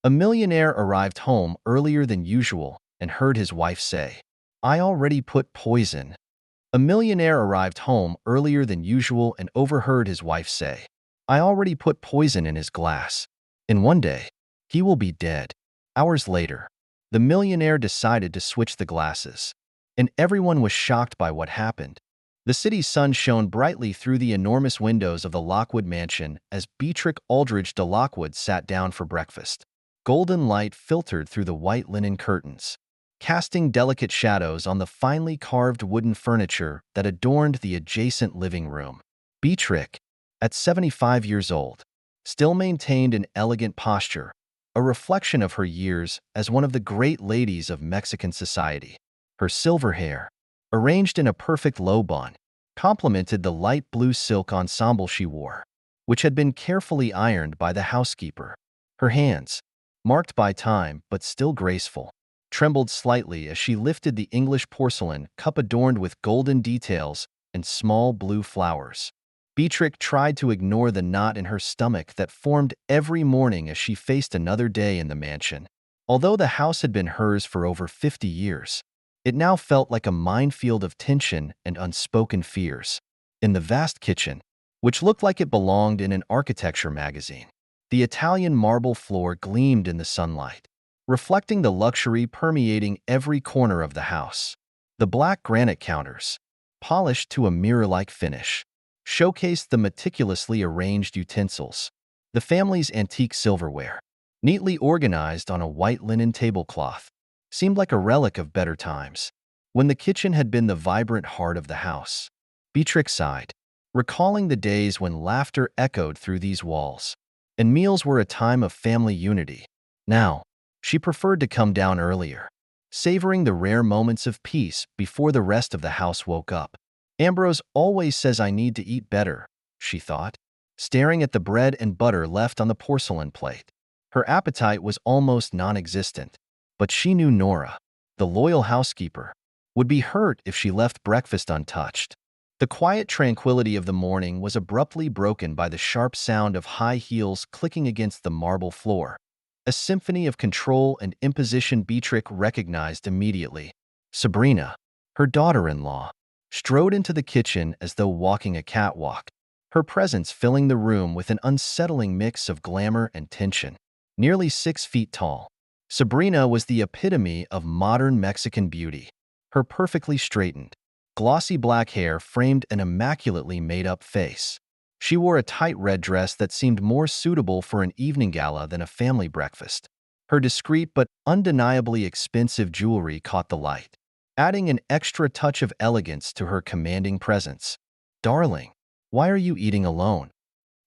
A millionaire arrived home earlier than usual and heard his wife say, "I already put poison." A millionaire arrived home earlier than usual and overheard his wife say, "I already put poison in his glass. In one day, he will be dead." Hours later, the millionaire decided to switch the glasses, and everyone was shocked by what happened. The city's sun shone brightly through the enormous windows of the Lockwood mansion as Beatrix Aldridge de Lockwood sat down for breakfast. Golden light filtered through the white linen curtains, casting delicate shadows on the finely carved wooden furniture that adorned the adjacent living room. Beatrix, at 75 years old, still maintained an elegant posture, a reflection of her years as one of the great ladies of Mexican society. Her silver hair, arranged in a perfect low bun, complemented the light blue silk ensemble she wore, which had been carefully ironed by the housekeeper. Her hands, marked by time but still graceful, trembled slightly as she lifted the English porcelain cup adorned with golden details and small blue flowers. Beatrix tried to ignore the knot in her stomach that formed every morning as she faced another day in the mansion. Although the house had been hers for over 50 years, it now felt like a minefield of tension and unspoken fears. In the vast kitchen, which looked like it belonged in an architecture magazine, the Italian marble floor gleamed in the sunlight, reflecting the luxury permeating every corner of the house. The black granite counters, polished to a mirror-like finish, showcased the meticulously arranged utensils. The family's antique silverware, neatly organized on a white linen tablecloth, seemed like a relic of better times, when the kitchen had been the vibrant heart of the house. Beatrix sighed, recalling the days when laughter echoed through these walls, and meals were a time of family unity. Now, she preferred to come down earlier, savoring the rare moments of peace before the rest of the house woke up. "Ambrose always says I need to eat better," she thought, staring at the bread and butter left on the porcelain plate. Her appetite was almost non-existent, but she knew Nora, the loyal housekeeper, would be hurt if she left breakfast untouched. The quiet tranquility of the morning was abruptly broken by the sharp sound of high heels clicking against the marble floor, a symphony of control and imposition Beatrix recognized immediately. Sabrina, her daughter-in-law, strode into the kitchen as though walking a catwalk, her presence filling the room with an unsettling mix of glamour and tension. Nearly 6 feet tall, Sabrina was the epitome of modern Mexican beauty. Her perfectly straightened, glossy black hair framed an immaculately made-up face. She wore a tight red dress that seemed more suitable for an evening gala than a family breakfast. Her discreet but undeniably expensive jewelry caught the light, adding an extra touch of elegance to her commanding presence. "Darling, why are you eating alone?"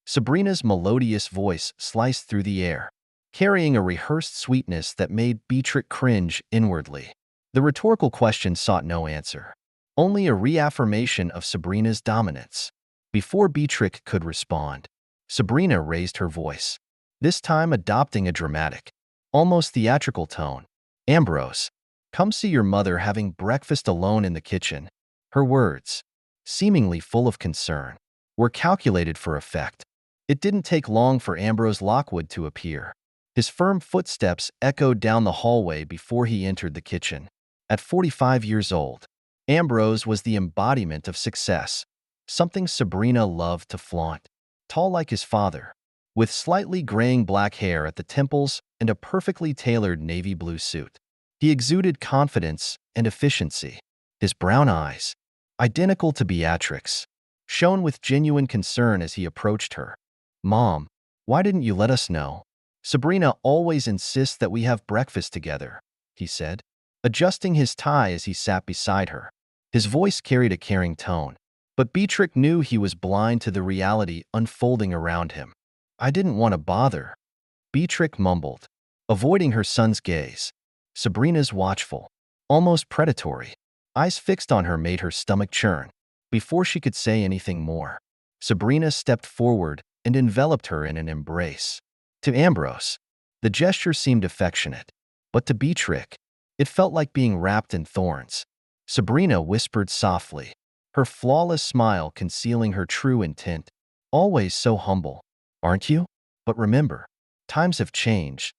Sabrina's melodious voice sliced through the air, carrying a rehearsed sweetness that made Beatrix cringe inwardly. The rhetorical question sought no answer, only a reaffirmation of Sabrina's dominance. Before Beatrix could respond, Sabrina raised her voice, this time adopting a dramatic, almost theatrical tone. "Ambrose, come see your mother having breakfast alone in the kitchen." Her words, seemingly full of concern, were calculated for effect. It didn't take long for Ambrose Lockwood to appear. His firm footsteps echoed down the hallway before he entered the kitchen. At 45 years old, Ambrose was the embodiment of success, something Sabrina loved to flaunt. Tall like his father, with slightly graying black hair at the temples and a perfectly tailored navy blue suit, he exuded confidence and efficiency. His brown eyes, identical to Beatrix, shone with genuine concern as he approached her. "Mom, why didn't you let us know? Sabrina always insists that we have breakfast together," he said, adjusting his tie as he sat beside her. His voice carried a caring tone, but Beatrix knew he was blind to the reality unfolding around him. "I didn't want to bother," Beatrix mumbled, avoiding her son's gaze. Sabrina's watchful, almost predatory, eyes fixed on her made her stomach churn. Before she could say anything more, Sabrina stepped forward and enveloped her in an embrace. To Ambrose, the gesture seemed affectionate, but to Beatrix, it felt like being wrapped in thorns. Sabrina whispered softly, her flawless smile concealing her true intent. "Always so humble, aren't you? But remember, times have changed."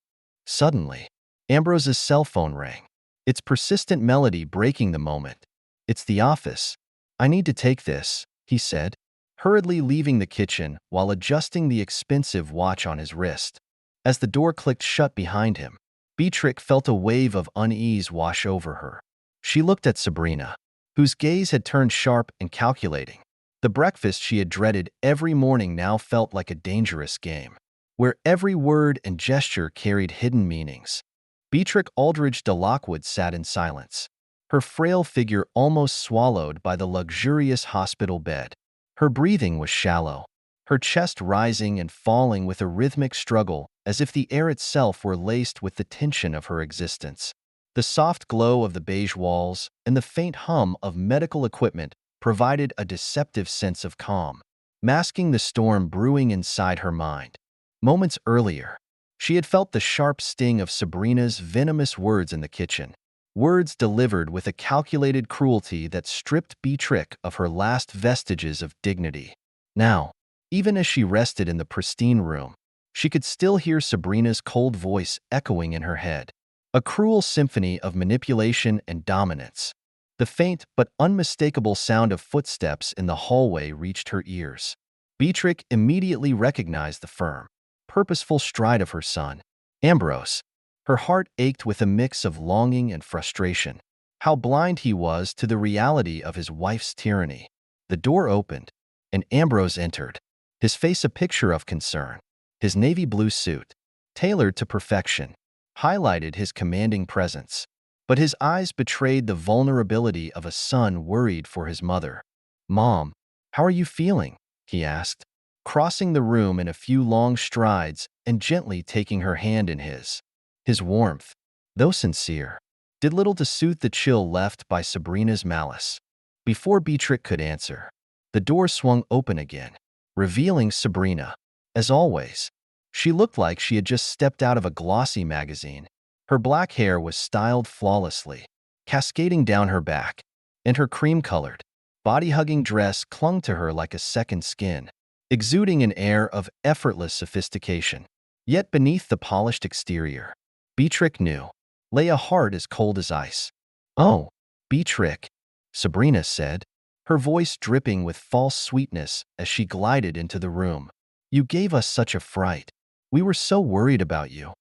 Suddenly, Ambrose's cell phone rang, its persistent melody breaking the moment. "It's the office. I need to take this," he said, hurriedly leaving the kitchen while adjusting the expensive watch on his wrist. As the door clicked shut behind him, Beatrix felt a wave of unease wash over her. She looked at Sabrina, whose gaze had turned sharp and calculating. The breakfast she had dreaded every morning now felt like a dangerous game, where every word and gesture carried hidden meanings. Beatrix Aldridge de Lockwood sat in silence, her frail figure almost swallowed by the luxurious hospital bed. Her breathing was shallow, her chest rising and falling with a rhythmic struggle as if the air itself were laced with the tension of her existence. The soft glow of the beige walls and the faint hum of medical equipment provided a deceptive sense of calm, masking the storm brewing inside her mind. Moments earlier, she had felt the sharp sting of Sabrina's venomous words in the kitchen, words delivered with a calculated cruelty that stripped Beatrix of her last vestiges of dignity. Now, even as she rested in the pristine room, she could still hear Sabrina's cold voice echoing in her head, a cruel symphony of manipulation and dominance. The faint but unmistakable sound of footsteps in the hallway reached her ears. Beatrix immediately recognized the firm, purposeful stride of her son, Ambrose. Her heart ached with a mix of longing and frustration. How blind he was to the reality of his wife's tyranny. The door opened, and Ambrose entered, his face a picture of concern. His navy blue suit, tailored to perfection, highlighted his commanding presence, but his eyes betrayed the vulnerability of a son worried for his mother. "Mom, how are you feeling?" he asked, crossing the room in a few long strides and gently taking her hand in his. His warmth, though sincere, did little to soothe the chill left by Sabrina's malice. Before Beatrix could answer, the door swung open again, revealing Sabrina. As always, she looked like she had just stepped out of a glossy magazine. Her black hair was styled flawlessly, cascading down her back, and her cream-colored, body-hugging dress clung to her like a second skin, exuding an air of effortless sophistication. Yet beneath the polished exterior, Beatrix knew, lay a heart as cold as ice. "Oh, Beatrix," Sabrina said, her voice dripping with false sweetness as she glided into the room. "You gave us such a fright. We were so worried about you."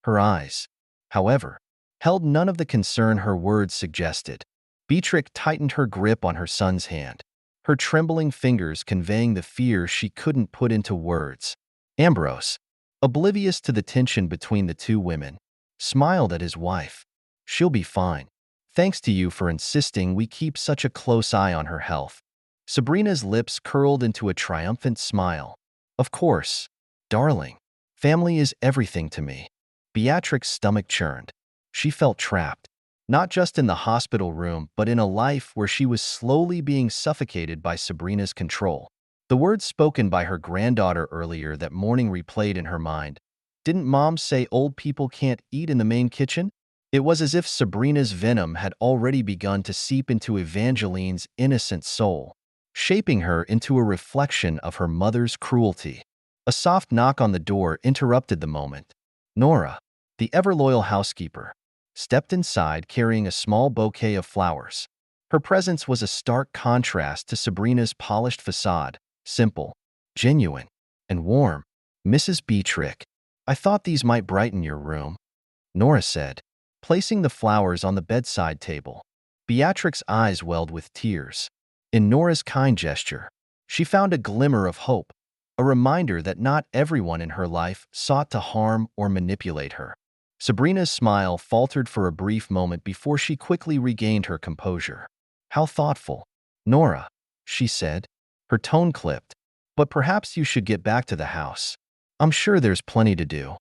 Her eyes, however, held none of the concern her words suggested. Beatrix tightened her grip on her son's hand, her trembling fingers conveying the fear she couldn't put into words. Ambrose, oblivious to the tension between the two women, smiled at his wife. "She'll be fine. Thanks to you for insisting we keep such a close eye on her health." Sabrina's lips curled into a triumphant smile. "Of course, darling. Family is everything to me." Beatrix's stomach churned. She felt trapped, not just in the hospital room, but in a life where she was slowly being suffocated by Sabrina's control. The words spoken by her granddaughter earlier that morning replayed in her mind. Didn't Mom say old people can't eat in the main kitchen? It was as if Sabrina's venom had already begun to seep into Evangeline's innocent soul, shaping her into a reflection of her mother's cruelty. A soft knock on the door interrupted the moment. Nora, the ever-loyal housekeeper, stepped inside carrying a small bouquet of flowers. Her presence was a stark contrast to Sabrina's polished facade, simple, genuine, and warm. "Mrs. Beatrix, I thought these might brighten your room," Nora said, placing the flowers on the bedside table. Beatrix's eyes welled with tears. In Nora's kind gesture, she found a glimmer of hope, a reminder that not everyone in her life sought to harm or manipulate her. Sabrina's smile faltered for a brief moment before she quickly regained her composure. "How thoughtful, Nora," she said, her tone clipped. "But perhaps you should get back to the house. I'm sure there's plenty to do."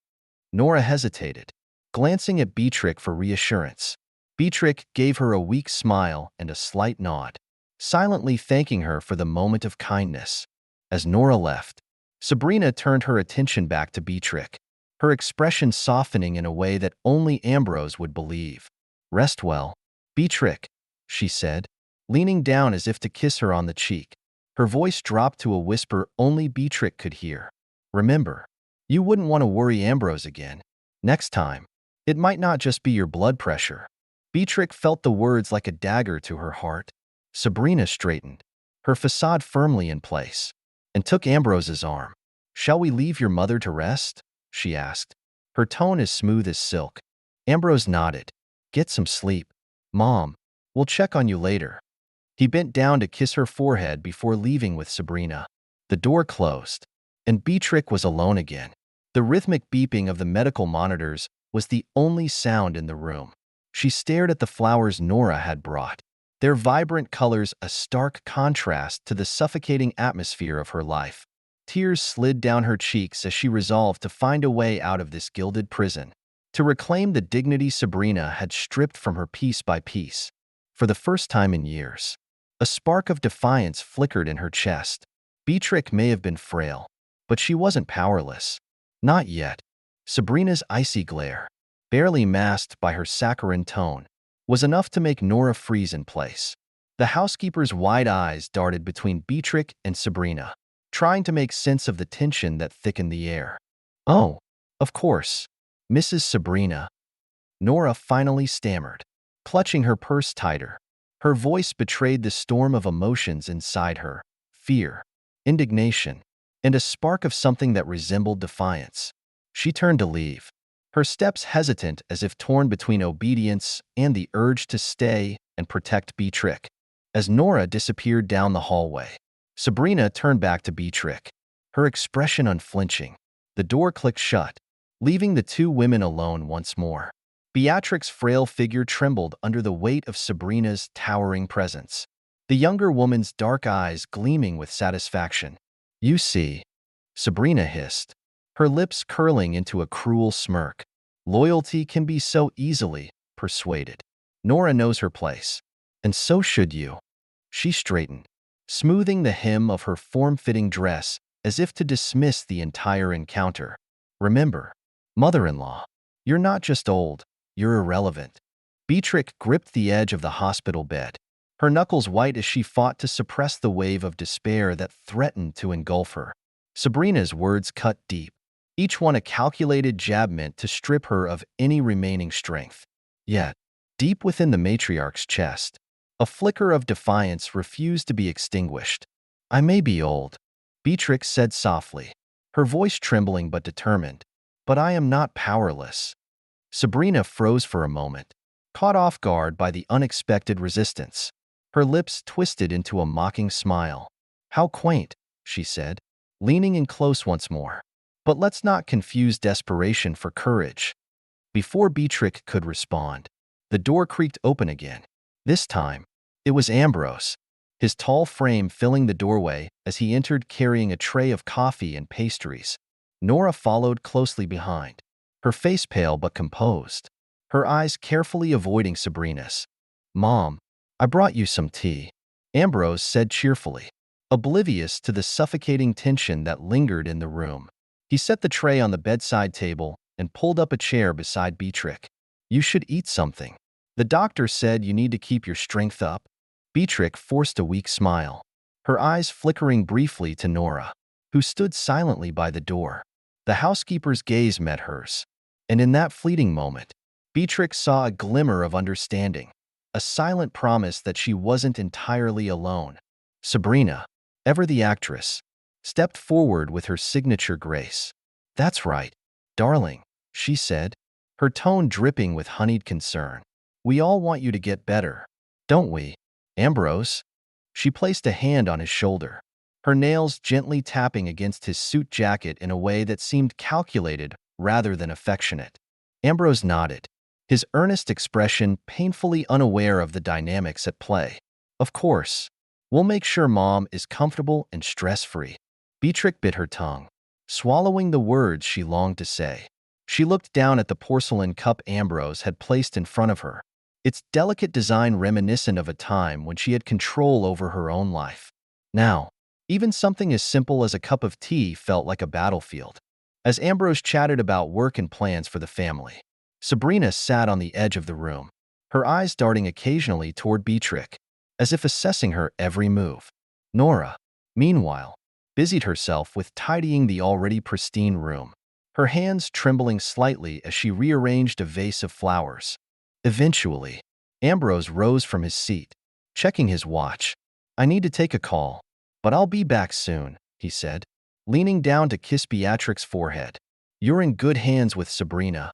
Nora hesitated, glancing at Beatrix for reassurance. Beatrix gave her a weak smile and a slight nod, silently thanking her for the moment of kindness. As Nora left, Sabrina turned her attention back to Beatrix, her expression softening in a way that only Ambrose would believe. "Rest well, Beatrix," she said, leaning down as if to kiss her on the cheek. Her voice dropped to a whisper only Beatrix could hear. "Remember, you wouldn't want to worry Ambrose again. Next time." It might not just be your blood pressure. Beatrix felt the words like a dagger to her heart. Sabrina straightened, her facade firmly in place, and took Ambrose's arm. "Shall we leave your mother to rest?" she asked, her tone as smooth as silk. Ambrose nodded. "Get some sleep. Mom, we'll check on you later." He bent down to kiss her forehead before leaving with Sabrina. The door closed, and Beatrix was alone again. The rhythmic beeping of the medical monitors was the only sound in the room. She stared at the flowers Nora had brought, their vibrant colors a stark contrast to the suffocating atmosphere of her life. Tears slid down her cheeks as she resolved to find a way out of this gilded prison, to reclaim the dignity Sabrina had stripped from her piece by piece. For the first time in years, a spark of defiance flickered in her chest. Beatrix may have been frail, but she wasn't powerless. Not yet. Sabrina's icy glare, barely masked by her saccharine tone, was enough to make Nora freeze in place. The housekeeper's wide eyes darted between Beatrix and Sabrina, trying to make sense of the tension that thickened the air. "Oh, of course, Mrs. Sabrina," Nora finally stammered, clutching her purse tighter. Her voice betrayed the storm of emotions inside her: fear, indignation, and a spark of something that resembled defiance. She turned to leave, her steps hesitant as if torn between obedience and the urge to stay and protect Beatrix. As Nora disappeared down the hallway, Sabrina turned back to Beatrix, her expression unflinching. The door clicked shut, leaving the two women alone once more. Beatrix's frail figure trembled under the weight of Sabrina's towering presence, the younger woman's dark eyes gleaming with satisfaction. "You see," Sabrina hissed, her lips curling into a cruel smirk. "Loyalty can be so easily persuaded. Nora knows her place, and so should you." She straightened, smoothing the hem of her form-fitting dress as if to dismiss the entire encounter. "Remember, mother-in-law, you're not just old, you're irrelevant." Beatrix gripped the edge of the hospital bed, her knuckles white as she fought to suppress the wave of despair that threatened to engulf her. Sabrina's words cut deep, each one a calculated jab meant to strip her of any remaining strength. Yet, deep within the matriarch's chest, a flicker of defiance refused to be extinguished. "I may be old," Beatrix said softly, her voice trembling but determined, "but I am not powerless." Sabrina froze for a moment, caught off guard by the unexpected resistance. Her lips twisted into a mocking smile. "How quaint," she said, leaning in close once more. "But let's not confuse desperation for courage." Before Beatrix could respond, the door creaked open again. This time, it was Ambrose, his tall frame filling the doorway as he entered carrying a tray of coffee and pastries. Nora followed closely behind, her face pale but composed, her eyes carefully avoiding Sabrina's. "Mom, I brought you some tea," Ambrose said cheerfully, oblivious to the suffocating tension that lingered in the room. He set the tray on the bedside table and pulled up a chair beside Beatrix. "You should eat something. The doctor said you need to keep your strength up." Beatrix forced a weak smile, her eyes flickering briefly to Nora, who stood silently by the door. The housekeeper's gaze met hers, and in that fleeting moment, Beatrix saw a glimmer of understanding, a silent promise that she wasn't entirely alone. Sabrina, ever the actress, stepped forward with her signature grace. "That's right, darling," she said, her tone dripping with honeyed concern. "We all want you to get better, don't we, Ambrose?" She placed a hand on his shoulder, her nails gently tapping against his suit jacket in a way that seemed calculated rather than affectionate. Ambrose nodded, his earnest expression painfully unaware of the dynamics at play. "Of course. We'll make sure Mom is comfortable and stress-free." Beatrix bit her tongue, swallowing the words she longed to say. She looked down at the porcelain cup Ambrose had placed in front of her, its delicate design reminiscent of a time when she had control over her own life. Now, even something as simple as a cup of tea felt like a battlefield. As Ambrose chatted about work and plans for the family, Sabrina sat on the edge of the room, her eyes darting occasionally toward Beatrix, as if assessing her every move. Nora, meanwhile, busied herself with tidying the already pristine room, her hands trembling slightly as she rearranged a vase of flowers. Eventually, Ambrose rose from his seat, checking his watch. "I need to take a call, but I'll be back soon," he said, leaning down to kiss Beatrix's forehead. "You're in good hands with Sabrina."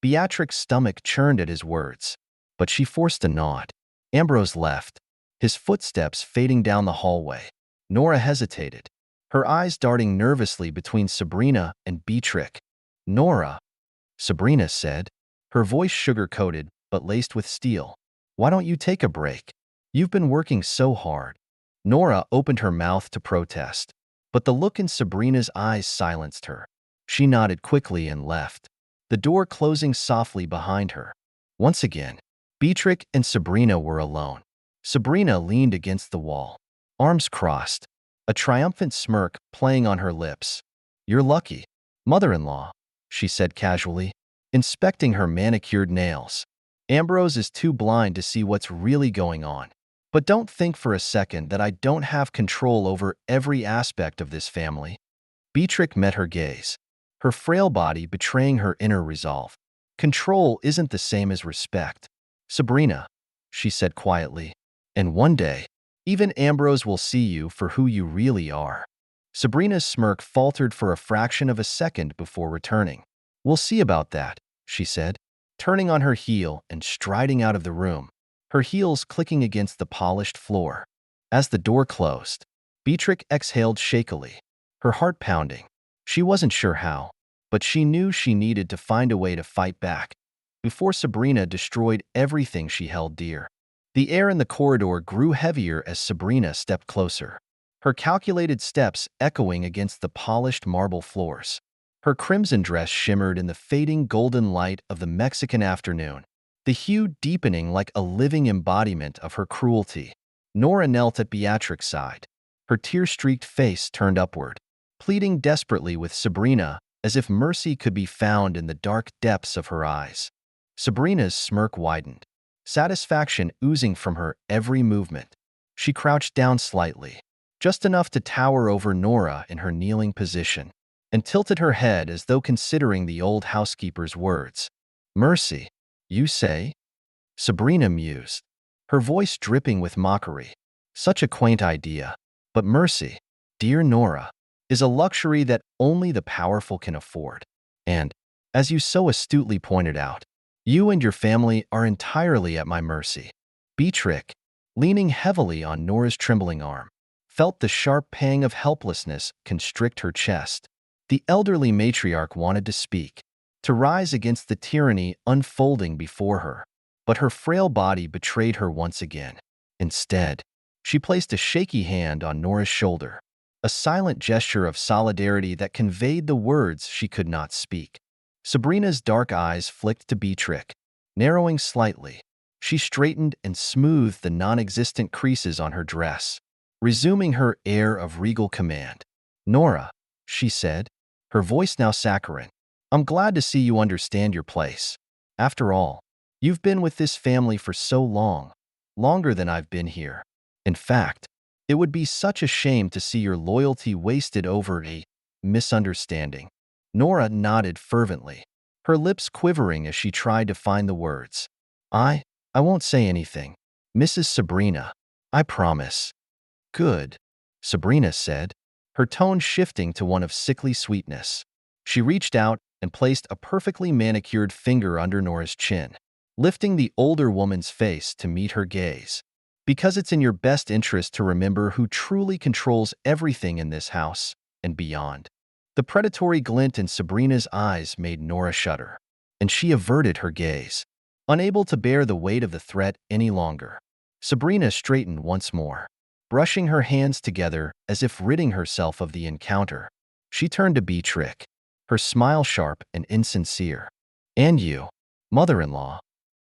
Beatrix's stomach churned at his words, but she forced a nod. Ambrose left, his footsteps fading down the hallway. Nora hesitated, her eyes darting nervously between Sabrina and Beatrix. "Nora," Sabrina said, her voice sugar-coated but laced with steel. "Why don't you take a break? You've been working so hard." Nora opened her mouth to protest, but the look in Sabrina's eyes silenced her. She nodded quickly and left, the door closing softly behind her. Once again, Beatrix and Sabrina were alone. Sabrina leaned against the wall, arms crossed, a triumphant smirk playing on her lips. "You're lucky, mother-in-law," she said casually, inspecting her manicured nails. "Ambrose is too blind to see what's really going on. But don't think for a second that I don't have control over every aspect of this family." Beatrix met her gaze, her frail body betraying her inner resolve. "Control isn't the same as respect, Sabrina," she said quietly. "And one day, even Ambrose will see you for who you really are." Sabrina's smirk faltered for a fraction of a second before returning. "We'll see about that," she said, turning on her heel and striding out of the room, her heels clicking against the polished floor. As the door closed, Beatrix exhaled shakily, her heart pounding. She wasn't sure how, but she knew she needed to find a way to fight back before Sabrina destroyed everything she held dear. The air in the corridor grew heavier as Sabrina stepped closer, her calculated steps echoing against the polished marble floors. Her crimson dress shimmered in the fading golden light of the Mexican afternoon, the hue deepening like a living embodiment of her cruelty. Nora knelt at Beatrix's side, her tear-streaked face turned upward, pleading desperately with Sabrina as if mercy could be found in the dark depths of her eyes. Sabrina's smirk widened, satisfaction oozing from her every movement. She crouched down slightly, just enough to tower over Nora in her kneeling position, and tilted her head as though considering the old housekeeper's words. "Mercy, you say?" Sabrina mused, her voice dripping with mockery. "Such a quaint idea. But mercy, dear Nora, is a luxury that only the powerful can afford. And, as you so astutely pointed out, you and your family are entirely at my mercy." Beatrix, leaning heavily on Nora's trembling arm, felt the sharp pang of helplessness constrict her chest. The elderly matriarch wanted to speak, to rise against the tyranny unfolding before her, but her frail body betrayed her once again. Instead, she placed a shaky hand on Nora's shoulder, a silent gesture of solidarity that conveyed the words she could not speak. Sabrina's dark eyes flicked to Beatrix, narrowing slightly. She straightened and smoothed the non-existent creases on her dress, resuming her air of regal command. "Nora," she said, her voice now saccharine, "I'm glad to see you understand your place. After all, you've been with this family for so long, longer than I've been here. In fact, it would be such a shame to see your loyalty wasted over a misunderstanding." Nora nodded fervently, her lips quivering as she tried to find the words. I won't say anything, Mrs. Sabrina. I promise." "Good," Sabrina said, her tone shifting to one of sickly sweetness. She reached out and placed a perfectly manicured finger under Nora's chin, lifting the older woman's face to meet her gaze. "Because it's in your best interest to remember who truly controls everything in this house and beyond." The predatory glint in Sabrina's eyes made Nora shudder, and she averted her gaze, unable to bear the weight of the threat any longer. Sabrina straightened once more, brushing her hands together as if ridding herself of the encounter. She turned to Beatrix, her smile sharp and insincere. "And you, mother-in-law,"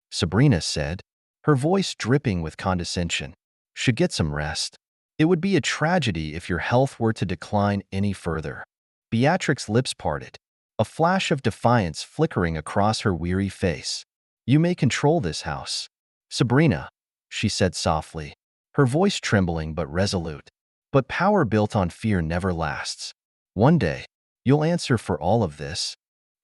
Sabrina said, her voice dripping with condescension, "should get some rest. It would be a tragedy if your health were to decline any further." Beatrix's lips parted, a flash of defiance flickering across her weary face. "You may control this house, Sabrina," she said softly, her voice trembling but resolute. "But power built on fear never lasts. One day, you'll answer for all of this."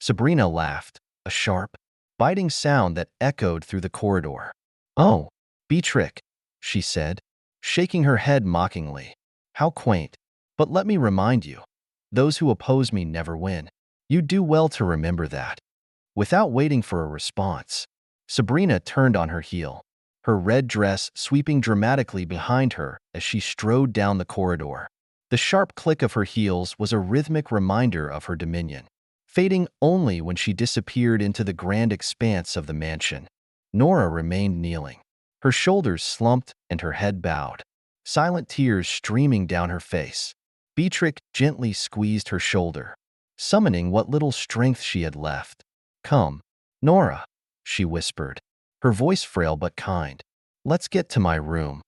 Sabrina laughed, a sharp, biting sound that echoed through the corridor. "Oh, Beatrix," she said, shaking her head mockingly. "How quaint. But let me remind you, those who oppose me never win. You do well to remember that." Without waiting for a response, Sabrina turned on her heel, her red dress sweeping dramatically behind her as she strode down the corridor. The sharp click of her heels was a rhythmic reminder of her dominion, fading only when she disappeared into the grand expanse of the mansion. Nora remained kneeling, her shoulders slumped and her head bowed, silent tears streaming down her face. Beatrix gently squeezed her shoulder, summoning what little strength she had left. "Come, Nora," she whispered, her voice frail but kind. "Let's get to my room."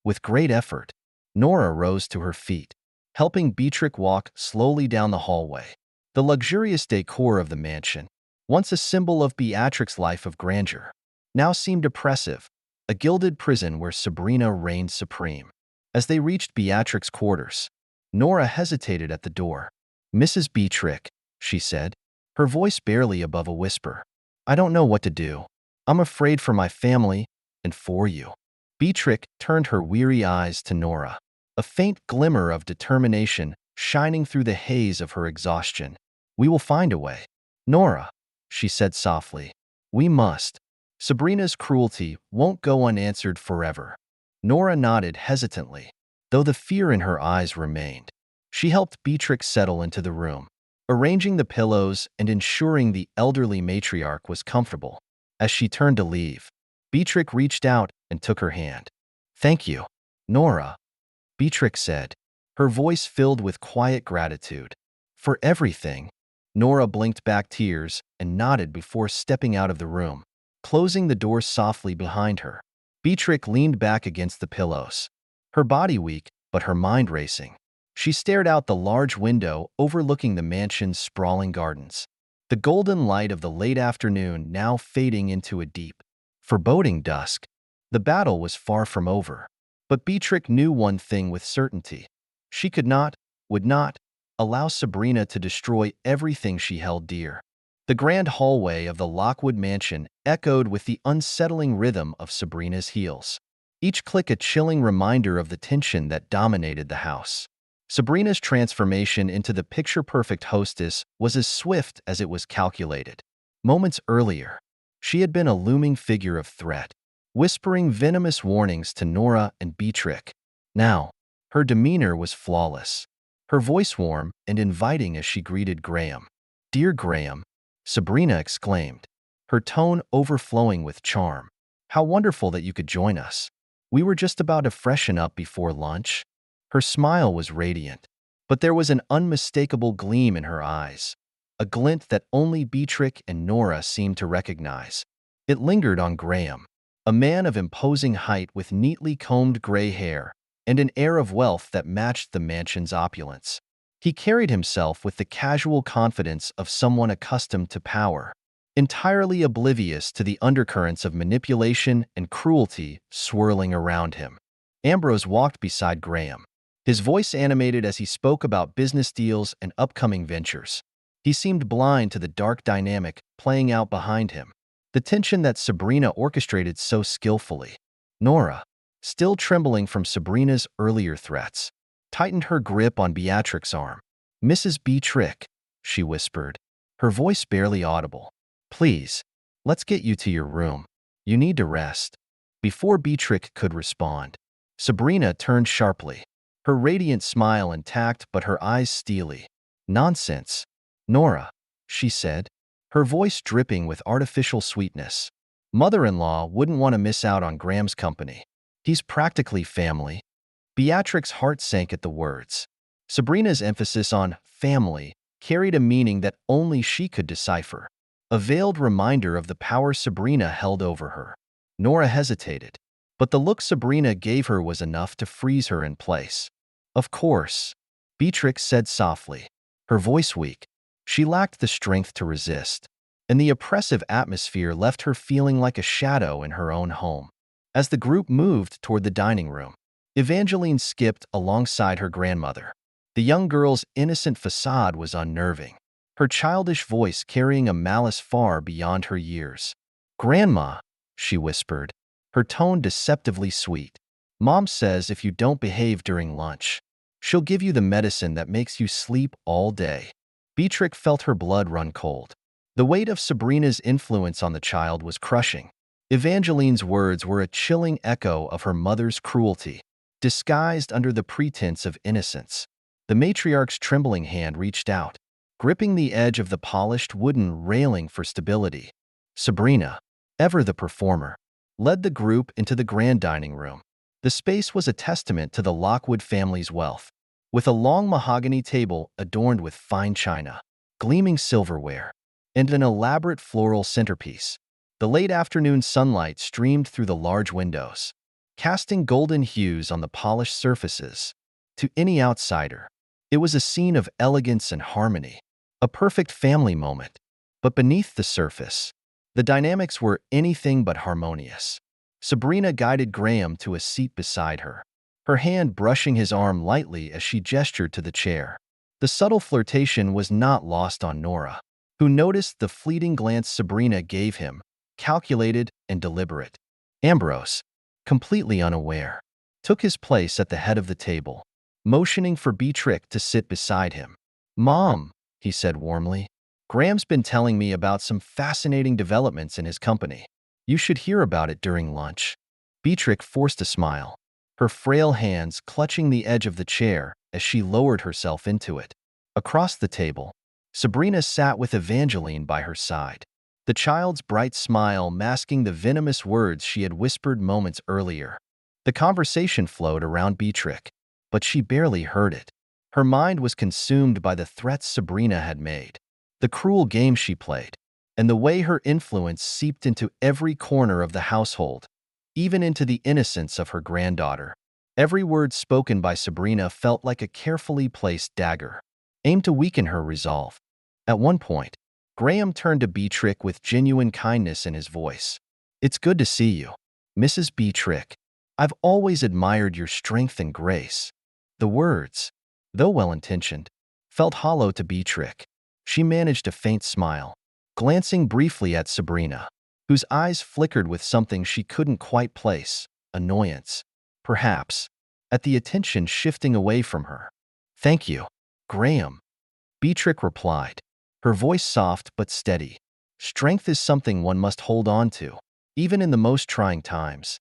With great effort, Nora rose to her feet, helping Beatrix walk slowly down the hallway. The luxurious decor of the mansion, once a symbol of Beatrix's life of grandeur, now seemed oppressive, a gilded prison where Sabrina reigned supreme. As they reached Beatrix's quarters, Nora hesitated at the door. "Mrs. Beatrix," she said, her voice barely above a whisper, "I don't know what to do. I'm afraid for my family and for you." Beatrix turned her weary eyes to Nora, a faint glimmer of determination shining through the haze of her exhaustion. "We will find a way, Nora," she said softly. "We must. Sabrina's cruelty won't go unanswered forever." Nora nodded hesitantly, though the fear in her eyes remained. She helped Beatrix settle into the room, arranging the pillows and ensuring the elderly matriarch was comfortable. As she turned to leave, Beatrix reached out and took her hand. "Thank you, Nora," Beatrix said, her voice filled with quiet gratitude. "For everything." Nora blinked back tears and nodded before stepping out of the room, closing the door softly behind her. Beatrix leaned back against the pillows, her body weak but her mind racing. She stared out the large window overlooking the mansion's sprawling gardens, the golden light of the late afternoon now fading into a deep, foreboding dusk. The battle was far from over, but Beatrix knew one thing with certainty. She could not, would not, allow Sabrina to destroy everything she held dear. The grand hallway of the Lockwood mansion echoed with the unsettling rhythm of Sabrina's heels, each click a chilling reminder of the tension that dominated the house. Sabrina's transformation into the picture-perfect hostess was as swift as it was calculated. Moments earlier, she had been a looming figure of threat, whispering venomous warnings to Nora and Beatrix. Now, her demeanor was flawless, her voice warm and inviting as she greeted Graham. "Dear Graham," Sabrina exclaimed, her tone overflowing with charm. "How wonderful that you could join us. We were just about to freshen up before lunch." Her smile was radiant, but there was an unmistakable gleam in her eyes, a glint that only Beatrix and Nora seemed to recognize. It lingered on Graham, a man of imposing height with neatly combed gray hair and an air of wealth that matched the mansion's opulence. He carried himself with the casual confidence of someone accustomed to power, entirely oblivious to the undercurrents of manipulation and cruelty swirling around him. Ambrose walked beside Graham, his voice animated as he spoke about business deals and upcoming ventures. He seemed blind to the dark dynamic playing out behind him, the tension that Sabrina orchestrated so skillfully. Nora, still trembling from Sabrina's earlier threats, tightened her grip on Beatrix's arm. "Mrs. Beatrix," she whispered, her voice barely audible. "Please, let's get you to your room. You need to rest." Before Beatrix could respond, Sabrina turned sharply, her radiant smile intact but her eyes steely. "Nonsense, Nora," she said, her voice dripping with artificial sweetness. "Mother-in-law wouldn't want to miss out on Graham's company. He's practically family." Beatrix's heart sank at the words. Sabrina's emphasis on family carried a meaning that only she could decipher, a veiled reminder of the power Sabrina held over her. Nora hesitated, but the look Sabrina gave her was enough to freeze her in place. "Of course," Beatrix said softly, her voice weak. She lacked the strength to resist, and the oppressive atmosphere left her feeling like a shadow in her own home. As the group moved toward the dining room, Evangeline skipped alongside her grandmother. The young girl's innocent facade was unnerving, her childish voice carrying a malice far beyond her years. "Grandma," she whispered, her tone deceptively sweet. "Mom says if you don't behave during lunch, she'll give you the medicine that makes you sleep all day." Beatrix felt her blood run cold. The weight of Sabrina's influence on the child was crushing. Evangeline's words were a chilling echo of her mother's cruelty, disguised under the pretense of innocence. The matriarch's trembling hand reached out, gripping the edge of the polished wooden railing for stability. Sabrina, ever the performer, led the group into the grand dining room. The space was a testament to the Lockwood family's wealth, with a long mahogany table adorned with fine china, gleaming silverware, and an elaborate floral centerpiece. The late afternoon sunlight streamed through the large windows, casting golden hues on the polished surfaces. To any outsider, it was a scene of elegance and harmony, a perfect family moment. But beneath the surface, the dynamics were anything but harmonious. Sabrina guided Graham to a seat beside her, her hand brushing his arm lightly as she gestured to the chair. The subtle flirtation was not lost on Nora, who noticed the fleeting glance Sabrina gave him, calculated and deliberate. Ambrose, completely unaware, took his place at the head of the table, motioning for Beatrix to sit beside him. "Mom," he said warmly, "Graham's been telling me about some fascinating developments in his company. You should hear about it during lunch." Beatrix forced a smile, her frail hands clutching the edge of the chair as she lowered herself into it. Across the table, Sabrina sat with Evangeline by her side, the child's bright smile masking the venomous words she had whispered moments earlier. The conversation flowed around Beatrix, but she barely heard it. Her mind was consumed by the threats Sabrina had made, the cruel game she played, and the way her influence seeped into every corner of the household, even into the innocence of her granddaughter. Every word spoken by Sabrina felt like a carefully placed dagger, aimed to weaken her resolve. At one point, Graham turned to Beatrix with genuine kindness in his voice. "It's good to see you, Mrs. Beatrix. I've always admired your strength and grace." The words, though well-intentioned, felt hollow to Beatrix. She managed a faint smile, glancing briefly at Sabrina, whose eyes flickered with something she couldn't quite place, annoyance, perhaps, at the attention shifting away from her. "Thank you, Graham," Beatrix replied, her voice soft but steady. "Strength is something one must hold on to, even in the most trying times."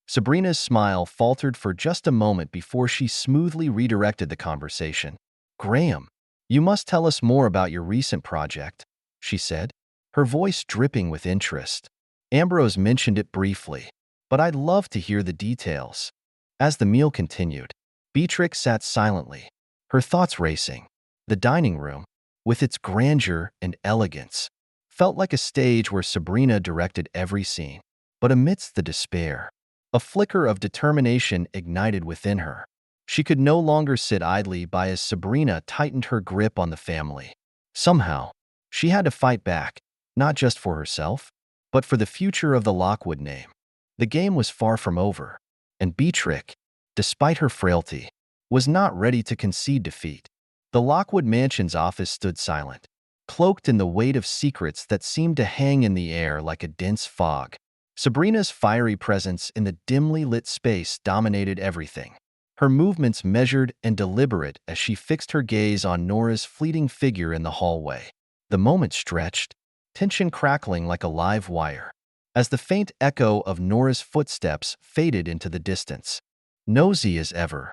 Sabrina's smile faltered for just a moment before she smoothly redirected the conversation. "Graham, you must tell us more about your recent project," she said, her voice dripping with interest. "Ambrose mentioned it briefly, but I'd love to hear the details." As the meal continued, Beatrix sat silently, her thoughts racing. The dining room, with its grandeur and elegance, felt like a stage where Sabrina directed every scene. But amidst the despair, a flicker of determination ignited within her. She could no longer sit idly by as Sabrina tightened her grip on the family. Somehow, she had to fight back, not just for herself, but for the future of the Lockwood name. The game was far from over, and Beatrix, despite her frailty, was not ready to concede defeat. The Lockwood Mansion's office stood silent, cloaked in the weight of secrets that seemed to hang in the air like a dense fog. Sabrina's fiery presence in the dimly lit space dominated everything, her movements measured and deliberate as she fixed her gaze on Nora's fleeting figure in the hallway. The moment stretched, tension crackling like a live wire, as the faint echo of Nora's footsteps faded into the distance. "Nosy as ever,"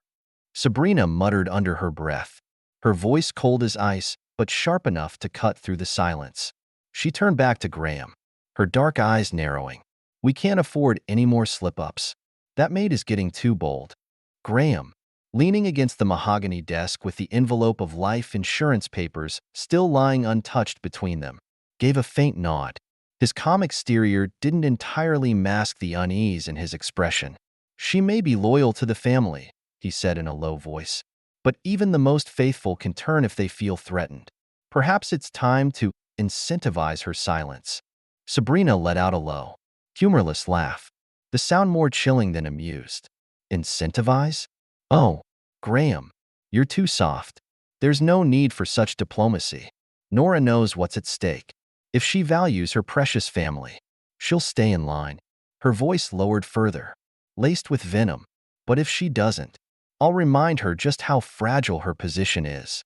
Sabrina muttered under her breath, her voice cold as ice but sharp enough to cut through the silence. She turned back to Graham, her dark eyes narrowing. "We can't afford any more slip-ups. That maid is getting too bold." Graham, leaning against the mahogany desk with the envelope of life insurance papers still lying untouched between them, gave a faint nod. His calm exterior didn't entirely mask the unease in his expression. "She may be loyal to the family," he said in a low voice, "but even the most faithful can turn if they feel threatened. Perhaps it's time to incentivize her silence." Sabrina let out a low, humorless laugh, the sound more chilling than amused. "Incentivize? Oh, Graham, you're too soft. There's no need for such diplomacy." Nora knows what's at stake. If she values her precious family, she'll stay in line. Her voice lowered further, laced with venom. But if she doesn't, I'll remind her just how fragile her position is.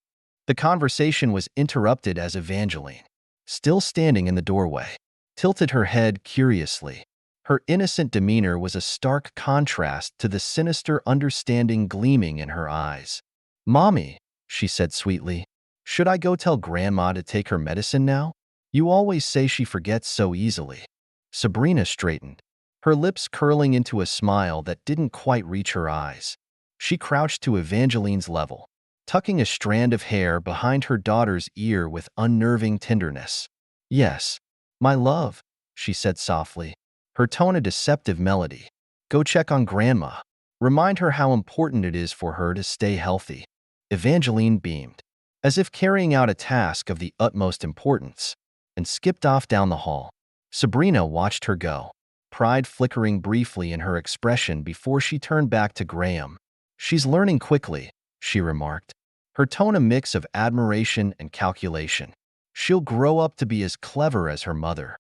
The conversation was interrupted as Evangeline, still standing in the doorway, tilted her head curiously. Her innocent demeanor was a stark contrast to the sinister understanding gleaming in her eyes. "Mommy," she said sweetly, "should I go tell Grandma to take her medicine now? You always say she forgets so easily." Sabrina straightened, her lips curling into a smile that didn't quite reach her eyes. She crouched to Evangeline's level, tucking a strand of hair behind her daughter's ear with unnerving tenderness. "Yes, my love," she said softly, her tone a deceptive melody. "Go check on Grandma. Remind her how important it is for her to stay healthy." Evangeline beamed, as if carrying out a task of the utmost importance, and skipped off down the hall. Sabrina watched her go, pride flickering briefly in her expression before she turned back to Graham. "She's learning quickly," she remarked, her tone a mix of admiration and calculation. "She'll grow up to be as clever as her mother."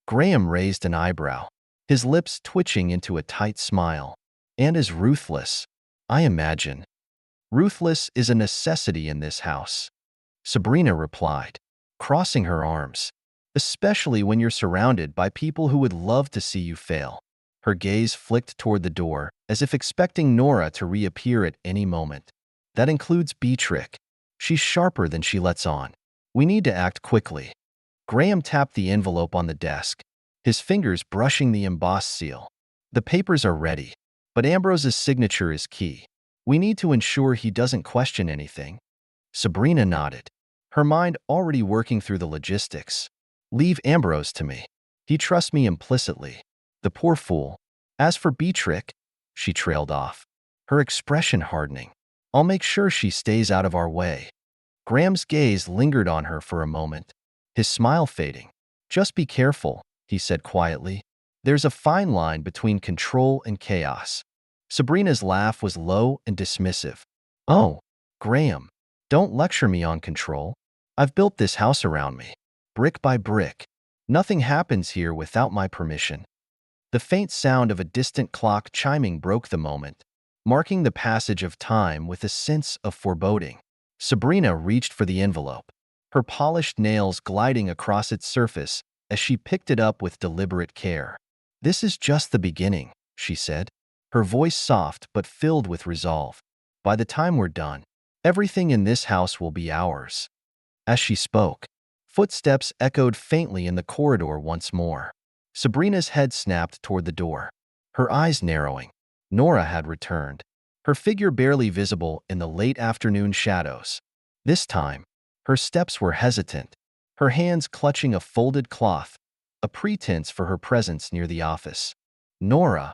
Graham raised an eyebrow, his lips twitching into a tight smile. "And as ruthless, I imagine." "Ruthless is a necessity in this house," Sabrina replied, crossing her arms, "especially when you're surrounded by people who would love to see you fail." Her gaze flicked toward the door, as if expecting Nora to reappear at any moment. "That includes Beatrick. She's sharper than she lets on. We need to act quickly." Graham tapped the envelope on the desk, his fingers brushing the embossed seal. "The papers are ready, but Ambrose's signature is key. We need to ensure he doesn't question anything." Sabrina nodded, her mind already working through the logistics. "Leave Ambrose to me. He trusts me implicitly. The poor fool. As for Beatrick," she trailed off, her expression hardening, "I'll make sure she stays out of our way." Graham's gaze lingered on her for a moment, his smile fading. "Just be careful," he said quietly. "There's a fine line between control and chaos." Sabrina's laugh was low and dismissive. "Oh, Graham, don't lecture me on control. I've built this house around me, brick by brick. Nothing happens here without my permission." The faint sound of a distant clock chiming broke the moment, marking the passage of time with a sense of foreboding. Sabrina reached for the envelope, her polished nails gliding across its surface as she picked it up with deliberate care. "This is just the beginning," she said, her voice soft but filled with resolve. "By the time we're done, everything in this house will be ours." As she spoke, footsteps echoed faintly in the corridor once more. Sabrina's head snapped toward the door, her eyes narrowing. Nora had returned, her figure barely visible in the late afternoon shadows. This time, her steps were hesitant, her hands clutching a folded cloth, a pretense for her presence near the office. "Nora,"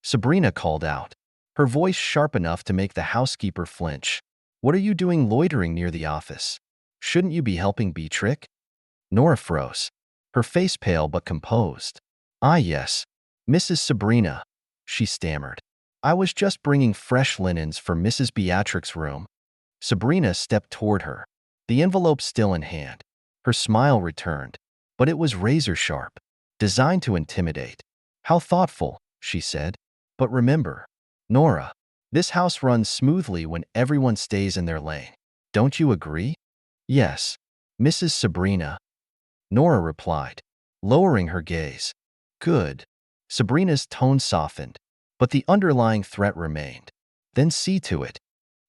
Sabrina called out, her voice sharp enough to make the housekeeper flinch. "What are you doing loitering near the office? Shouldn't you be helping Beatrick?" Nora froze, her face pale but composed. "Ah, yes, Mrs. Sabrina," she stammered. "I was just bringing fresh linens for Mrs. Beatrix's room." Sabrina stepped toward her, the envelope still in hand. Her smile returned, but it was razor-sharp, designed to intimidate. "How thoughtful," she said. "But remember, Nora, this house runs smoothly when everyone stays in their lane. Don't you agree?" "Yes, Mrs. Sabrina," Nora replied, lowering her gaze. "Good." Sabrina's tone softened, but the underlying threat remained. "Then see to it."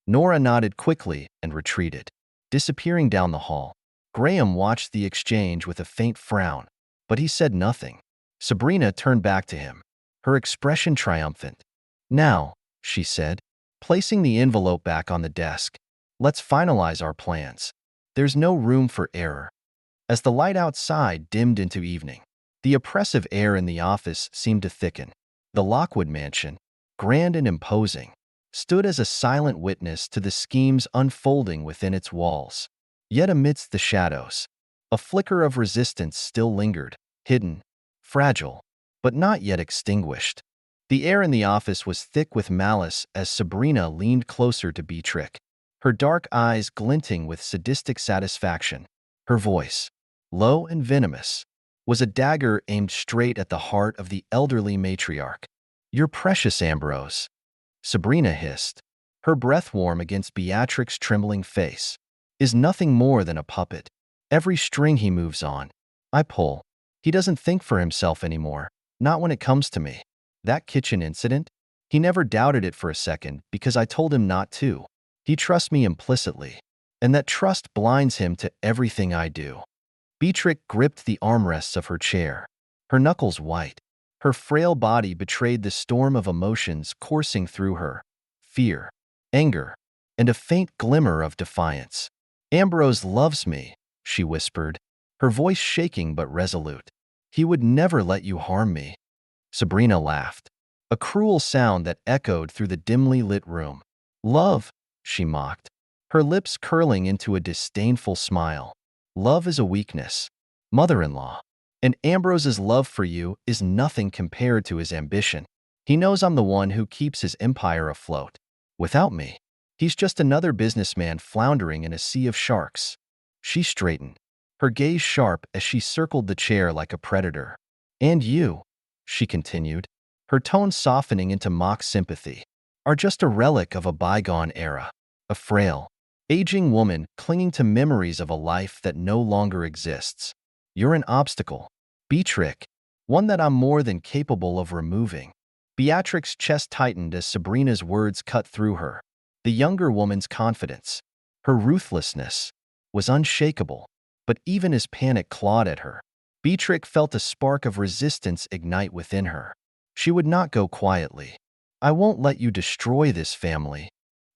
Nora nodded quickly and retreated, disappearing down the hall. Graham watched the exchange with a faint frown, but he said nothing. Sabrina turned back to him, her expression triumphant. "Now," she said, placing the envelope back on the desk, "let's finalize our plans. There's no room for error." As the light outside dimmed into evening, the oppressive air in the office seemed to thicken. The Lockwood mansion, grand and imposing, stood as a silent witness to the schemes unfolding within its walls. Yet amidst the shadows, a flicker of resistance still lingered, hidden, fragile, but not yet extinguished. The air in the office was thick with malice as Sabrina leaned closer to Beatrick, her dark eyes glinting with sadistic satisfaction. Her voice, low and venomous, was a dagger aimed straight at the heart of the elderly matriarch. "You're precious, Ambrose," Sabrina hissed, her breath warm against Beatrix's trembling face. "Is nothing more than a puppet. Every string he moves on, I pull. He doesn't think for himself anymore, not when it comes to me. That kitchen incident? He never doubted it for a second because I told him not to. He trusts me implicitly, and that trust blinds him to everything I do." Beatrix gripped the armrests of her chair, her knuckles white. Her frail body betrayed the storm of emotions coursing through her: fear, anger, and a faint glimmer of defiance. "Ambrose loves me," she whispered, her voice shaking but resolute. "He would never let you harm me." Sabrina laughed, a cruel sound that echoed through the dimly lit room. "Love," she mocked, her lips curling into a disdainful smile. "Love is a weakness, mother-in-law. And Ambrose's love for you is nothing compared to his ambition. He knows I'm the one who keeps his empire afloat. Without me, he's just another businessman floundering in a sea of sharks." She straightened, her gaze sharp as she circled the chair like a predator. "And you," she continued, her tone softening into mock sympathy, "are just a relic of a bygone era, a frail, aging woman clinging to memories of a life that no longer exists. You're an obstacle, Beatrix, one that I'm more than capable of removing." Beatrix's chest tightened as Sabrina's words cut through her. The younger woman's confidence, her ruthlessness, was unshakable, but even as panic clawed at her, Beatrix felt a spark of resistance ignite within her. She would not go quietly. "I won't let you destroy this family,"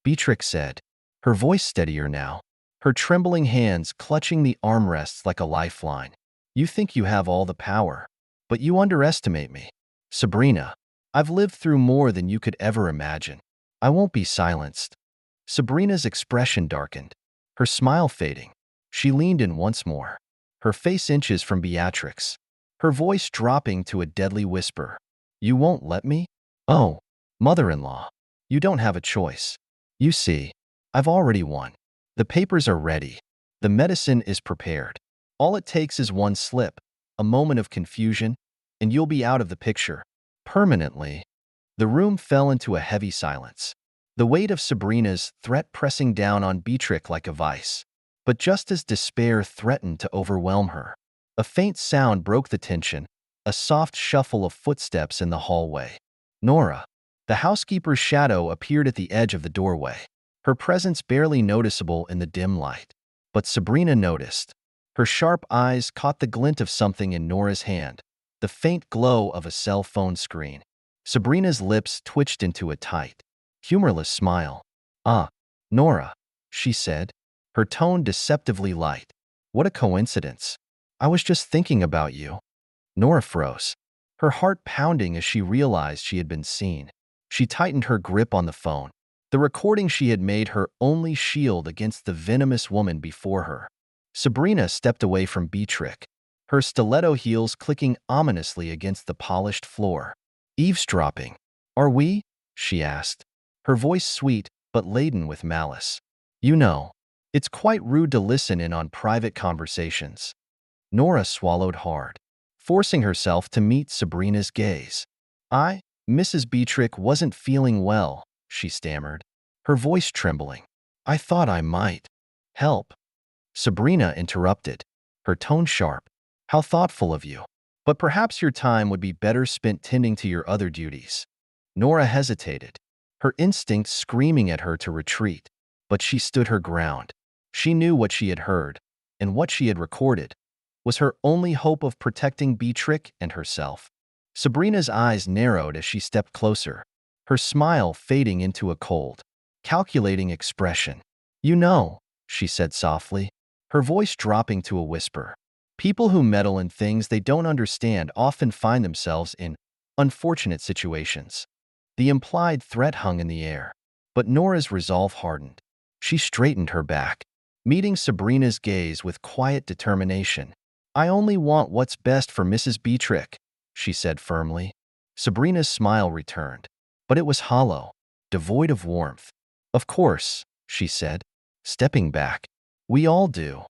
Beatrix said, her voice steadier now, her trembling hands clutching the armrests like a lifeline. "You think you have all the power, but you underestimate me. Sabrina, I've lived through more than you could ever imagine. I won't be silenced." Sabrina's expression darkened, her smile fading. She leaned in once more, her face inches from Beatrix, her voice dropping to a deadly whisper. "You won't let me? Oh, mother-in-law, you don't have a choice. You see, I've already won. The papers are ready. The medicine is prepared. All it takes is one slip, a moment of confusion, and you'll be out of the picture. Permanently." The room fell into a heavy silence, the weight of Sabrina's threat pressing down on Beatrix like a vice. But just as despair threatened to overwhelm her, a faint sound broke the tension, a soft shuffle of footsteps in the hallway. Nora, the housekeeper's shadow, appeared at the edge of the doorway, her presence barely noticeable in the dim light. But Sabrina noticed. Her sharp eyes caught the glint of something in Nora's hand, the faint glow of a cell phone screen. Sabrina's lips twitched into a tight, humorless smile. "Ah, Nora," she said, her tone deceptively light. "What a coincidence. I was just thinking about you." Nora froze, her heart pounding as she realized she had been seen. She tightened her grip on the phone, the recording she had made her only shield against the venomous woman before her. Sabrina stepped away from Beatrix, her stiletto heels clicking ominously against the polished floor. "Eavesdropping, are we?" she asked, her voice sweet but laden with malice. "You know, it's quite rude to listen in on private conversations." Nora swallowed hard, forcing herself to meet Sabrina's gaze. Mrs. Beatrix wasn't feeling well," she stammered, her voice trembling. "I thought I might help." Sabrina interrupted, her tone sharp. "How thoughtful of you. But perhaps your time would be better spent tending to your other duties." Nora hesitated, her instincts screaming at her to retreat, but she stood her ground. She knew what she had heard, and what she had recorded, was her only hope of protecting Beatrix and herself. Sabrina's eyes narrowed as she stepped closer, her smile fading into a cold, calculating expression. "You know," she said softly, her voice dropping to a whisper, "people who meddle in things they don't understand often find themselves in unfortunate situations." The implied threat hung in the air, but Nora's resolve hardened. She straightened her back, meeting Sabrina's gaze with quiet determination. "I only want what's best for Mrs. Beatrix," she said firmly. Sabrina's smile returned, but it was hollow, devoid of warmth. "Of course," she said, stepping back. "We all do."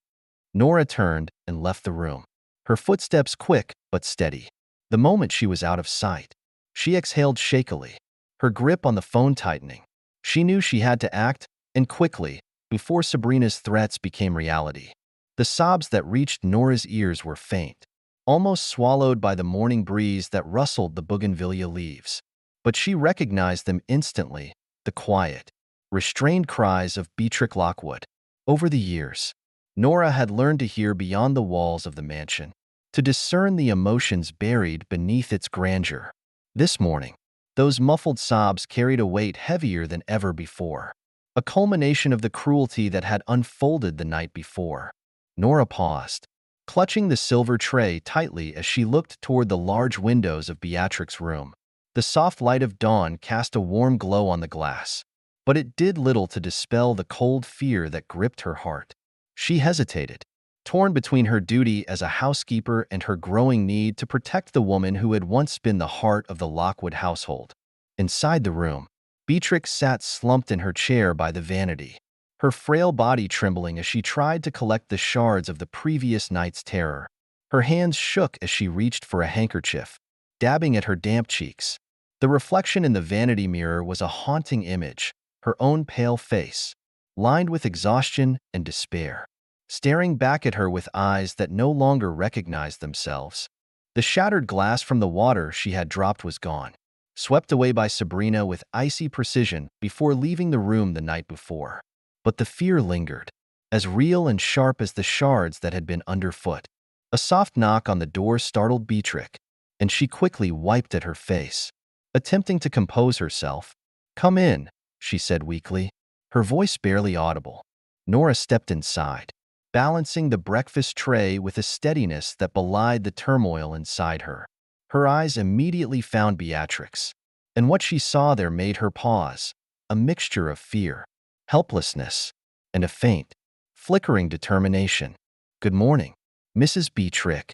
Nora turned and left the room, her footsteps quick but steady. The moment she was out of sight, she exhaled shakily, her grip on the phone tightening. She knew she had to act, and quickly, before Sabrina's threats became reality. The sobs that reached Nora's ears were faint, almost swallowed by the morning breeze that rustled the bougainvillea leaves. But she recognized them instantly, the quiet, restrained cries of Beatrix Lockwood. Over the years, Nora had learned to hear beyond the walls of the mansion, to discern the emotions buried beneath its grandeur. This morning, those muffled sobs carried a weight heavier than ever before, a culmination of the cruelty that had unfolded the night before. Nora paused, clutching the silver tray tightly as she looked toward the large windows of Beatrix's room. The soft light of dawn cast a warm glow on the glass, but it did little to dispel the cold fear that gripped her heart. She hesitated, torn between her duty as a housekeeper and her growing need to protect the woman who had once been the heart of the Lockwood household. Inside the room, Beatrix sat slumped in her chair by the vanity, her frail body trembling as she tried to collect the shards of the previous night's terror. Her hands shook as she reached for a handkerchief, dabbing at her damp cheeks. The reflection in the vanity mirror was a haunting image, her own pale face, lined with exhaustion and despair, staring back at her with eyes that no longer recognized themselves. The shattered glass from the water she had dropped was gone, swept away by Sabrina with icy precision before leaving the room the night before. But the fear lingered, as real and sharp as the shards that had been underfoot. A soft knock on the door startled Beatrix, and she quickly wiped at her face, attempting to compose herself. "Come in," she said weakly, her voice barely audible. Nora stepped inside, balancing the breakfast tray with a steadiness that belied the turmoil inside her. Her eyes immediately found Beatrix, and what she saw there made her pause, a mixture of fear, helplessness, and a faint, flickering determination. "Good morning, Mrs. Beatrix,"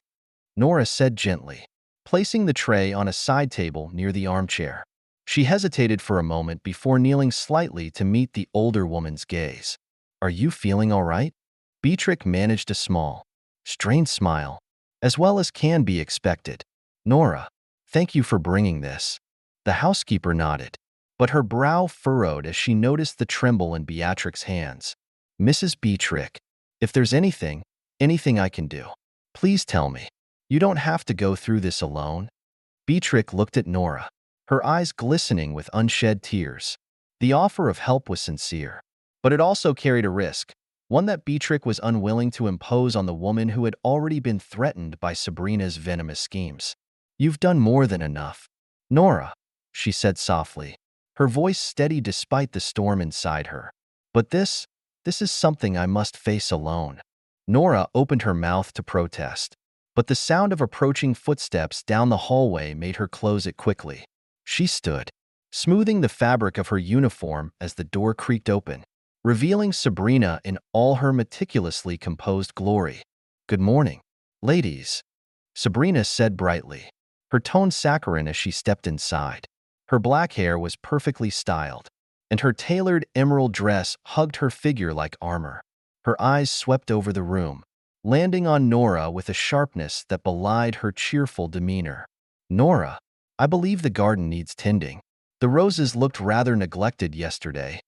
Nora said gently, placing the tray on a side table near the armchair. She hesitated for a moment before kneeling slightly to meet the older woman's gaze. "Are you feeling all right?" Beatrix managed a small, strained smile, as well as can be expected. "Nora, thank you for bringing this." The housekeeper nodded, but her brow furrowed as she noticed the tremble in Beatrix's hands. "Mrs. Beatrix, if there's anything I can do, please tell me. You don't have to go through this alone." Beatrix looked at Nora, her eyes glistening with unshed tears. The offer of help was sincere, but it also carried a risk, one that Beatrix was unwilling to impose on the woman who had already been threatened by Sabrina's venomous schemes. "You've done more than enough, Nora," she said softly, her voice steady despite the storm inside her. "But this is something I must face alone." Nora opened her mouth to protest, but the sound of approaching footsteps down the hallway made her close it quickly. She stood, smoothing the fabric of her uniform as the door creaked open, revealing Sabrina in all her meticulously composed glory. "Good morning, ladies," Sabrina said brightly, her tone saccharine as she stepped inside. Her black hair was perfectly styled, and her tailored emerald dress hugged her figure like armor. Her eyes swept over the room, landing on Nora with a sharpness that belied her cheerful demeanor. "Nora, I believe the garden needs tending. The roses looked rather neglected yesterday."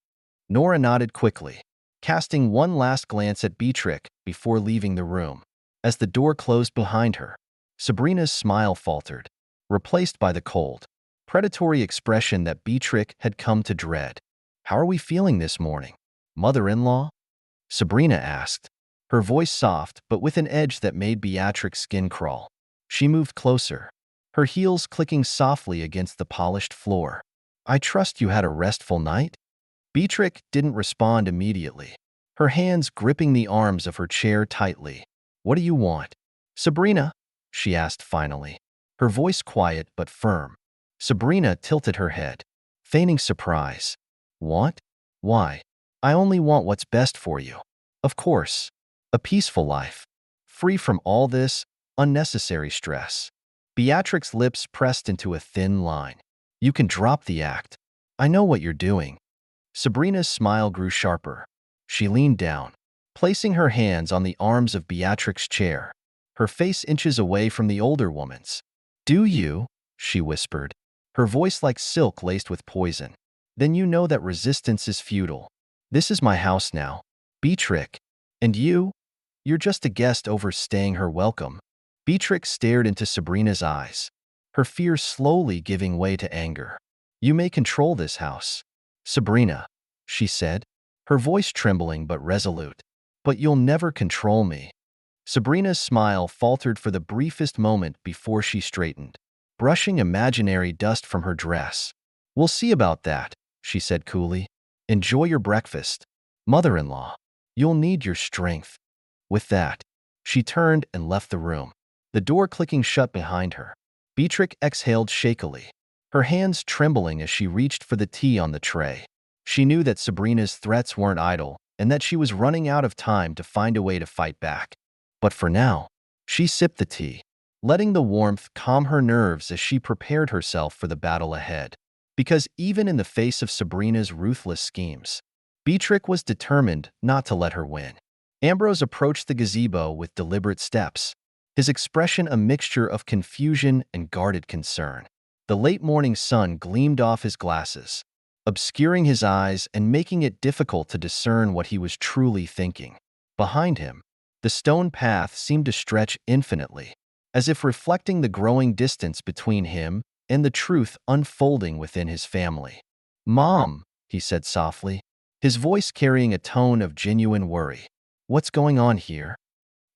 Nora nodded quickly, casting one last glance at Beatrix before leaving the room. As the door closed behind her, Sabrina's smile faltered, replaced by the cold, predatory expression that Beatrix had come to dread. "How are we feeling this morning, mother-in-law?" Sabrina asked, her voice soft but with an edge that made Beatrix's skin crawl. She moved closer, her heels clicking softly against the polished floor. "I trust you had a restful night?" Beatrix didn't respond immediately, her hands gripping the arms of her chair tightly. "What do you want, Sabrina?" she asked finally, her voice quiet but firm. Sabrina tilted her head, feigning surprise. "Want? Why? I only want what's best for you. Of course, a peaceful life, free from all this unnecessary stress." Beatrix's lips pressed into a thin line. "You can drop the act. I know what you're doing." Sabrina's smile grew sharper. She leaned down, placing her hands on the arms of Beatrix's chair, her face inches away from the older woman's. "Do you?" she whispered, her voice like silk laced with poison. "Then you know that resistance is futile. This is my house now, Beatrix. And you? You're just a guest overstaying her welcome." Beatrix stared into Sabrina's eyes, her fear slowly giving way to anger. "You may control this house, Sabrina," she said, her voice trembling but resolute. "But you'll never control me." Sabrina's smile faltered for the briefest moment before she straightened, brushing imaginary dust from her dress. "We'll see about that," she said coolly. "Enjoy your breakfast, mother-in-law. You'll need your strength." With that, she turned and left the room, the door clicking shut behind her. Beatrix exhaled shakily, her hands trembling as she reached for the tea on the tray. She knew that Sabrina's threats weren't idle and that she was running out of time to find a way to fight back. But for now, she sipped the tea, letting the warmth calm her nerves as she prepared herself for the battle ahead. Because even in the face of Sabrina's ruthless schemes, Beatrix was determined not to let her win. Ambrose approached the gazebo with deliberate steps, his expression a mixture of confusion and guarded concern. The late morning sun gleamed off his glasses, obscuring his eyes and making it difficult to discern what he was truly thinking. Behind him, the stone path seemed to stretch infinitely, as if reflecting the growing distance between him and the truth unfolding within his family. "Mom," he said softly, his voice carrying a tone of genuine worry. "What's going on here?"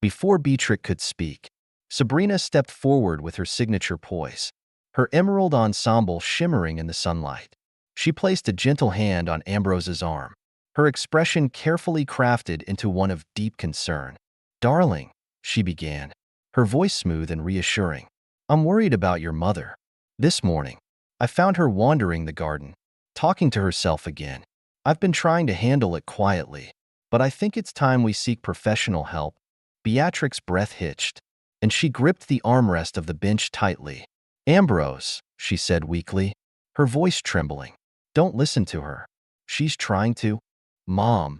Before Beatrix could speak, Sabrina stepped forward with her signature poise, her emerald ensemble shimmering in the sunlight. She placed a gentle hand on Ambrose's arm, her expression carefully crafted into one of deep concern. "Darling," she began, her voice smooth and reassuring, "I'm worried about your mother. This morning, I found her wandering the garden, talking to herself again. I've been trying to handle it quietly, but I think it's time we seek professional help." Beatrix's breath hitched, and she gripped the armrest of the bench tightly. "Ambrose," she said weakly, her voice trembling, "don't listen to her. She's trying to—" "Mom,"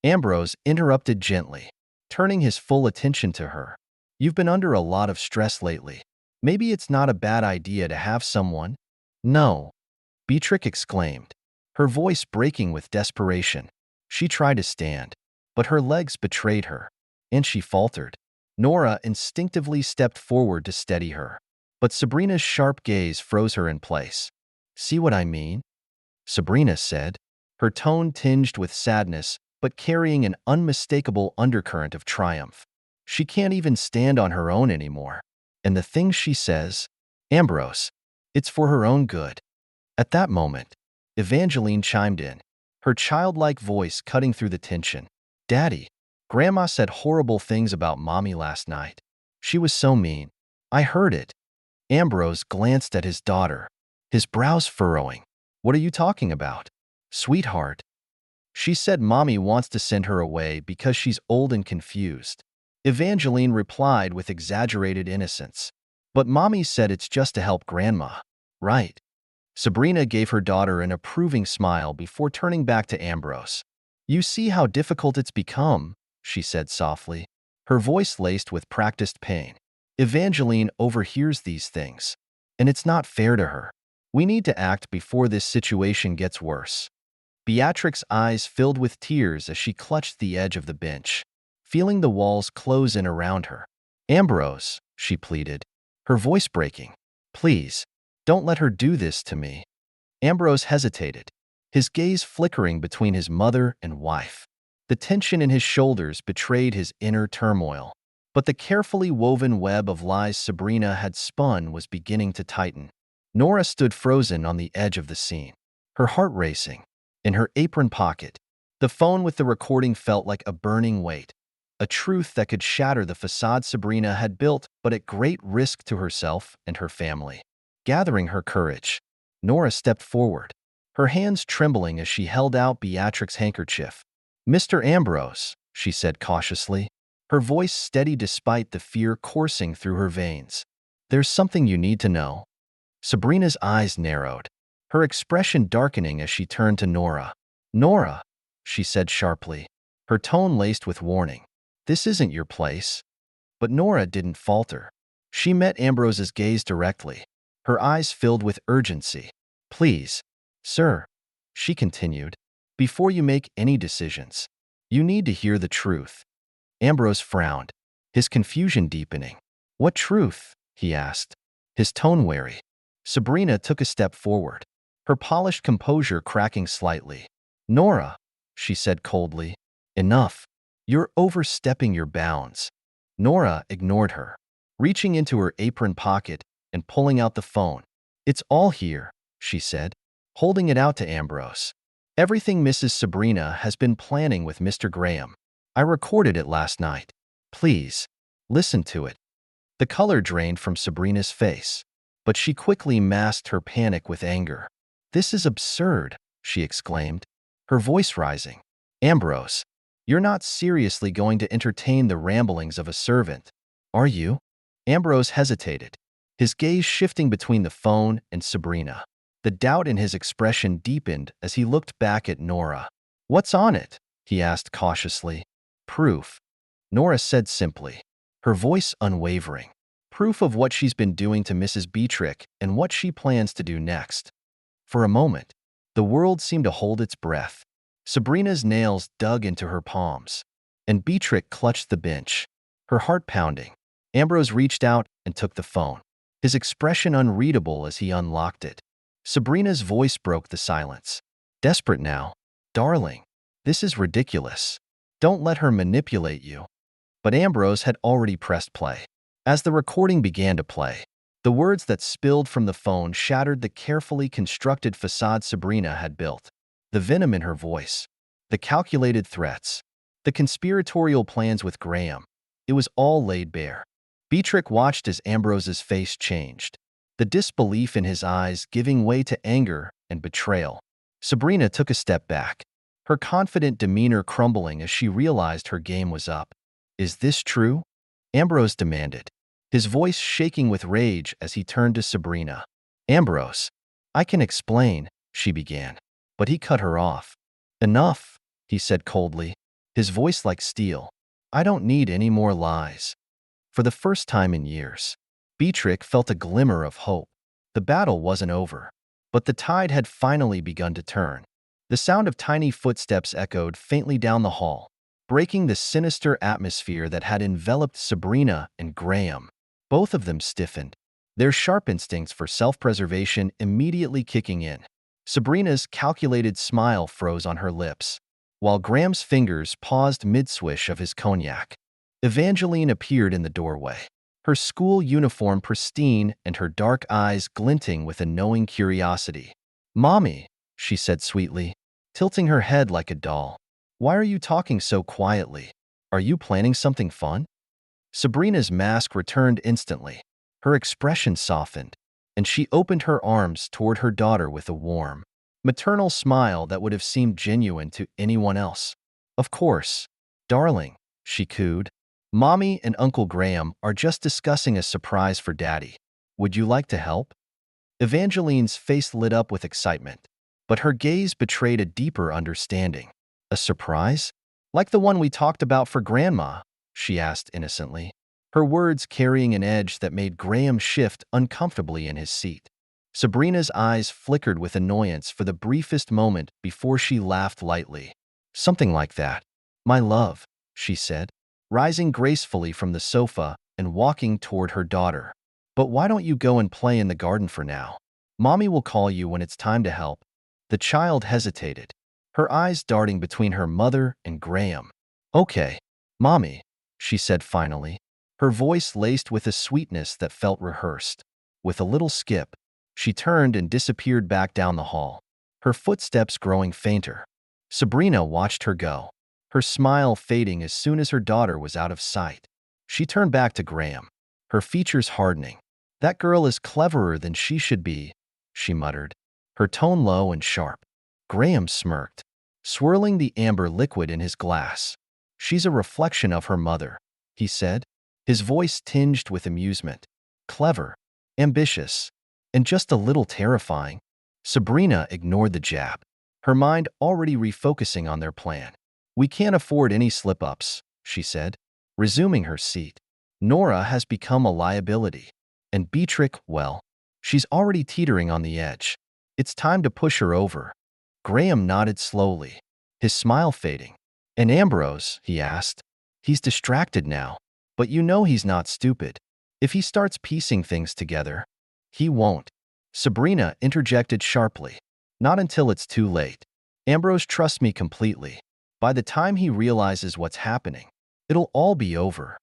Ambrose interrupted gently, turning his full attention to her. "You've been under a lot of stress lately. Maybe it's not a bad idea to have someone—" "No," Beatrix exclaimed, her voice breaking with desperation. She tried to stand, but her legs betrayed her, and she faltered. Nora instinctively stepped forward to steady her, but Sabrina's sharp gaze froze her in place. "See what I mean?" Sabrina said, her tone tinged with sadness but carrying an unmistakable undercurrent of triumph. "She can't even stand on her own anymore. And the things she says, Ambrose, it's for her own good." At that moment, Evangeline chimed in, her childlike voice cutting through the tension. "Daddy, Grandma said horrible things about Mommy last night. She was so mean. I heard it." Ambrose glanced at his daughter, his brows furrowing. "What are you talking about, sweetheart?" "She said Mommy wants to send her away because she's old and confused." Evangeline replied with exaggerated innocence. "But Mommy said it's just to help Grandma, right?" Sabrina gave her daughter an approving smile before turning back to Ambrose. "You see how difficult it's become," she said softly, her voice laced with practiced pain. "Evangeline overhears these things, and it's not fair to her. We need to act before this situation gets worse." Beatrix's eyes filled with tears as she clutched the edge of the bench, feeling the walls close in around her. "Ambrose," she pleaded, her voice breaking, "please, don't let her do this to me." Ambrose hesitated, his gaze flickering between his mother and wife. The tension in his shoulders betrayed his inner turmoil, but the carefully woven web of lies Sabrina had spun was beginning to tighten. Nora stood frozen on the edge of the scene, her heart racing. In her apron pocket, the phone with the recording felt like a burning weight, a truth that could shatter the facade Sabrina had built, but at great risk to herself and her family. Gathering her courage, Nora stepped forward, her hands trembling as she held out Beatrix's handkerchief. "Mr. Ambrose," she said cautiously, her voice steady despite the fear coursing through her veins. "There's something you need to know." Sabrina's eyes narrowed, her expression darkening as she turned to Nora. "Nora," she said sharply, her tone laced with warning. This isn't your place. But Nora didn't falter. She met Ambrose's gaze directly. Her eyes filled with urgency. Please, sir, she continued, before you make any decisions, you need to hear the truth. Ambrose frowned, his confusion deepening. What truth? He asked, his tone wary. Sabrina took a step forward, her polished composure cracking slightly. Nora, she said coldly, enough. You're overstepping your bounds. Nora ignored her, reaching into her apron pocket and pulling out the phone. It's all here, she said, holding it out to Ambrose. Everything Mrs. Sabrina has been planning with Mr. Graham. I recorded it last night. Please, listen to it. The color drained from Sabrina's face, but she quickly masked her panic with anger. This is absurd, she exclaimed, her voice rising. Ambrose, you're not seriously going to entertain the ramblings of a servant, are you? Ambrose hesitated, his gaze shifting between the phone and Sabrina. The doubt in his expression deepened as he looked back at Nora. What's on it? He asked cautiously. Proof, Nora said simply, her voice unwavering. Proof of what she's been doing to Mrs. Beatrick and what she plans to do next. For a moment, the world seemed to hold its breath. Sabrina's nails dug into her palms, and Beatrick clutched the bench, her heart pounding. Ambrose reached out and took the phone, his expression unreadable as he unlocked it. Sabrina's voice broke the silence. Desperate now. Darling, this is ridiculous. Don't let her manipulate you. But Ambrose had already pressed play. As the recording began to play, the words that spilled from the phone shattered the carefully constructed facade Sabrina had built. The venom in her voice, the calculated threats, the conspiratorial plans with Graham, it was all laid bare. Beatrick watched as Ambrose's face changed, the disbelief in his eyes giving way to anger and betrayal. Sabrina took a step back, her confident demeanor crumbling as she realized her game was up. Is this true? Ambrose demanded, his voice shaking with rage as he turned to Sabrina. Ambrose, I can explain, she began, but he cut her off. Enough, he said coldly, his voice like steel. I don't need any more lies. For the first time in years, Beatrick felt a glimmer of hope. The battle wasn't over, but the tide had finally begun to turn. The sound of tiny footsteps echoed faintly down the hall, breaking the sinister atmosphere that had enveloped Sabrina and Graham. Both of them stiffened, their sharp instincts for self-preservation immediately kicking in. Sabrina's calculated smile froze on her lips, while Graham's fingers paused mid-swish of his cognac. Evangeline appeared in the doorway, her school uniform pristine and her dark eyes glinting with a knowing curiosity. Mommy, she said sweetly, tilting her head like a doll. Why are you talking so quietly? Are you planning something fun? Sabrina's mask returned instantly. Her expression softened, and she opened her arms toward her daughter with a warm, maternal smile that would have seemed genuine to anyone else. Of course, darling, she cooed. Mommy and Uncle Graham are just discussing a surprise for Daddy. Would you like to help? Evangeline's face lit up with excitement, but her gaze betrayed a deeper understanding. A surprise? Like the one we talked about for Grandma? She asked innocently, her words carrying an edge that made Graham shift uncomfortably in his seat. Sabrina's eyes flickered with annoyance for the briefest moment before she laughed lightly. Something like that. My love, she said, rising gracefully from the sofa and walking toward her daughter. But why don't you go and play in the garden for now? Mommy will call you when it's time to help. The child hesitated, her eyes darting between her mother and Graham. Okay, Mommy, she said finally, her voice laced with a sweetness that felt rehearsed. With a little skip, she turned and disappeared back down the hall, her footsteps growing fainter. Sabrina watched her go, her smile fading as soon as her daughter was out of sight. She turned back to Graham, her features hardening. That girl is cleverer than she should be, she muttered, her tone low and sharp. Graham smirked, swirling the amber liquid in his glass. She's a reflection of her mother, he said, his voice tinged with amusement. Clever, ambitious, and just a little terrifying. Sabrina ignored the jab, her mind already refocusing on their plan. We can't afford any slip-ups, she said, resuming her seat. Nora has become a liability. And Beatrix, well, she's already teetering on the edge. It's time to push her over. Graham nodded slowly, his smile fading. And Ambrose, he asked. He's distracted now, but you know he's not stupid. If he starts piecing things together, he won't. Sabrina interjected sharply. Not until it's too late. Ambrose trusts me completely. By the time he realizes what's happening, it'll all be over.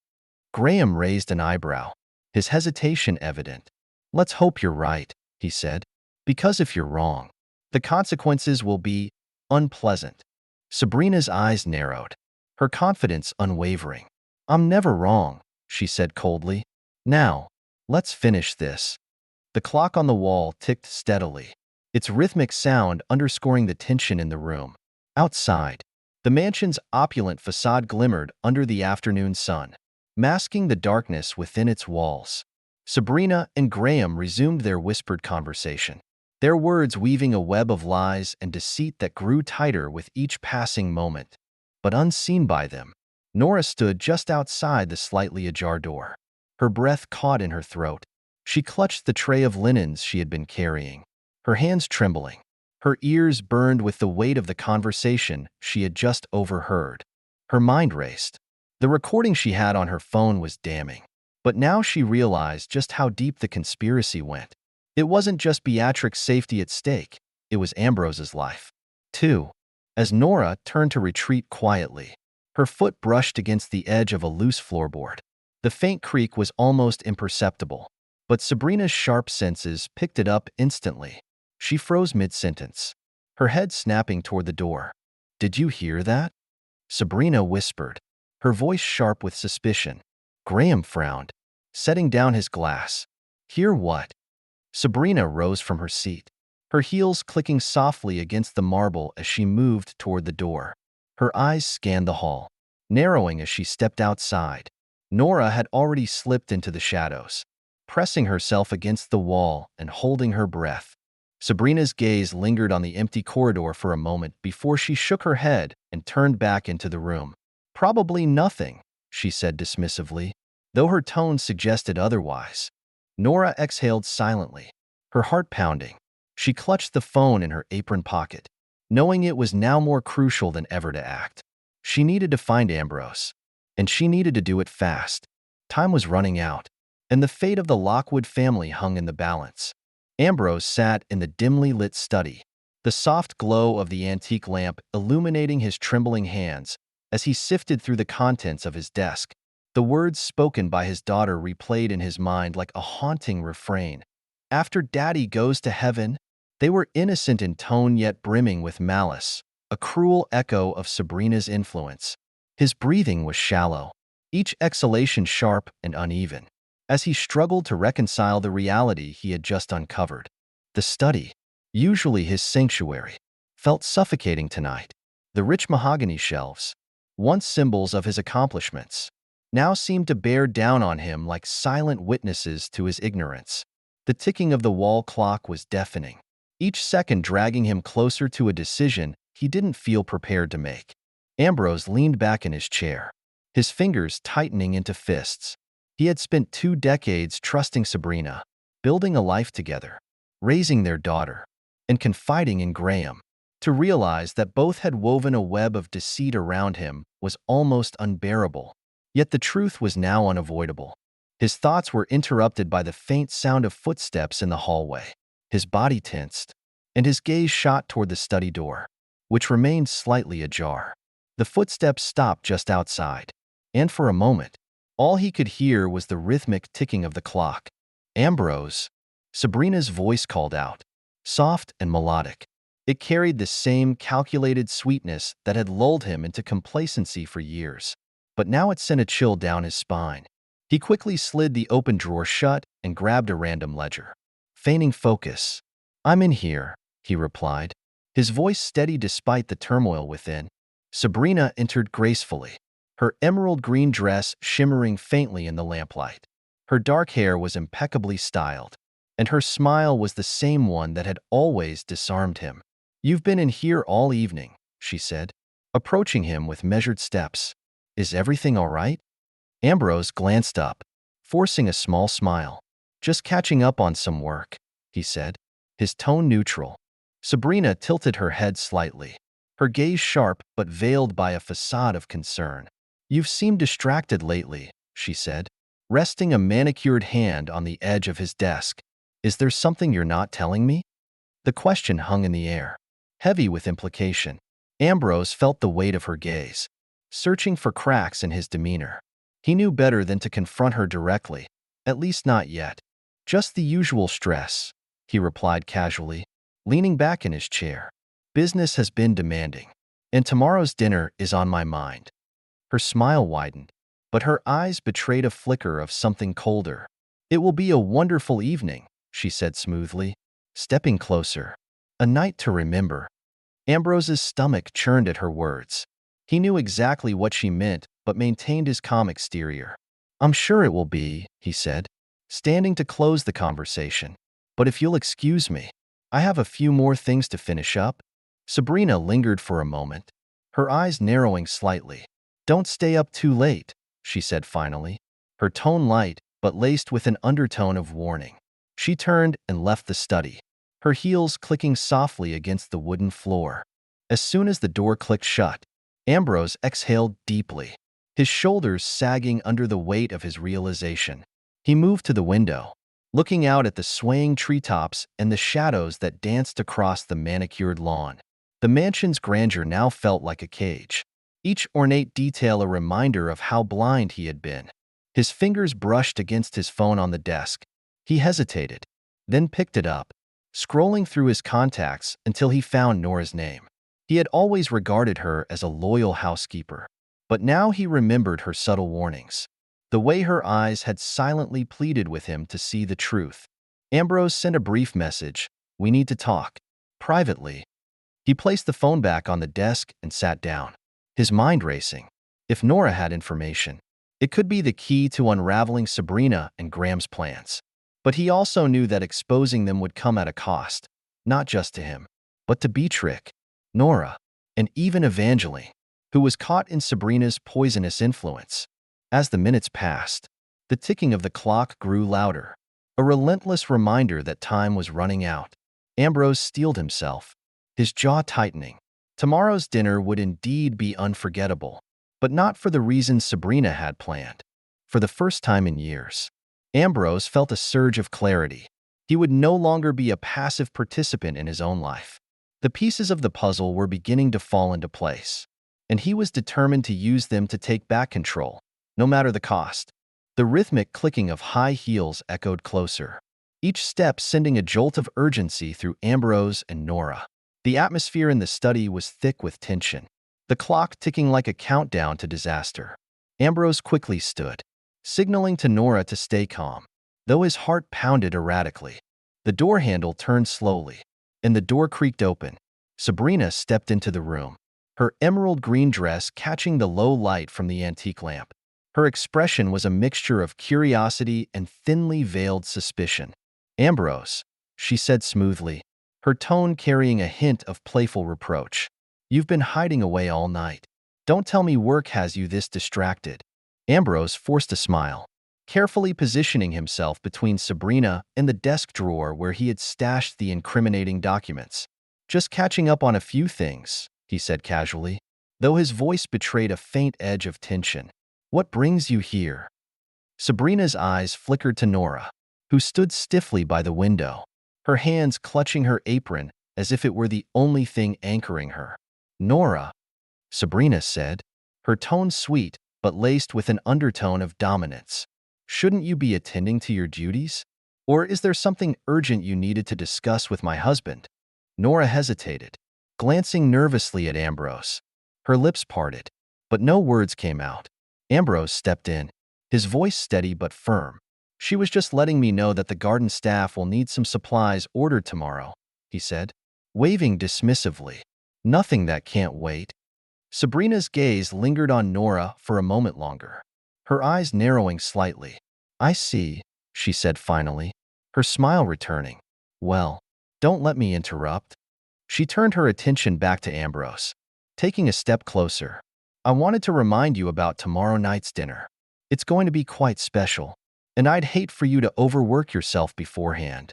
Graham raised an eyebrow, his hesitation evident. Let's hope you're right, he said, because if you're wrong, the consequences will be unpleasant. Sabrina's eyes narrowed, her confidence unwavering. I'm never wrong, she said coldly. Now, let's finish this. The clock on the wall ticked steadily, its rhythmic sound underscoring the tension in the room. Outside, the mansion's opulent facade glimmered under the afternoon sun, masking the darkness within its walls. Sabrina and Graham resumed their whispered conversation, their words weaving a web of lies and deceit that grew tighter with each passing moment. But unseen by them, Nora stood just outside the slightly ajar door, her breath caught in her throat. She clutched the tray of linens she had been carrying, her hands trembling. Her ears burned with the weight of the conversation she had just overheard. Her mind raced. The recording she had on her phone was damning, but now she realized just how deep the conspiracy went. It wasn't just Beatrix's safety at stake, it was Ambrose's life, too. As Nora turned to retreat quietly, her foot brushed against the edge of a loose floorboard. The faint creak was almost imperceptible, but Sabrina's sharp senses picked it up instantly. She froze mid-sentence, her head snapping toward the door. Did you hear that? Sabrina whispered, her voice sharp with suspicion. Graham frowned, setting down his glass. Hear what? Sabrina rose from her seat, her heels clicking softly against the marble as she moved toward the door. Her eyes scanned the hall, narrowing as she stepped outside. Nora had already slipped into the shadows, pressing herself against the wall and holding her breath. Sabrina's gaze lingered on the empty corridor for a moment before she shook her head and turned back into the room. Probably nothing, she said dismissively, though her tone suggested otherwise. Nora exhaled silently, her heart pounding. She clutched the phone in her apron pocket, knowing it was now more crucial than ever to act. She needed to find Ambrose, and she needed to do it fast. Time was running out, and the fate of the Lockwood family hung in the balance. Ambrose sat in the dimly lit study, the soft glow of the antique lamp illuminating his trembling hands as he sifted through the contents of his desk. The words spoken by his daughter replayed in his mind like a haunting refrain. After Daddy goes to heaven, they were innocent in tone yet brimming with malice, a cruel echo of Sabrina's influence. His breathing was shallow, each exhalation sharp and uneven, as he struggled to reconcile the reality he had just uncovered. The study, usually his sanctuary, felt suffocating tonight. The rich mahogany shelves, once symbols of his accomplishments, now seemed to bear down on him like silent witnesses to his ignorance. The ticking of the wall clock was deafening, each second dragging him closer to a decision he didn't feel prepared to make. Ambrose leaned back in his chair, his fingers tightening into fists. He had spent 2 decades trusting Sabrina, building a life together, raising their daughter, and confiding in Graham. To realize that both had woven a web of deceit around him was almost unbearable. Yet the truth was now unavoidable. His thoughts were interrupted by the faint sound of footsteps in the hallway. His body tensed, and his gaze shot toward the study door, which remained slightly ajar. The footsteps stopped just outside, and for a moment, all he could hear was the rhythmic ticking of the clock. Ambrose, Sabrina's voice called out, soft and melodic. It carried the same calculated sweetness that had lulled him into complacency for years, but now it sent a chill down his spine. He quickly slid the open drawer shut and grabbed a random ledger. Feigning focus. "I'm in here," he replied, his voice steady despite the turmoil within. Sabrina entered gracefully, her emerald green dress shimmering faintly in the lamplight. Her dark hair was impeccably styled, and her smile was the same one that had always disarmed him. "You've been in here all evening," she said, approaching him with measured steps. Is everything all right? Ambrose glanced up, forcing a small smile. Just catching up on some work, he said, his tone neutral. Sabrina tilted her head slightly, her gaze sharp but veiled by a facade of concern. You've seemed distracted lately, she said, resting a manicured hand on the edge of his desk. Is there something you're not telling me? The question hung in the air, heavy with implication. Ambrose felt the weight of her gaze, searching for cracks in his demeanor. He knew better than to confront her directly, at least not yet. Just the usual stress, he replied casually, leaning back in his chair. Business has been demanding, and tomorrow's dinner is on my mind. Her smile widened, but her eyes betrayed a flicker of something colder. It will be a wonderful evening, she said smoothly, stepping closer. A night to remember. Ambrose's stomach churned at her words. He knew exactly what she meant, but maintained his calm exterior. I'm sure it will be, he said, standing to close the conversation. But if you'll excuse me, I have a few more things to finish up. Sabrina lingered for a moment, her eyes narrowing slightly. Don't stay up too late, she said finally, her tone light but laced with an undertone of warning. She turned and left the study, her heels clicking softly against the wooden floor. As soon as the door clicked shut, Ambrose exhaled deeply, his shoulders sagging under the weight of his realization. He moved to the window, looking out at the swaying treetops and the shadows that danced across the manicured lawn. The mansion's grandeur now felt like a cage, each ornate detail a reminder of how blind he had been. His fingers brushed against his phone on the desk. He hesitated, then picked it up, scrolling through his contacts until he found Nora's name. He had always regarded her as a loyal housekeeper, but now he remembered her subtle warnings, the way her eyes had silently pleaded with him to see the truth. Ambrose sent a brief message, "We need to talk." Privately, he placed the phone back on the desk and sat down, his mind racing. If Nora had information, it could be the key to unraveling Sabrina and Graham's plans. But he also knew that exposing them would come at a cost, not just to him, but to Beatrice, Nora, and even Evangeline, who was caught in Sabrina's poisonous influence. As the minutes passed, the ticking of the clock grew louder, a relentless reminder that time was running out. Ambrose steeled himself, his jaw tightening. Tomorrow's dinner would indeed be unforgettable, but not for the reasons Sabrina had planned. For the first time in years, Ambrose felt a surge of clarity. He would no longer be a passive participant in his own life. The pieces of the puzzle were beginning to fall into place, and he was determined to use them to take back control, no matter the cost. The rhythmic clicking of high heels echoed closer, each step sending a jolt of urgency through Ambrose and Nora. The atmosphere in the study was thick with tension, the clock ticking like a countdown to disaster. Ambrose quickly stood, signaling to Nora to stay calm, though his heart pounded erratically. The door handle turned slowly, and the door creaked open. Sabrina stepped into the room, her emerald green dress catching the low light from the antique lamp. Her expression was a mixture of curiosity and thinly veiled suspicion. "Ambrose," she said smoothly, her tone carrying a hint of playful reproach. "You've been hiding away all night. Don't tell me work has you this distracted." Ambrose forced a smile, carefully positioning himself between Sabrina and the desk drawer where he had stashed the incriminating documents. "Just catching up on a few things," he said casually, though his voice betrayed a faint edge of tension. "What brings you here?" Sabrina's eyes flickered to Nora, who stood stiffly by the window, her hands clutching her apron as if it were the only thing anchoring her. "Nora," Sabrina said, her tone sweet but laced with an undertone of dominance. "Shouldn't you be attending to your duties? Or is there something urgent you needed to discuss with my husband?" Nora hesitated, glancing nervously at Ambrose. Her lips parted, but no words came out. Ambrose stepped in, his voice steady but firm. "She was just letting me know that the garden staff will need some supplies ordered tomorrow," he said, waving dismissively. "Nothing that can't wait." Sabrina's gaze lingered on Nora for a moment longer, her eyes narrowing slightly. "I see," she said finally, her smile returning. "Well, don't let me interrupt." She turned her attention back to Ambrose. taking a step closer. I wanted to remind you about tomorrow night's dinner. It's going to be quite special, and I'd hate for you to overwork yourself beforehand.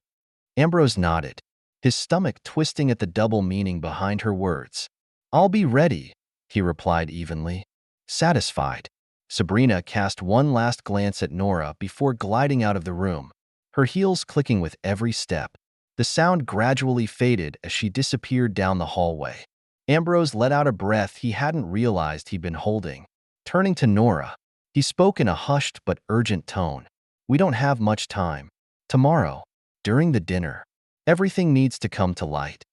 Ambrose nodded, his stomach twisting at the double meaning behind her words. I'll be ready, he replied evenly. Satisfied, Sabrina cast one last glance at Nora before gliding out of the room, her heels clicking with every step. The sound gradually faded as she disappeared down the hallway. Ambrose let out a breath he hadn't realized he'd been holding. Turning to Nora, he spoke in a hushed but urgent tone. We don't have much time. Tomorrow, during the dinner, everything needs to come to light.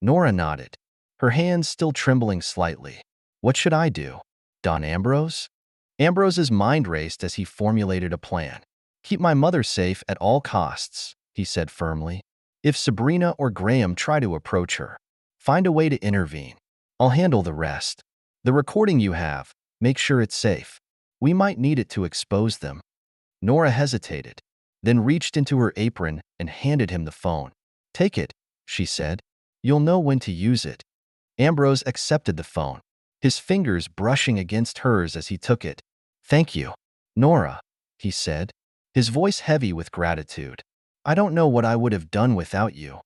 Nora nodded, her hands still trembling slightly. What should I do? Don Ambrose? Ambrose's mind raced as he formulated a plan. Keep my mother safe at all costs, he said firmly. If Sabrina or Graham try to approach her, find a way to intervene. I'll handle the rest. The recording you have, make sure it's safe. We might need it to expose them. Nora hesitated, then reached into her apron and handed him the phone. Take it, she said. You'll know when to use it. Ambrose accepted the phone, his fingers brushing against hers as he took it. Thank you, Nora, he said, his voice heavy with gratitude. I don't know what I would have done without you.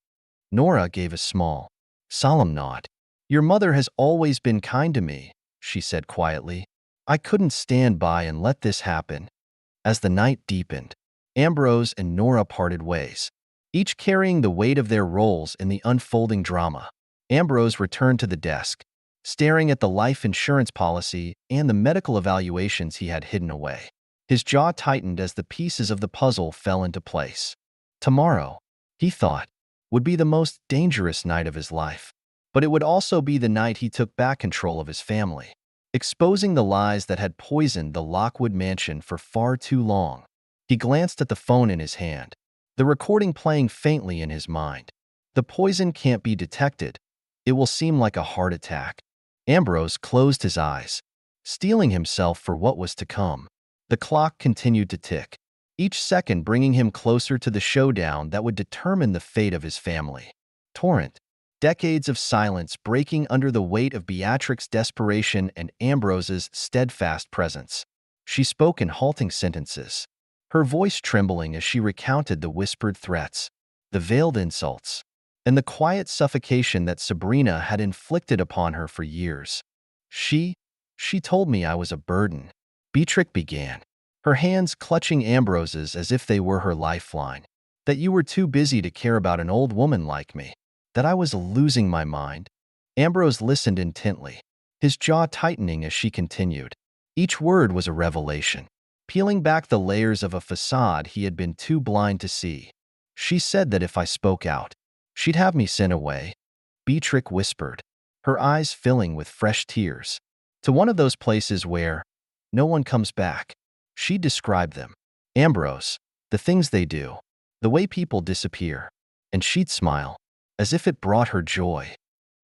Nora gave a small, solemn nod. Your mother has always been kind to me, she said quietly. I couldn't stand by and let this happen. As the night deepened, Ambrose and Nora parted ways, each carrying the weight of their roles in the unfolding drama. Ambrose returned to the desk, staring at the life insurance policy and the medical evaluations he had hidden away. His jaw tightened as the pieces of the puzzle fell into place. Tomorrow, he thought, would be the most dangerous night of his life. But it would also be the night he took back control of his family, exposing the lies that had poisoned the Lockwood mansion for far too long. He glanced at the phone in his hand, the recording playing faintly in his mind. The poison can't be detected. It will seem like a heart attack. Ambrose closed his eyes, steeling himself for what was to come. The clock continued to tick, each second bringing him closer to the showdown that would determine the fate of his family. Torrent. Decades of silence breaking under the weight of Beatrix's desperation and Ambrose's steadfast presence. She spoke in halting sentences, her voice trembling as she recounted the whispered threats, the veiled insults, and the quiet suffocation that Sabrina had inflicted upon her for years. She told me I was a burden, Beatrix began, her hands clutching Ambrose's as if they were her lifeline. That you were too busy to care about an old woman like me. That I was losing my mind. Ambrose listened intently, his jaw tightening as she continued. Each word was a revelation, peeling back the layers of a facade he had been too blind to see. She said that if I spoke out, she'd have me sent away, Beatrix whispered, her eyes filling with fresh tears. To one of those places where no one comes back. She described them. Ambrose, the things they do, the way people disappear. And she'd smile, as if it brought her joy.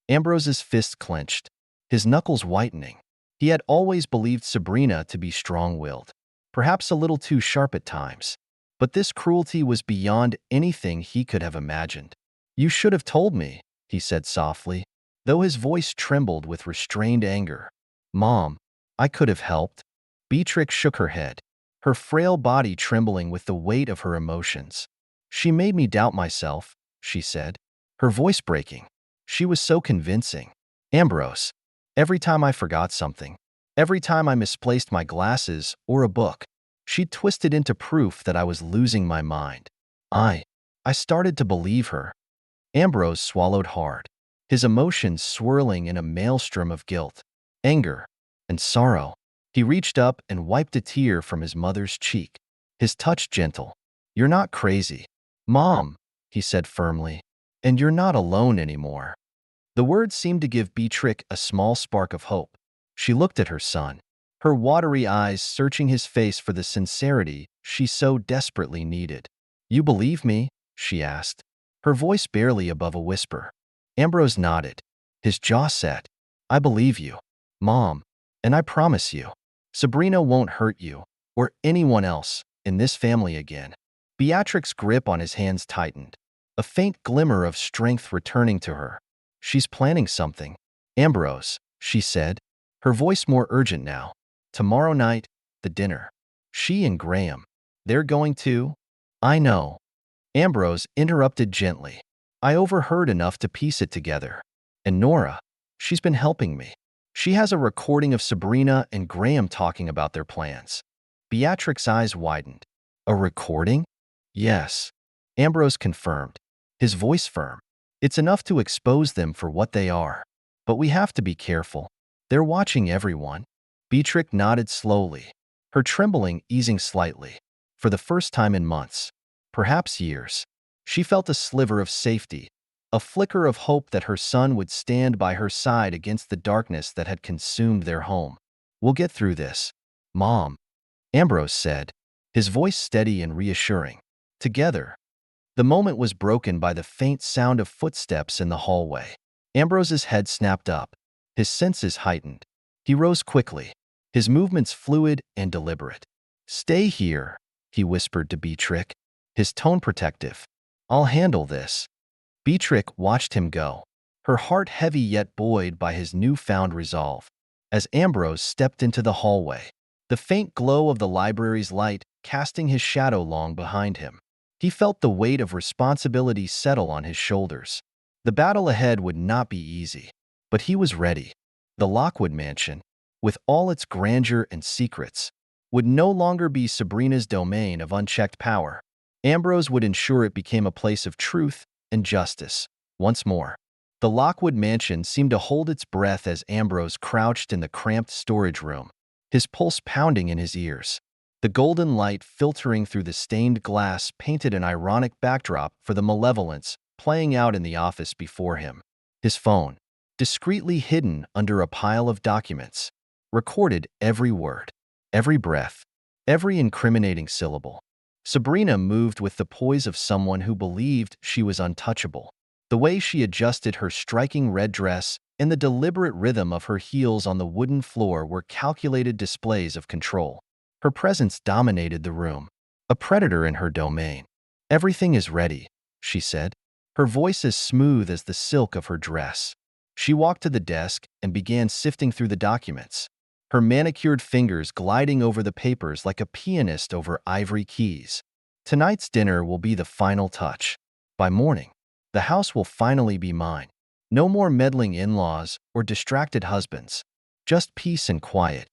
Ambrose's fist clenched, his knuckles whitening. He had always believed Sabrina to be strong-willed, perhaps a little too sharp at times. But this cruelty was beyond anything he could have imagined. You should have told me, he said softly, though his voice trembled with restrained anger. Mom, I could have helped. Beatrix shook her head, her frail body trembling with the weight of her emotions. She made me doubt myself, she said, her voice breaking. She was so convincing. Ambrose, every time I forgot something, every time I misplaced my glasses or a book, she twisted into proof that I was losing my mind. I started to believe her. Ambrose swallowed hard, his emotions swirling in a maelstrom of guilt, anger, and sorrow. He reached up and wiped a tear from his mother's cheek, his touch gentle. You're not crazy, Mom, he said firmly, and you're not alone anymore. The words seemed to give Beatrix a small spark of hope. She looked at her son, her watery eyes searching his face for the sincerity she so desperately needed. You believe me? She asked, her voice barely above a whisper. Ambrose nodded, his jaw set. I believe you, Mom, and I promise you, Sabrina won't hurt you, or anyone else, in this family again. Beatrix's grip on his hands tightened, a faint glimmer of strength returning to her. She's planning something. Ambrose, she said, her voice more urgent now. Tomorrow night, the dinner. She and Graham. They're going to? I know. Ambrose interrupted gently. I overheard enough to piece it together. And Nora, she's been helping me. She has a recording of Sabrina and Graham talking about their plans. Beatrix's eyes widened. A recording? Yes. Ambrose confirmed, his voice firm. It's enough to expose them for what they are. But we have to be careful. They're watching everyone. Beatrix nodded slowly, her trembling easing slightly. For the first time in months, perhaps years, she felt a sliver of safety, a flicker of hope that her son would stand by her side against the darkness that had consumed their home. We'll get through this, Mom, Ambrose said, his voice steady and reassuring. Together. The moment was broken by the faint sound of footsteps in the hallway. Ambrose's head snapped up, his senses heightened. He rose quickly, his movements fluid and deliberate. Stay here, he whispered to Beatrix, his tone protective. I'll handle this. Beatrix watched him go, her heart heavy yet buoyed by his newfound resolve. As Ambrose stepped into the hallway, the faint glow of the library's light casting his shadow long behind him, he felt the weight of responsibility settle on his shoulders. The battle ahead would not be easy, but he was ready. The Lockwood mansion, with all its grandeur and secrets, would no longer be Sabrina's domain of unchecked power. Ambrose would ensure it became a place of truth and justice. Once more, the Lockwood mansion seemed to hold its breath as Ambrose crouched in the cramped storage room, his pulse pounding in his ears. The golden light filtering through the stained glass painted an ironic backdrop for the malevolence playing out in the office before him. His phone, discreetly hidden under a pile of documents, recorded every word, every breath, every incriminating syllable. Sabrina moved with the poise of someone who believed she was untouchable. The way she adjusted her striking red dress and the deliberate rhythm of her heels on the wooden floor were calculated displays of control. Her presence dominated the room, a predator in her domain. Everything is ready, she said, her voice as smooth as the silk of her dress. She walked to the desk and began sifting through the documents, her manicured fingers gliding over the papers like a pianist over ivory keys. Tonight's dinner will be the final touch. By morning, the house will finally be mine. No more meddling in-laws or distracted husbands, just peace and quiet.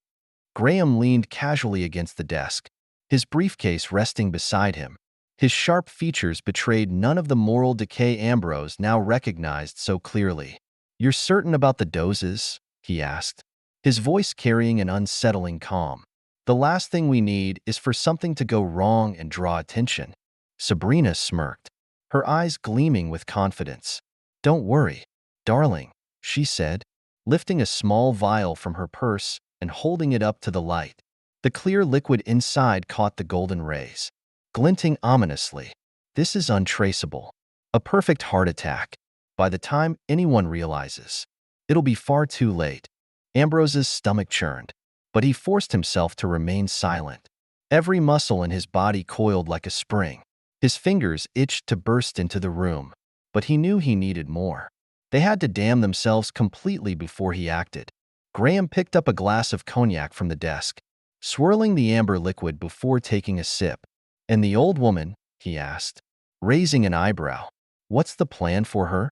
Graham leaned casually against the desk, his briefcase resting beside him. His sharp features betrayed none of the moral decay Ambrose now recognized so clearly. You're certain about the doses? He asked, his voice carrying an unsettling calm. The last thing we need is for something to go wrong and draw attention. Sabrina smirked, her eyes gleaming with confidence. Don't worry, darling, she said, lifting a small vial from her purse and holding it up to the light. The clear liquid inside caught the golden rays, glinting ominously. This is untraceable. A perfect heart attack. By the time anyone realizes, it'll be far too late. Ambrose's stomach churned, but he forced himself to remain silent. Every muscle in his body coiled like a spring. His fingers itched to burst into the room, but he knew he needed more. They had to damn themselves completely before he acted. Graham picked up a glass of cognac from the desk, swirling the amber liquid before taking a sip. And the old woman, he asked, raising an eyebrow. What's the plan for her?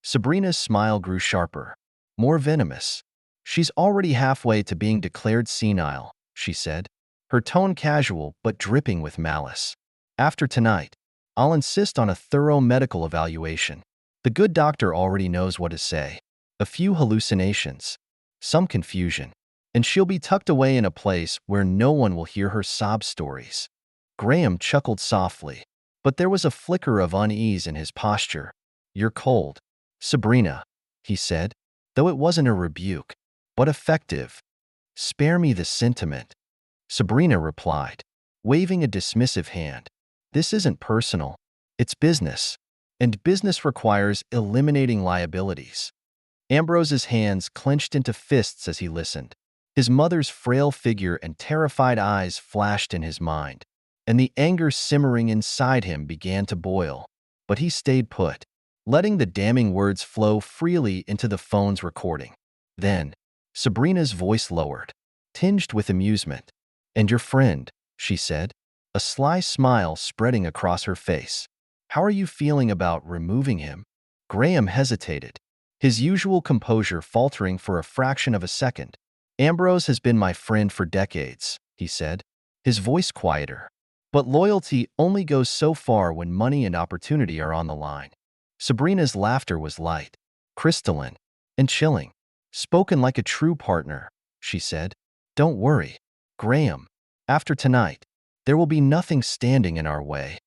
Sabrina's smile grew sharper, more venomous. She's already halfway to being declared senile, she said, her tone casual but dripping with malice. After tonight, I'll insist on a thorough medical evaluation. The good doctor already knows what to say. A few hallucinations, some confusion, and she'll be tucked away in a place where no one will hear her sob stories. Graham chuckled softly, but there was a flicker of unease in his posture. You're cold, Sabrina, he said, though it wasn't a rebuke, but effective. Spare me the sentiment, Sabrina replied, waving a dismissive hand. This isn't personal, it's business, and business requires eliminating liabilities. Ambrose's hands clenched into fists as he listened. His mother's frail figure and terrified eyes flashed in his mind, and the anger simmering inside him began to boil. But he stayed put, letting the damning words flow freely into the phone's recording. Then, Sabrina's voice lowered, tinged with amusement. And your friend, she said, a sly smile spreading across her face. How are you feeling about removing him? Graham hesitated, his usual composure faltering for a fraction of a second. Ambrose has been my friend for decades, he said, his voice quieter. But loyalty only goes so far when money and opportunity are on the line. Sabrina's laughter was light, crystalline, and chilling. Spoken like a true partner, she said. Don't worry, Graham. After tonight, there will be nothing standing in our way.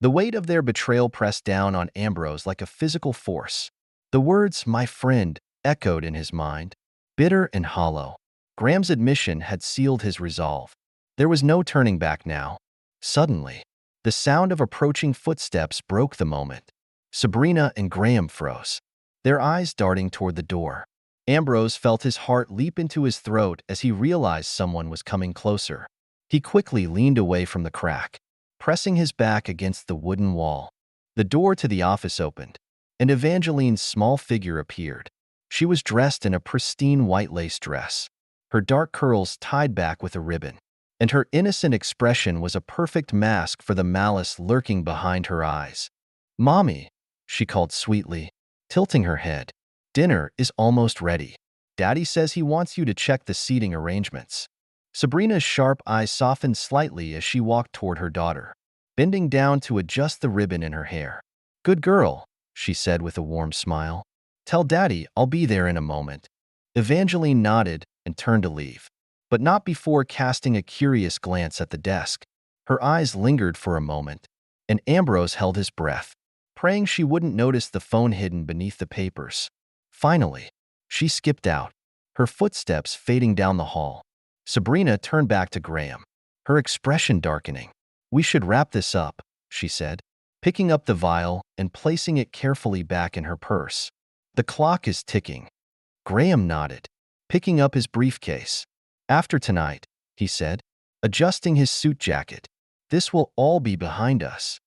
The weight of their betrayal pressed down on Ambrose like a physical force. The words, my friend, echoed in his mind, bitter and hollow. Graham's admission had sealed his resolve. There was no turning back now. Suddenly, the sound of approaching footsteps broke the moment. Sabrina and Graham froze, their eyes darting toward the door. Ambrose felt his heart leap into his throat as he realized someone was coming closer. He quickly leaned away from the crack, pressing his back against the wooden wall. The door to the office opened, and Evangeline's small figure appeared. She was dressed in a pristine white lace dress, her dark curls tied back with a ribbon, and her innocent expression was a perfect mask for the malice lurking behind her eyes. Mommy, she called sweetly, tilting her head. Dinner is almost ready. Daddy says he wants you to check the seating arrangements. Sabrina's sharp eyes softened slightly as she walked toward her daughter, bending down to adjust the ribbon in her hair. Good girl, she said with a warm smile. Tell Daddy I'll be there in a moment. Evangeline nodded and turned to leave, but not before casting a curious glance at the desk. Her eyes lingered for a moment, and Ambrose held his breath, praying she wouldn't notice the phone hidden beneath the papers. Finally, she skipped out, her footsteps fading down the hall. Sabrina turned back to Graham, her expression darkening. We should wrap this up, she said, picking up the vial and placing it carefully back in her purse. The clock is ticking. Graham nodded, picking up his briefcase. After tonight, he said, adjusting his suit jacket, this will all be behind us.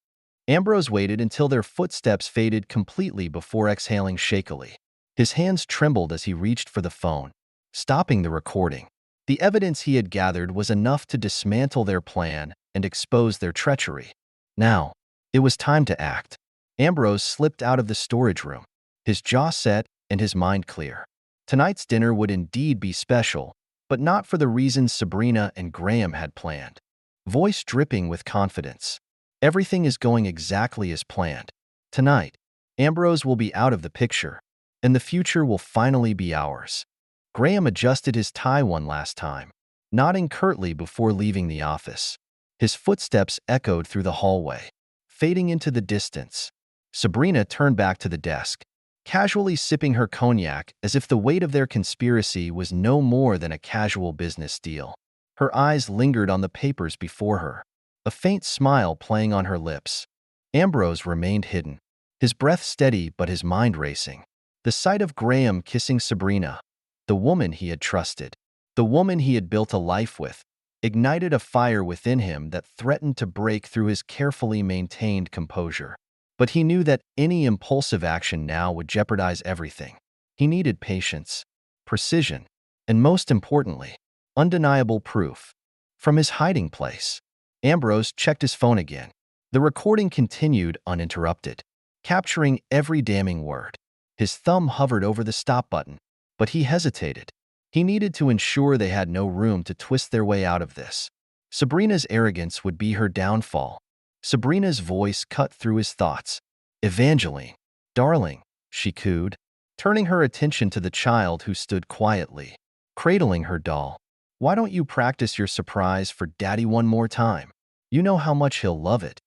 Ambrose waited until their footsteps faded completely before exhaling shakily. His hands trembled as he reached for the phone, stopping the recording. The evidence he had gathered was enough to dismantle their plan and expose their treachery. Now, it was time to act. Ambrose slipped out of the storage room, his jaw set and his mind clear. Tonight's dinner would indeed be special, but not for the reasons Sabrina and Graham had planned. Voice dripping with confidence. Everything is going exactly as planned. Tonight, Ambrose will be out of the picture, and the future will finally be ours. Graham adjusted his tie one last time, nodding curtly before leaving the office. His footsteps echoed through the hallway, fading into the distance. Sabrina turned back to the desk, casually sipping her cognac as if the weight of their conspiracy was no more than a casual business deal. Her eyes lingered on the papers before her, a faint smile playing on her lips. Ambrose remained hidden, his breath steady but his mind racing. The sight of Graham kissing Sabrina, the woman he had trusted, the woman he had built a life with, ignited a fire within him that threatened to break through his carefully maintained composure. But he knew that any impulsive action now would jeopardize everything. He needed patience, precision, and most importantly, undeniable proof. From his hiding place, Ambrose checked his phone again. The recording continued uninterrupted, capturing every damning word. His thumb hovered over the stop button, but he hesitated. He needed to ensure they had no room to twist their way out of this. Sabrina's arrogance would be her downfall. Sabrina's voice cut through his thoughts. Evangeline, darling, she cooed, turning her attention to the child who stood quietly, cradling her doll. Why don't you practice your surprise for Daddy one more time? You know how much he'll love it.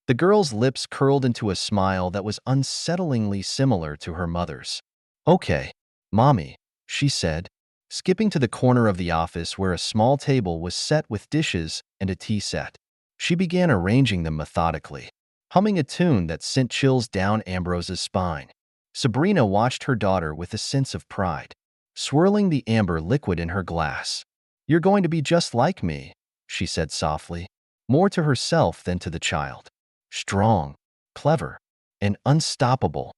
The girl's lips curled into a smile that was unsettlingly similar to her mother's. Okay, Mommy, she said, skipping to the corner of the office where a small table was set with dishes and a tea set. She began arranging them methodically, humming a tune that sent chills down Ambrose's spine. Sabrina watched her daughter with a sense of pride, swirling the amber liquid in her glass. You're going to be just like me, she said softly, more to herself than to the child. Strong, clever, and unstoppable.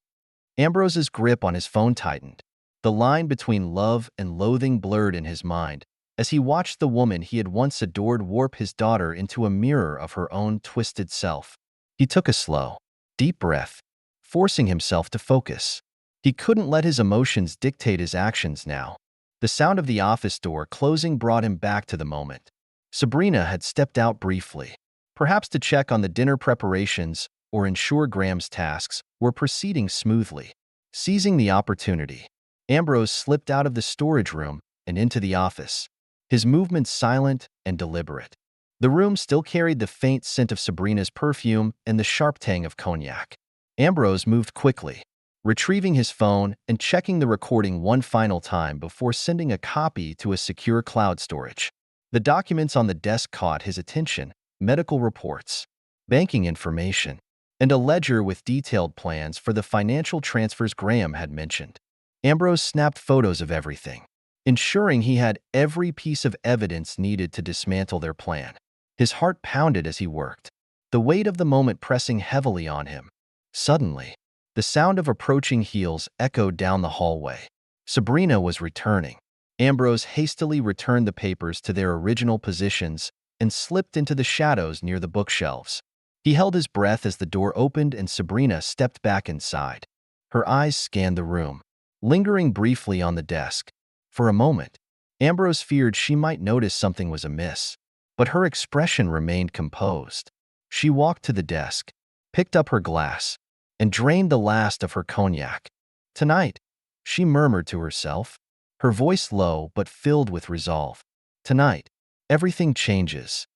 Ambrose's grip on his phone tightened, The line between love and loathing blurred in his mind as he watched the woman he had once adored warp his daughter into a mirror of her own twisted self. He took a slow, deep breath, forcing himself to focus. He couldn't let his emotions dictate his actions now. The sound of the office door closing brought him back to the moment. Sabrina had stepped out briefly, perhaps to check on the dinner preparations or ensure Graham's tasks were proceeding smoothly. Seizing the opportunity, Ambrose slipped out of the storage room and into the office, his movements silent and deliberate. The room still carried the faint scent of Sabrina's perfume and the sharp tang of cognac. Ambrose moved quickly, retrieving his phone and checking the recording one final time before sending a copy to a secure cloud storage. The documents on the desk caught his attention: medical reports, banking information, and a ledger with detailed plans for the financial transfers Graham had mentioned. Ambrose snapped photos of everything, ensuring he had every piece of evidence needed to dismantle their plan. His heart pounded as he worked, the weight of the moment pressing heavily on him. Suddenly, the sound of approaching heels echoed down the hallway. Sabrina was returning. Ambrose hastily returned the papers to their original positions and slipped into the shadows near the bookshelves. He held his breath as the door opened and Sabrina stepped back inside. Her eyes scanned the room, lingering briefly on the desk. For a moment, Ambrose feared she might notice something was amiss, but her expression remained composed. She walked to the desk, picked up her glass, and drained the last of her cognac. "Tonight," she murmured to herself, her voice low but filled with resolve. "Tonight, everything changes."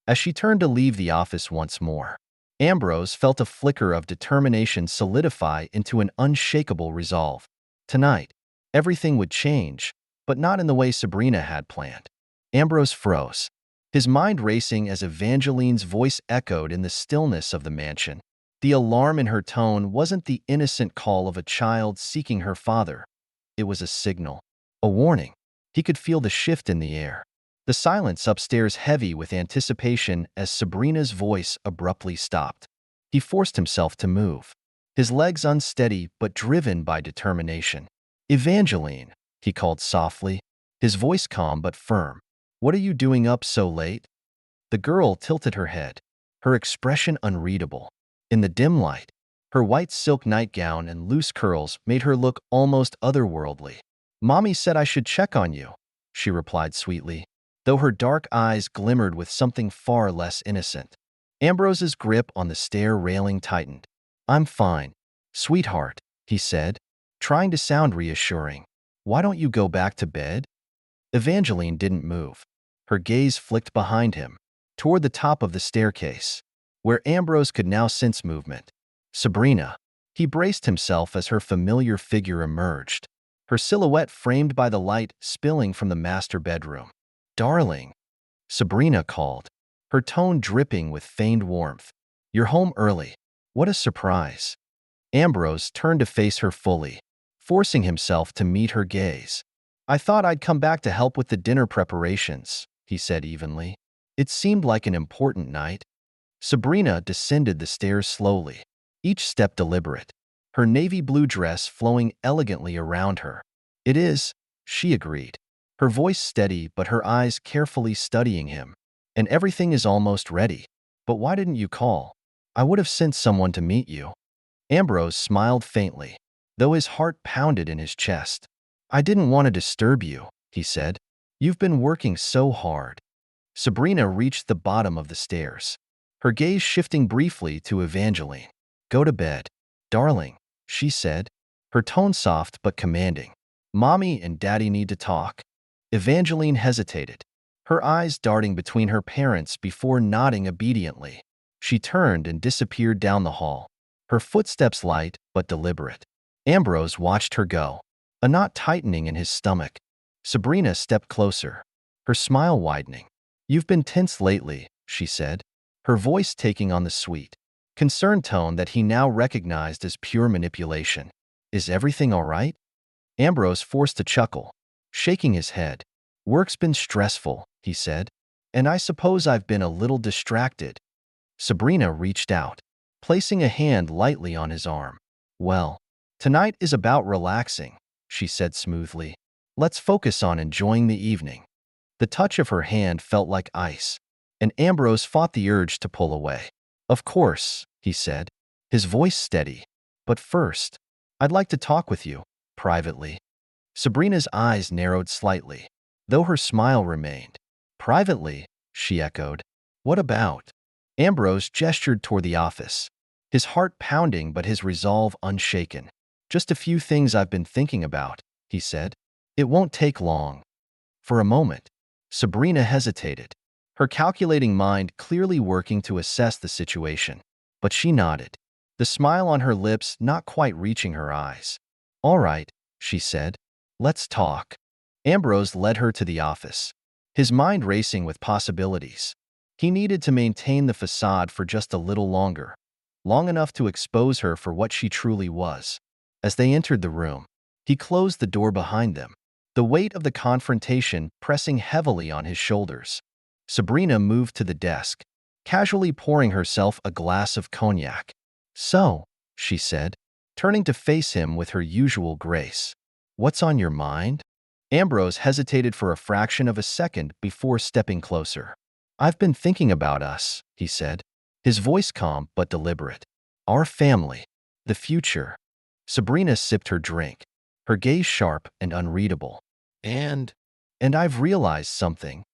As she turned to leave the office once more, Ambrose felt a flicker of determination solidify into an unshakable resolve. Tonight, everything would change, but not in the way Sabrina had planned. Ambrose froze, his mind racing as Evangeline's voice echoed in the stillness of the mansion. The alarm in her tone wasn't the innocent call of a child seeking her father. It was a signal, a warning. He could feel the shift in the air, the silence upstairs heavy with anticipation as Sabrina's voice abruptly stopped. He forced himself to move, his legs unsteady but driven by determination. "Evangeline," he called softly, his voice calm but firm. "What are you doing up so late?" The girl tilted her head, her expression unreadable. In the dim light, her white silk nightgown and loose curls made her look almost otherworldly. "Mommy said I should check on you," she replied sweetly, though her dark eyes glimmered with something far less innocent. Ambrose's grip on the stair railing tightened. "I'm fine, sweetheart," he said, trying to sound reassuring. "Why don't you go back to bed?" Evangeline didn't move. Her gaze flicked behind him, toward the top of the staircase, where Ambrose could now sense movement. "Sabrina." He braced himself as her familiar figure emerged, her silhouette framed by the light spilling from the master bedroom. "Darling," Sabrina called, her tone dripping with feigned warmth. "You're home early. What a surprise." Ambrose turned to face her fully, forcing himself to meet her gaze. "I thought I'd come back to help with the dinner preparations," he said evenly. "It seemed like an important night." Sabrina descended the stairs slowly, each step deliberate, her navy blue dress flowing elegantly around her. "It is," she agreed, her voice steady but her eyes carefully studying him. "And everything is almost ready. But why didn't you call? I would have sent someone to meet you." Ambrose smiled faintly, though his heart pounded in his chest. "I didn't want to disturb you," he said. "You've been working so hard." Sabrina reached the bottom of the stairs, her gaze shifting briefly to Evangeline. "Go to bed, darling," she said, her tone soft but commanding. "Mommy and Daddy need to talk." Evangeline hesitated, her eyes darting between her parents before nodding obediently. She turned and disappeared down the hall, her footsteps light but deliberate. Ambrose watched her go, a knot tightening in his stomach. Sabrina stepped closer, her smile widening. "You've been tense lately," she said, her voice taking on the sweet, concerned tone that he now recognized as pure manipulation. "Is everything all right?" Ambrose forced a chuckle, shaking his head. "Work's been stressful," he said, "and I suppose I've been a little distracted." Sabrina reached out, placing a hand lightly on his arm. "Well, tonight is about relaxing." she said smoothly. Let's focus on enjoying the evening. The touch of her hand felt like ice, and Ambrose fought the urge to pull away. Of course, he said, his voice steady. But first, I'd like to talk with you, privately. Sabrina's eyes narrowed slightly, though her smile remained. Privately, she echoed. What about? Ambrose gestured toward the office, his heart pounding but his resolve unshaken. Just a few things I've been thinking about, he said. It won't take long. For a moment, Sabrina hesitated, her calculating mind clearly working to assess the situation. But she nodded, the smile on her lips not quite reaching her eyes. All right, she said. Let's talk. Ambrose led her to the office, his mind racing with possibilities. He needed to maintain the facade for just a little longer, long enough to expose her for what she truly was. As they entered the room, he closed the door behind them, the weight of the confrontation pressing heavily on his shoulders. Sabrina moved to the desk, casually pouring herself a glass of cognac. So, she said, turning to face him with her usual grace. What's on your mind? Ambrose hesitated for a fraction of a second before stepping closer. I've been thinking about us, he said, his voice calm but deliberate. Our family. The future. Sabrina sipped her drink, her gaze sharp and unreadable. And I've realized something.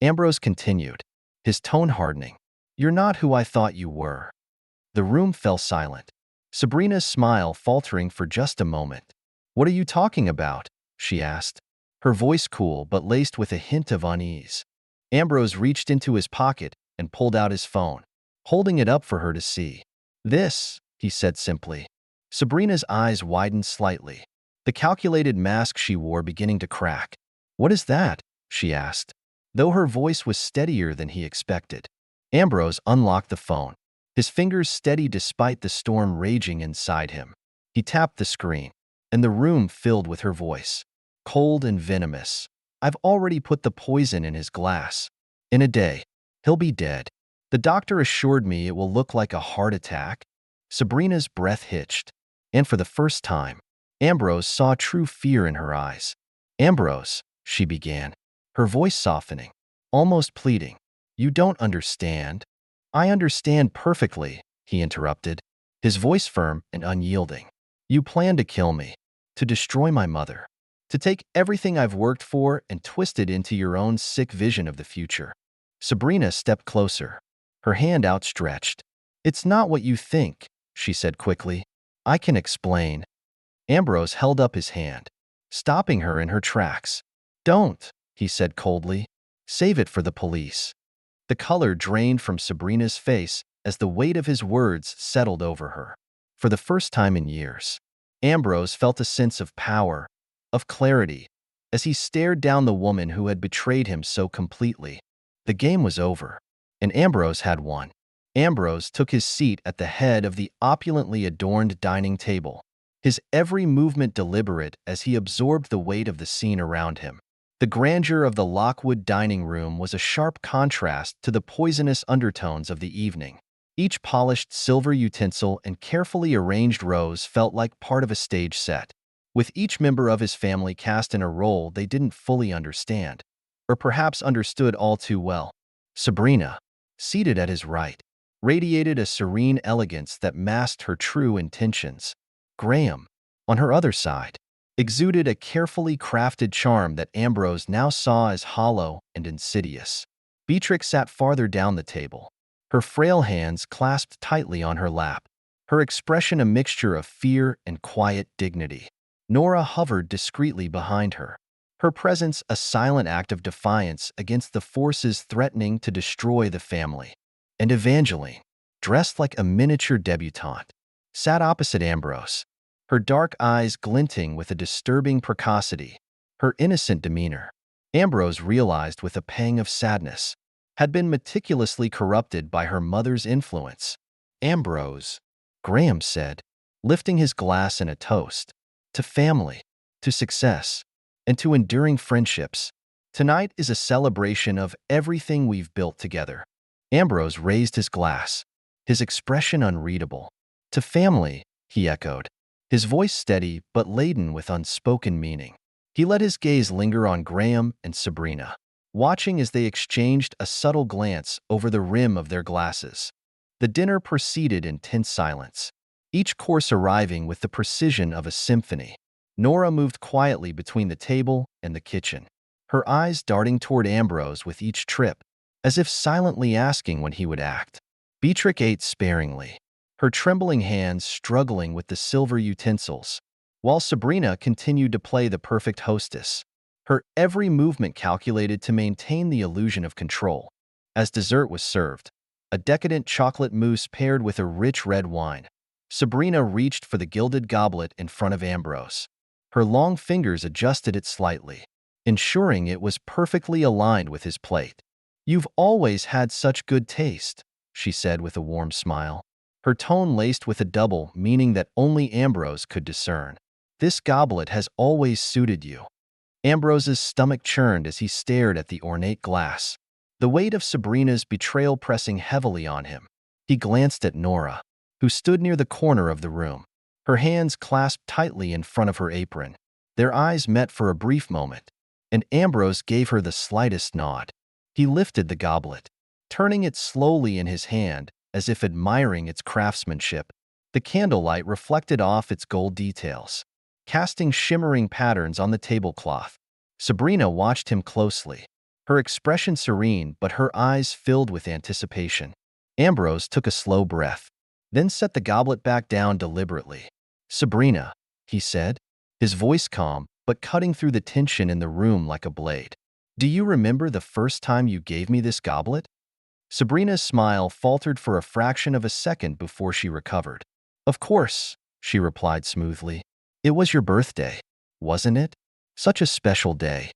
Ambrose continued, his tone hardening. You're not who I thought you were. The room fell silent, Sabrina's smile faltering for just a moment. What are you talking about? She asked, her voice cool but laced with a hint of unease. Ambrose reached into his pocket and pulled out his phone, holding it up for her to see. This, he said simply. Sabrina's eyes widened slightly, the calculated mask she wore beginning to crack. What is that? She asked, though her voice was steadier than he expected. Ambrose unlocked the phone, his fingers steady despite the storm raging inside him. He tapped the screen, and the room filled with her voice, cold and venomous. I've already put the poison in his glass. In a day, he'll be dead. The doctor assured me it will look like a heart attack. Sabrina's breath hitched, and for the first time, Ambrose saw true fear in her eyes. Ambrose, she began, her voice softening, almost pleading. You don't understand. I understand perfectly, he interrupted, his voice firm and unyielding. You plan to kill me, to destroy my mother, to take everything I've worked for and twist it into your own sick vision of the future. Sabrina stepped closer, her hand outstretched. It's not what you think, she said quickly. I can explain. Ambrose held up his hand, stopping her in her tracks. Don't, he said coldly. Save it for the police. The color drained from Sabrina's face as the weight of his words settled over her. For the first time in years, Ambrose felt a sense of power, of clarity, as he stared down the woman who had betrayed him so completely. The game was over, and Ambrose had won. Ambrose took his seat at the head of the opulently adorned dining table, his every movement deliberate as he absorbed the weight of the scene around him. The grandeur of the Lockwood dining room was a sharp contrast to the poisonous undertones of the evening. Each polished silver utensil and carefully arranged rose felt like part of a stage set, with each member of his family cast in a role they didn't fully understand, or perhaps understood all too well. Sabrina, seated at his right, radiated a serene elegance that masked her true intentions. Graham, on her other side, exuded a carefully crafted charm that Ambrose now saw as hollow and insidious. Beatrix sat farther down the table, her frail hands clasped tightly on her lap, her expression a mixture of fear and quiet dignity. Nora hovered discreetly behind her, her presence a silent act of defiance against the forces threatening to destroy the family. And Evangeline, dressed like a miniature debutante, sat opposite Ambrose, her dark eyes glinting with a disturbing precocity, her innocent demeanor, Ambrose realized with a pang of sadness, had been meticulously corrupted by her mother's influence. Ambrose, Graham said, lifting his glass in a toast, to family, to success, and to enduring friendships. Tonight is a celebration of everything we've built together. Ambrose raised his glass, his expression unreadable. To family, he echoed, his voice steady but laden with unspoken meaning. He let his gaze linger on Graham and Sabrina, watching as they exchanged a subtle glance over the rim of their glasses. The dinner proceeded in tense silence, each course arriving with the precision of a symphony. Nora moved quietly between the table and the kitchen, her eyes darting toward Ambrose with each trip, as if silently asking when he would act. Beatrix ate sparingly, her trembling hands struggling with the silver utensils, while Sabrina continued to play the perfect hostess, her every movement calculated to maintain the illusion of control. As dessert was served, a decadent chocolate mousse paired with a rich red wine, Sabrina reached for the gilded goblet in front of Ambrose. Her long fingers adjusted it slightly, ensuring it was perfectly aligned with his plate. "You've always had such good taste," she said with a warm smile, her tone laced with a double meaning that only Ambrose could discern. "This goblet has always suited you." Ambrose's stomach churned as he stared at the ornate glass, the weight of Sabrina's betrayal pressing heavily on him. He glanced at Nora, who stood near the corner of the room, her hands clasped tightly in front of her apron. Their eyes met for a brief moment, and Ambrose gave her the slightest nod. He lifted the goblet, turning it slowly in his hand as if admiring its craftsmanship. The candlelight reflected off its gold details, casting shimmering patterns on the tablecloth. Sabrina watched him closely, her expression serene but her eyes filled with anticipation. Ambrose took a slow breath, then set the goblet back down deliberately. "Sabrina," he said, his voice calm but cutting through the tension in the room like a blade. "Do you remember the first time you gave me this goblet?" Sabrina's smile faltered for a fraction of a second before she recovered. "Of course," she replied smoothly. "It was your birthday, wasn't it? Such a special day."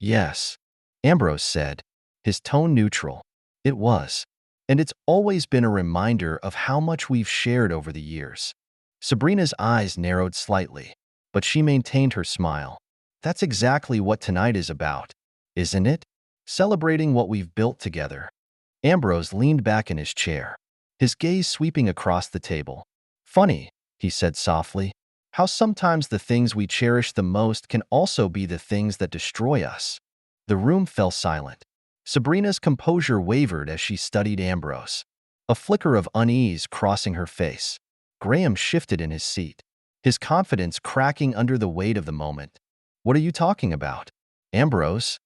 "Yes," Ambrose said, his tone neutral. "It was. And it's always been a reminder of how much we've shared over the years." Sabrina's eyes narrowed slightly, but she maintained her smile. "That's exactly what tonight is about, isn't it? Celebrating what we've built together." Ambrose leaned back in his chair, his gaze sweeping across the table. "Funny," he said softly, "how sometimes the things we cherish the most can also be the things that destroy us." The room fell silent. Sabrina's composure wavered as she studied Ambrose, a flicker of unease crossing her face. Graham shifted in his seat, his confidence cracking under the weight of the moment. "What are you talking about, Ambrose?"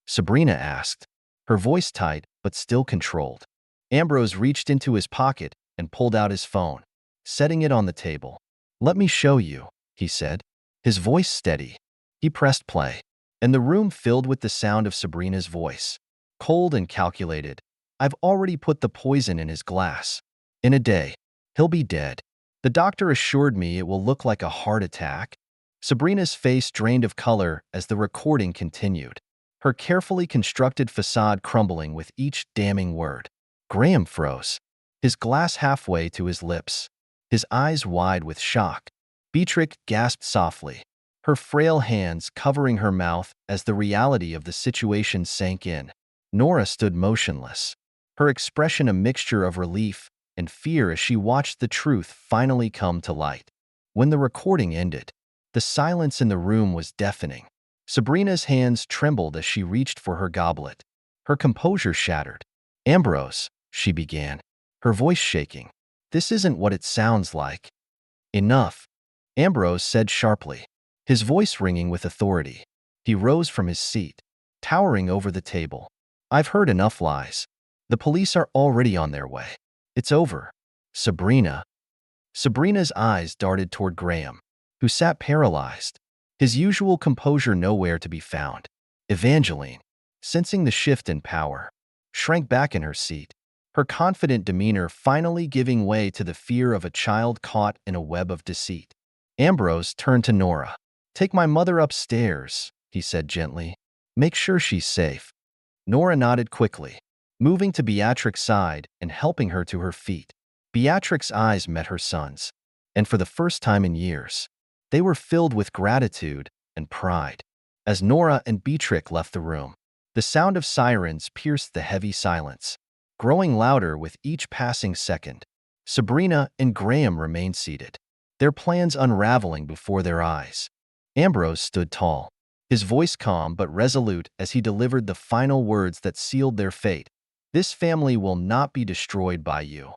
Sabrina asked, her voice tight but still controlled. Ambrose reached into his pocket and pulled out his phone, setting it on the table. "Let me show you," he said, his voice steady. He pressed play, and the room filled with the sound of Sabrina's voice, cold and calculated. "I've already put the poison in his glass. In a day, he'll be dead. The doctor assured me it will look like a heart attack." Sabrina's face drained of color as the recording continued, her carefully constructed facade crumbling with each damning word. Graham froze, his glass halfway to his lips, his eyes wide with shock. Beatrix gasped softly, her frail hands covering her mouth as the reality of the situation sank in. Nora stood motionless, her expression a mixture of relief and fear as she watched the truth finally come to light. When the recording ended, the silence in the room was deafening. Sabrina's hands trembled as she reached for her goblet, her composure shattered. "Ambrose," she began, her voice shaking, "this isn't what it sounds like." "Enough," Ambrose said sharply, his voice ringing with authority. He rose from his seat, towering over the table. "I've heard enough lies. The police are already on their way. It's over." "Sabrina." Sabrina's eyes darted toward Graham, who sat paralyzed, his usual composure nowhere to be found. Evangeline, sensing the shift in power, shrank back in her seat, her confident demeanor finally giving way to the fear of a child caught in a web of deceit. Ambrose turned to Nora. "Take my mother upstairs," he said gently. "Make sure she's safe." Nora nodded quickly, moving to Beatrix's side and helping her to her feet. Beatrix's eyes met her son's, and for the first time in years, they were filled with gratitude and pride. As Nora and Beatrix left the room, the sound of sirens pierced the heavy silence, growing louder with each passing second. Sabrina and Graham remained seated, their plans unraveling before their eyes. Ambrose stood tall, his voice calm but resolute as he delivered the final words that sealed their fate. "This family will not be destroyed by you."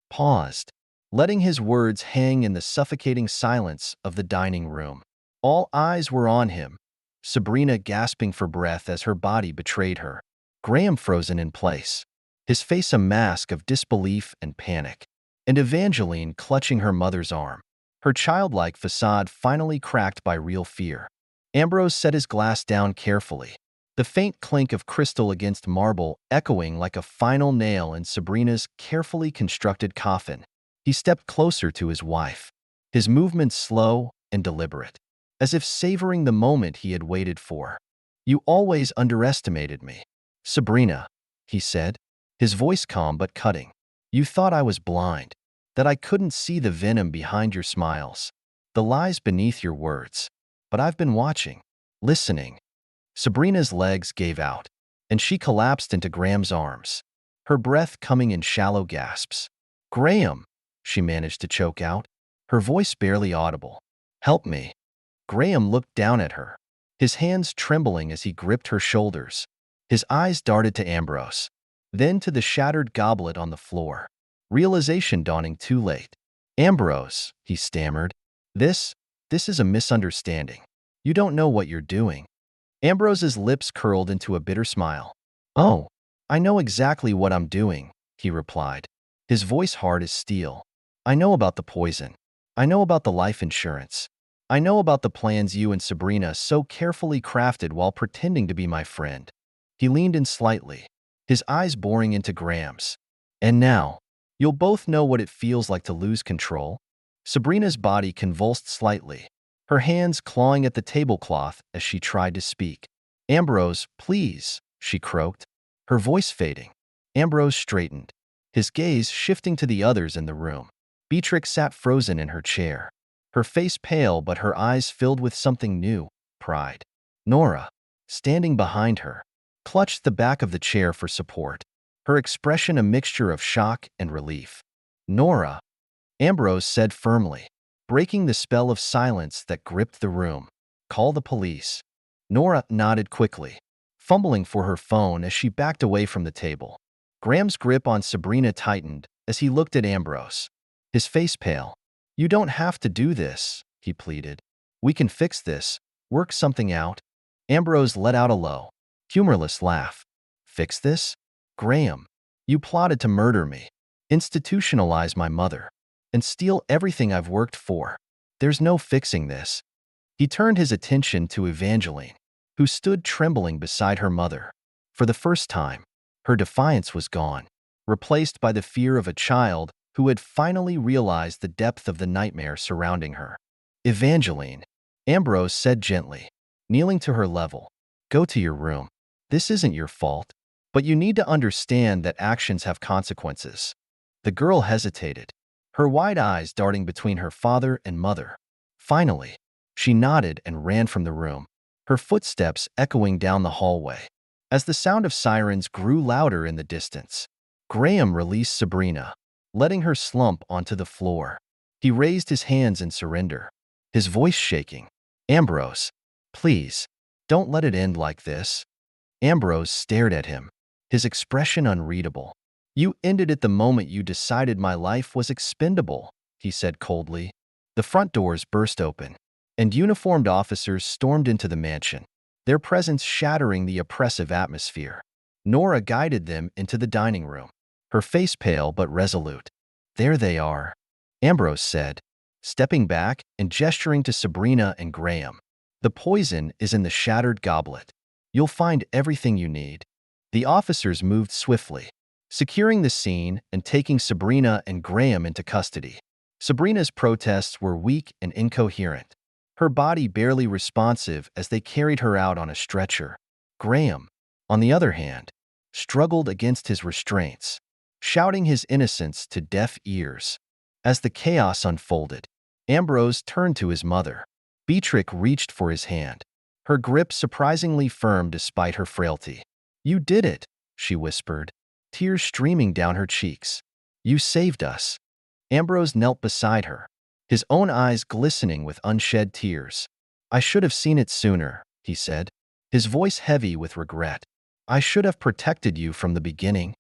Paused, letting his words hang in the suffocating silence of the dining room. All eyes were on him, Sabrina gasping for breath as her body betrayed her, Graham frozen in place, his face a mask of disbelief and panic, and Evangeline clutching her mother's arm, her childlike facade finally cracked by real fear. Ambrose set his glass down carefully, the faint clink of crystal against marble echoing like a final nail in Sabrina's carefully constructed coffin. He stepped closer to his wife, his movements slow and deliberate, as if savoring the moment he had waited for. "You always underestimated me, Sabrina," he said, his voice calm but cutting. "You thought I was blind, that I couldn't see the venom behind your smiles, the lies beneath your words. But I've been watching, listening." Sabrina's legs gave out, and she collapsed into Graham's arms, her breath coming in shallow gasps. "Graham," she managed to choke out, her voice barely audible. "Help me." Graham looked down at her, his hands trembling as he gripped her shoulders. His eyes darted to Ambrose, then to the shattered goblet on the floor, realization dawning too late. "Ambrose," he stammered, this is a misunderstanding. You don't know what you're doing." Ambrose's lips curled into a bitter smile. "Oh, I know exactly what I'm doing," he replied, his voice hard as steel. "I know about the poison. I know about the life insurance. I know about the plans you and Sabrina so carefully crafted while pretending to be my friend." He leaned in slightly, his eyes boring into Graham's. "And now, you'll both know what it feels like to lose control." Sabrina's body convulsed slightly, her hands clawing at the tablecloth as she tried to speak. "Ambrose, please," she croaked, her voice fading. Ambrose straightened, his gaze shifting to the others in the room. Beatrix sat frozen in her chair, her face pale but her eyes filled with something new, pride. Nora, standing behind her, clutched the back of the chair for support, her expression a mixture of shock and relief. "Nora," Ambrose said firmly, breaking the spell of silence that gripped the room. "Call the police." Nora nodded quickly, fumbling for her phone as she backed away from the table. Graham's grip on Sabrina tightened as he looked at Ambrose, his face pale. "You don't have to do this," he pleaded. "We can fix this, work something out." Ambrose let out a low, humorless laugh. "Fix this? Graham, you plotted to murder me, institutionalize my mother, and steal everything I've worked for. There's no fixing this." He turned his attention to Evangeline, who stood trembling beside her mother. For the first time, her defiance was gone, replaced by the fear of a child who had finally realized the depth of the nightmare surrounding her. "Evangeline," Ambrose said gently, kneeling to her level, "go to your room. This isn't your fault, but you need to understand that actions have consequences." The girl hesitated, her wide eyes darting between her father and mother. Finally, she nodded and ran from the room, her footsteps echoing down the hallway. As the sound of sirens grew louder in the distance, Graham released Sabrina, letting her slump onto the floor. He raised his hands in surrender, his voice shaking. "Ambrose, please, don't let it end like this." Ambrose stared at him, his expression unreadable. "You ended it the moment you decided my life was expendable," he said coldly. The front doors burst open, and uniformed officers stormed into the mansion, their presence shattering the oppressive atmosphere. Nora guided them into the dining room, her face pale but resolute. "There they are," Ambrose said, stepping back and gesturing to Sabrina and Graham. "The poison is in the shattered goblet. You'll find everything you need." The officers moved swiftly, securing the scene and taking Sabrina and Graham into custody. Sabrina's protests were weak and incoherent, her body barely responsive as they carried her out on a stretcher. Graham, on the other hand, struggled against his restraints, shouting his innocence to deaf ears. As the chaos unfolded, Ambrose turned to his mother. Beatrix reached for his hand, her grip surprisingly firm despite her frailty. "You did it," she whispered, tears streaming down her cheeks. "You saved us." Ambrose knelt beside her, his own eyes glistening with unshed tears. "I should have seen it sooner," he said, his voice heavy with regret. "I should have protected you from the beginning."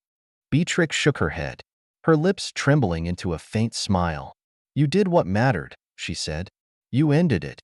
Beatrix shook her head, her lips trembling into a faint smile. "You did what mattered," she said. "You ended it."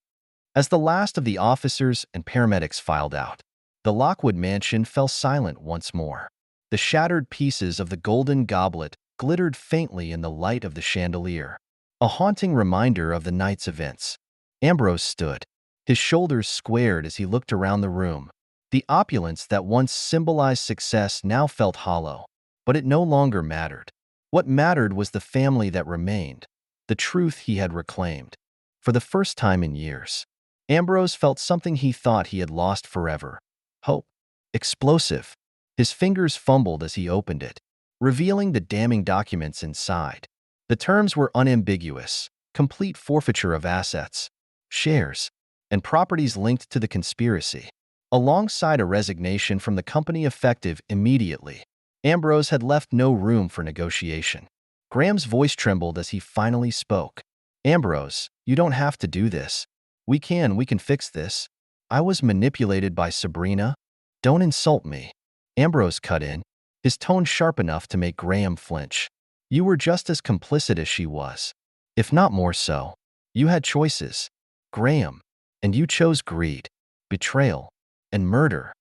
As the last of the officers and paramedics filed out, the Lockwood mansion fell silent once more. The shattered pieces of the golden goblet glittered faintly in the light of the chandelier, a haunting reminder of the night's events. Ambrose stood, his shoulders squared as he looked around the room. The opulence that once symbolized success now felt hollow, but it no longer mattered. What mattered was the family that remained, the truth he had reclaimed. For the first time in years, Ambrose felt something he thought he had lost forever: hope. Explosive. His fingers fumbled as he opened it, revealing the damning documents inside. The terms were unambiguous: complete forfeiture of assets, shares, and properties linked to the conspiracy, alongside a resignation from the company effective immediately. Ambrose had left no room for negotiation. Graham's voice trembled as he finally spoke. "Ambrose, you don't have to do this. We can fix this. I was manipulated by Sabrina. Don't insult me." Ambrose cut in, his tone sharp enough to make Graham flinch. "You were just as complicit as she was, if not more so. You had choices, Graham, and you chose greed, betrayal, and murder."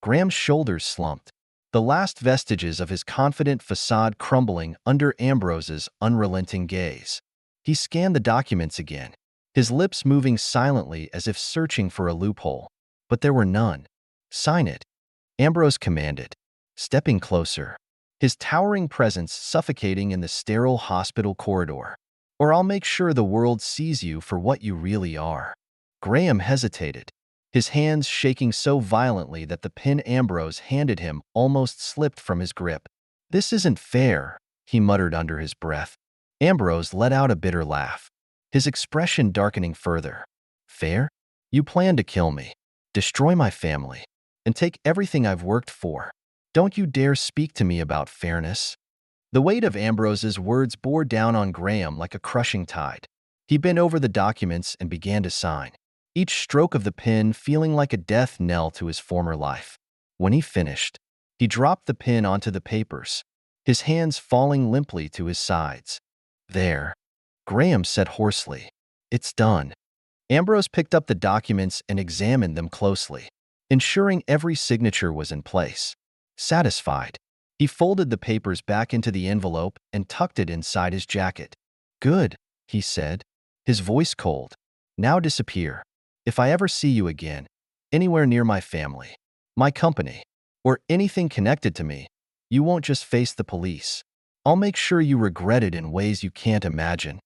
Graham's shoulders slumped, the last vestiges of his confident facade crumbling under Ambrose's unrelenting gaze. He scanned the documents again, his lips moving silently as if searching for a loophole. But there were none. "Sign it," Ambrose commanded, stepping closer, his towering presence suffocating in the sterile hospital corridor. "Or I'll make sure the world sees you for what you really are." Graham hesitated, his hands shaking so violently that the pen Ambrose handed him almost slipped from his grip. "This isn't fair," he muttered under his breath. Ambrose let out a bitter laugh, his expression darkening further. "Fair? You plan to kill me, destroy my family, and take everything I've worked for. Don't you dare speak to me about fairness." The weight of Ambrose's words bore down on Graham like a crushing tide. He bent over the documents and began to sign, each stroke of the pen feeling like a death knell to his former life. When he finished, he dropped the pen onto the papers, his hands falling limply to his sides. "There," Graham said hoarsely. "It's done." Ambrose picked up the documents and examined them closely, ensuring every signature was in place. Satisfied, he folded the papers back into the envelope and tucked it inside his jacket. "Good," he said, his voice cold. "Now disappear. If I ever see you again, anywhere near my family, my company, or anything connected to me, you won't just face the police. I'll make sure you regret it in ways you can't imagine."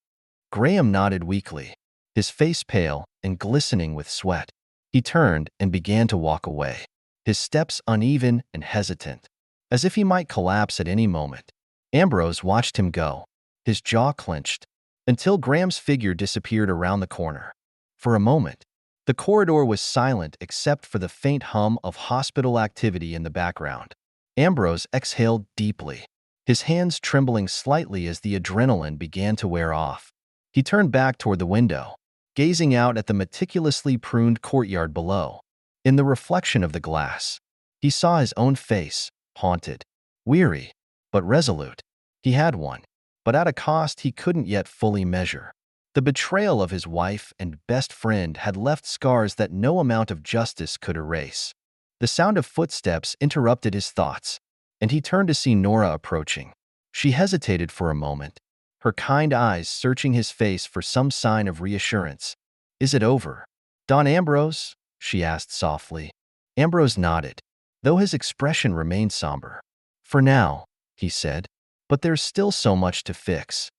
Graham nodded weakly, his face pale and glistening with sweat. He turned and began to walk away, his steps uneven and hesitant, as if he might collapse at any moment. Ambrose watched him go, his jaw clenched, until Graham's figure disappeared around the corner. For a moment, the corridor was silent except for the faint hum of hospital activity in the background. Ambrose exhaled deeply, his hands trembling slightly as the adrenaline began to wear off. He turned back toward the window, gazing out at the meticulously pruned courtyard below. In the reflection of the glass, he saw his own face, haunted, weary, but resolute. He had won, but at a cost he couldn't yet fully measure. The betrayal of his wife and best friend had left scars that no amount of justice could erase. The sound of footsteps interrupted his thoughts, and he turned to see Nora approaching. She hesitated for a moment, her kind eyes searching his face for some sign of reassurance. "Is it over, Don Ambrose?" she asked softly. Ambrose nodded, though his expression remained somber. "For now," he said, "but there's still so much to fix."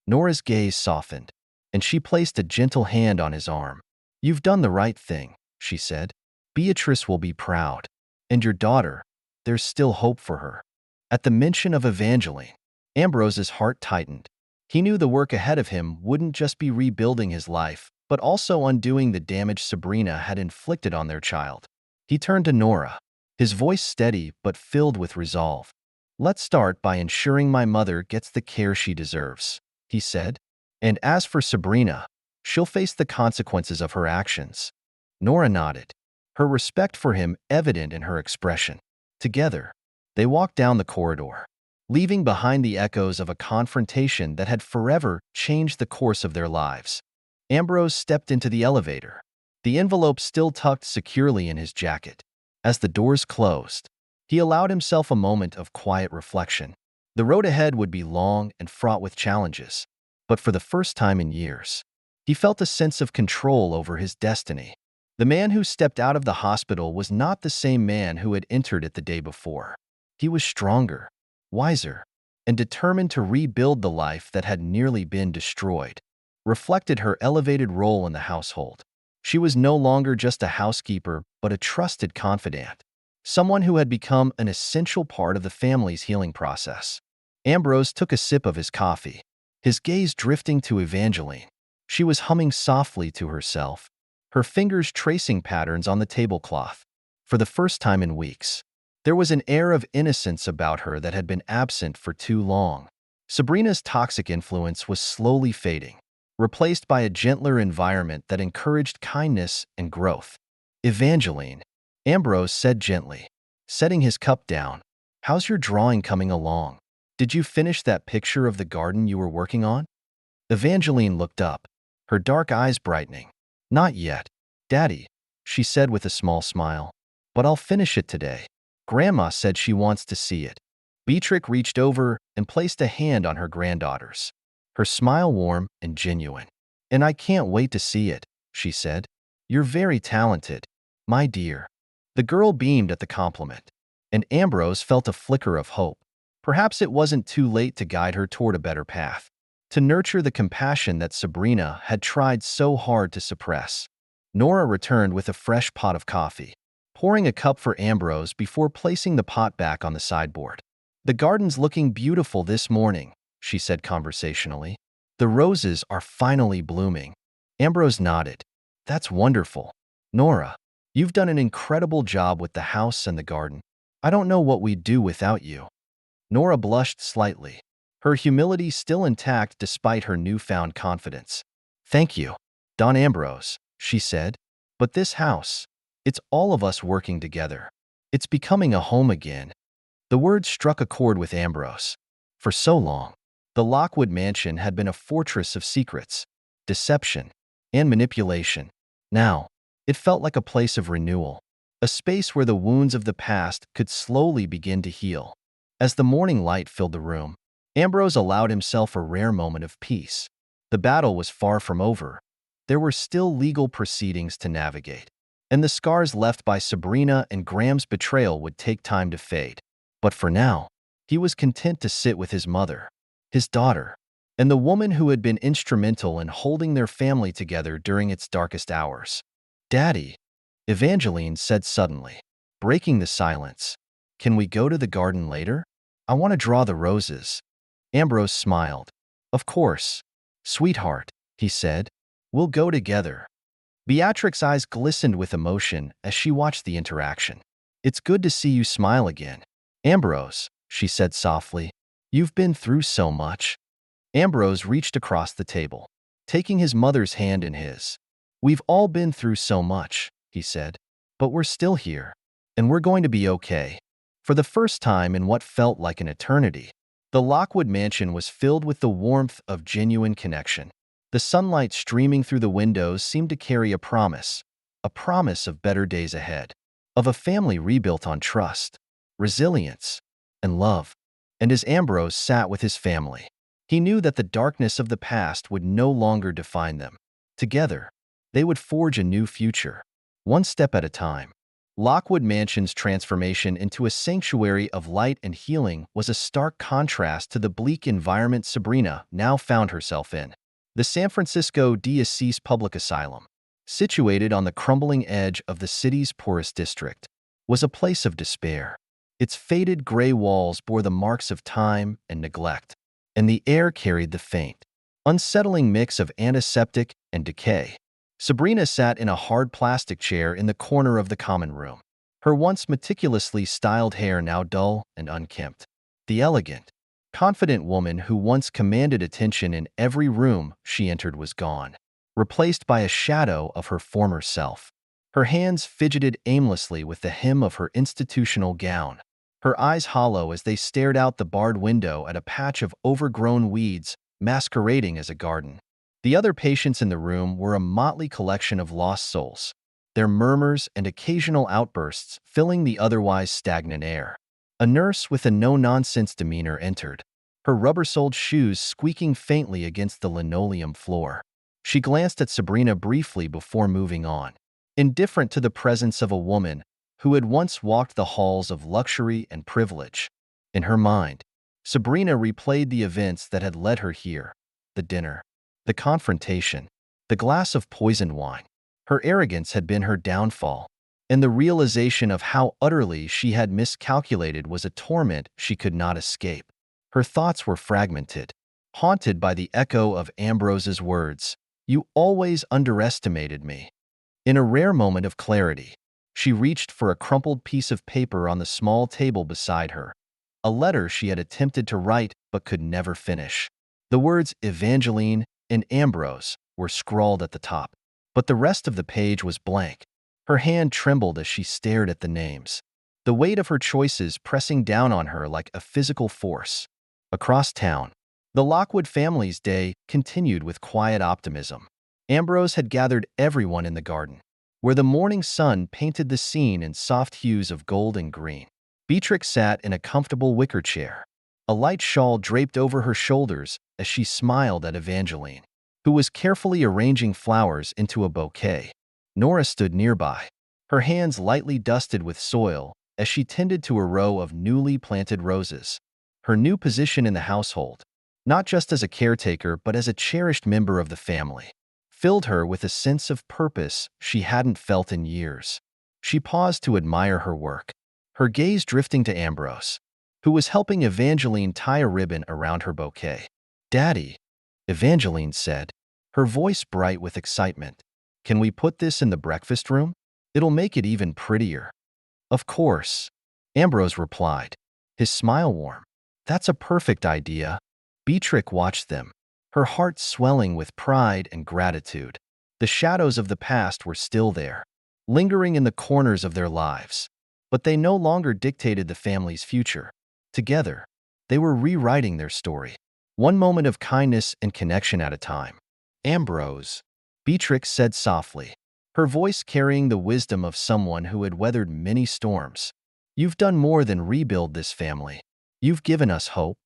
Nora's gaze softened, and she placed a gentle hand on his arm. "You've done the right thing," she said. "Beatrice will be proud. And your daughter, there's still hope for her." At the mention of Evangeline, Ambrose's heart tightened. He knew the work ahead of him wouldn't just be rebuilding his life, but also undoing the damage Sabrina had inflicted on their child. He turned to Nora, his voice steady but filled with resolve. "Let's start by ensuring my mother gets the care she deserves," he said. And as for Sabrina, she'll face the consequences of her actions. Nora nodded, her respect for him evident in her expression. Together, they walked down the corridor, leaving behind the echoes of a confrontation that had forever changed the course of their lives. Ambrose stepped into the elevator, the envelope still tucked securely in his jacket. As the doors closed, he allowed himself a moment of quiet reflection. The road ahead would be long and fraught with challenges, but for the first time in years, he felt a sense of control over his destiny. The man who stepped out of the hospital was not the same man who had entered it the day before. He was stronger, wiser, and determined to rebuild the life that had nearly been destroyed. Reflected her elevated role in the household. She was no longer just a housekeeper, but a trusted confidant, someone who had become an essential part of the family's healing process. Ambrose took a sip of his coffee, his gaze drifting to Evangeline. She was humming softly to herself, her fingers tracing patterns on the tablecloth. For the first time in weeks, there was an air of innocence about her that had been absent for too long. Sabrina's toxic influence was slowly fading, replaced by a gentler environment that encouraged kindness and growth. Evangeline, Ambrose said gently, setting his cup down. How's your drawing coming along? Did you finish that picture of the garden you were working on? Evangeline looked up, her dark eyes brightening. Not yet, Daddy, she said with a small smile. But I'll finish it today. Grandma said she wants to see it. Beatrix reached over and placed a hand on her granddaughter's, her smile warm and genuine. And I can't wait to see it, she said. You're very talented, my dear. The girl beamed at the compliment, and Ambrose felt a flicker of hope. Perhaps it wasn't too late to guide her toward a better path, to nurture the compassion that Sabrina had tried so hard to suppress. Nora returned with a fresh pot of coffee, pouring a cup for Ambrose before placing the pot back on the sideboard. The garden's looking beautiful this morning, she said conversationally. The roses are finally blooming. Ambrose nodded. That's wonderful. Nora, you've done an incredible job with the house and the garden. I don't know what we'd do without you. Nora blushed slightly, her humility still intact despite her newfound confidence. Thank you, Don Ambrose, she said. But this house, it's all of us working together. It's becoming a home again. The words struck a chord with Ambrose. For so long, the Lockwood mansion had been a fortress of secrets, deception, and manipulation. Now, it felt like a place of renewal, a space where the wounds of the past could slowly begin to heal. As the morning light filled the room, Ambrose allowed himself a rare moment of peace. The battle was far from over. There were still legal proceedings to navigate, and the scars left by Sabrina and Graham's betrayal would take time to fade. But for now, he was content to sit with his mother, his daughter, and the woman who had been instrumental in holding their family together during its darkest hours. Daddy, Evangeline said suddenly, breaking the silence. Can we go to the garden later? I want to draw the roses. Ambrose smiled. Of course, sweetheart, he said. We'll go together. Beatrix's eyes glistened with emotion as she watched the interaction. It's good to see you smile again. Ambrose, she said softly, you've been through so much. Ambrose reached across the table, taking his mother's hand in his. We've all been through so much, he said, but we're still here, and we're going to be okay. For the first time in what felt like an eternity, the Lockwood mansion was filled with the warmth of genuine connection. The sunlight streaming through the windows seemed to carry a promise of better days ahead, of a family rebuilt on trust, resilience, and love. And as Ambrose sat with his family, he knew that the darkness of the past would no longer define them. Together, they would forge a new future, one step at a time. Lockwood Mansion's transformation into a sanctuary of light and healing was a stark contrast to the bleak environment Sabrina now found herself in. The San Francisco de Assis Public Asylum, situated on the crumbling edge of the city's poorest district, was a place of despair. Its faded gray walls bore the marks of time and neglect, and the air carried the faint, unsettling mix of antiseptic and decay. Sabrina sat in a hard plastic chair in the corner of the common room, her once meticulously styled hair now dull and unkempt. The elegant, Confident woman who once commanded attention in every room she entered was gone, replaced by a shadow of her former self. Her hands fidgeted aimlessly with the hem of her institutional gown, her eyes hollow as they stared out the barred window at a patch of overgrown weeds masquerading as a garden. The other patients in the room were a motley collection of lost souls, their murmurs and occasional outbursts filling the otherwise stagnant air. A nurse with a no-nonsense demeanor entered, her rubber-soled shoes squeaking faintly against the linoleum floor. She glanced at Sabrina briefly before moving on, indifferent to the presence of a woman who had once walked the halls of luxury and privilege. In her mind, Sabrina replayed the events that had led her here: the dinner, the confrontation, the glass of poisoned wine. Her arrogance had been her downfall, and the realization of how utterly she had miscalculated was a torment she could not escape. Her thoughts were fragmented, haunted by the echo of Ambrose's words, "You always underestimated me." In a rare moment of clarity, she reached for a crumpled piece of paper on the small table beside her, a letter she had attempted to write but could never finish. The words Evangeline and Ambrose were scrawled at the top, but the rest of the page was blank. Her hand trembled as she stared at the names, the weight of her choices pressing down on her like a physical force. Across town, the Lockwood family's day continued with quiet optimism. Ambrose had gathered everyone in the garden, where the morning sun painted the scene in soft hues of gold and green. Beatrix sat in a comfortable wicker chair, a light shawl draped over her shoulders as she smiled at Evangeline, who was carefully arranging flowers into a bouquet. Nora stood nearby, her hands lightly dusted with soil as she tended to a row of newly planted roses. Her new position in the household, not just as a caretaker but as a cherished member of the family, filled her with a sense of purpose she hadn't felt in years. She paused to admire her work, her gaze drifting to Ambrose, who was helping Evangeline tie a ribbon around her bouquet. "Daddy," Evangeline said, her voice bright with excitement, "can we put this in the breakfast room? It'll make it even prettier." "Of course," Ambrose replied, his smile warm. "That's a perfect idea." Beatrix watched them, her heart swelling with pride and gratitude. The shadows of the past were still there, lingering in the corners of their lives, but they no longer dictated the family's future. Together, they were rewriting their story, one moment of kindness and connection at a time. "Ambrose," Beatrix said softly, her voice carrying the wisdom of someone who had weathered many storms. "You've done more than rebuild this family. You've given us hope."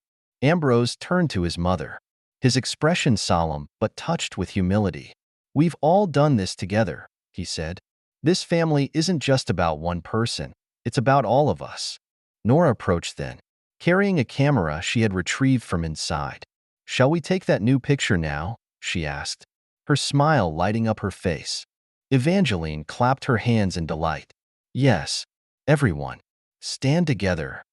Ambrose turned to his mother, his expression solemn but touched with humility. "We've all done this together," he said. "This family isn't just about one person, it's about all of us." Nora approached then, carrying a camera she had retrieved from inside. "Shall we take that new picture now?" she asked, her smile lighting up her face. Evangeline clapped her hands in delight. "Yes, everyone, stand together."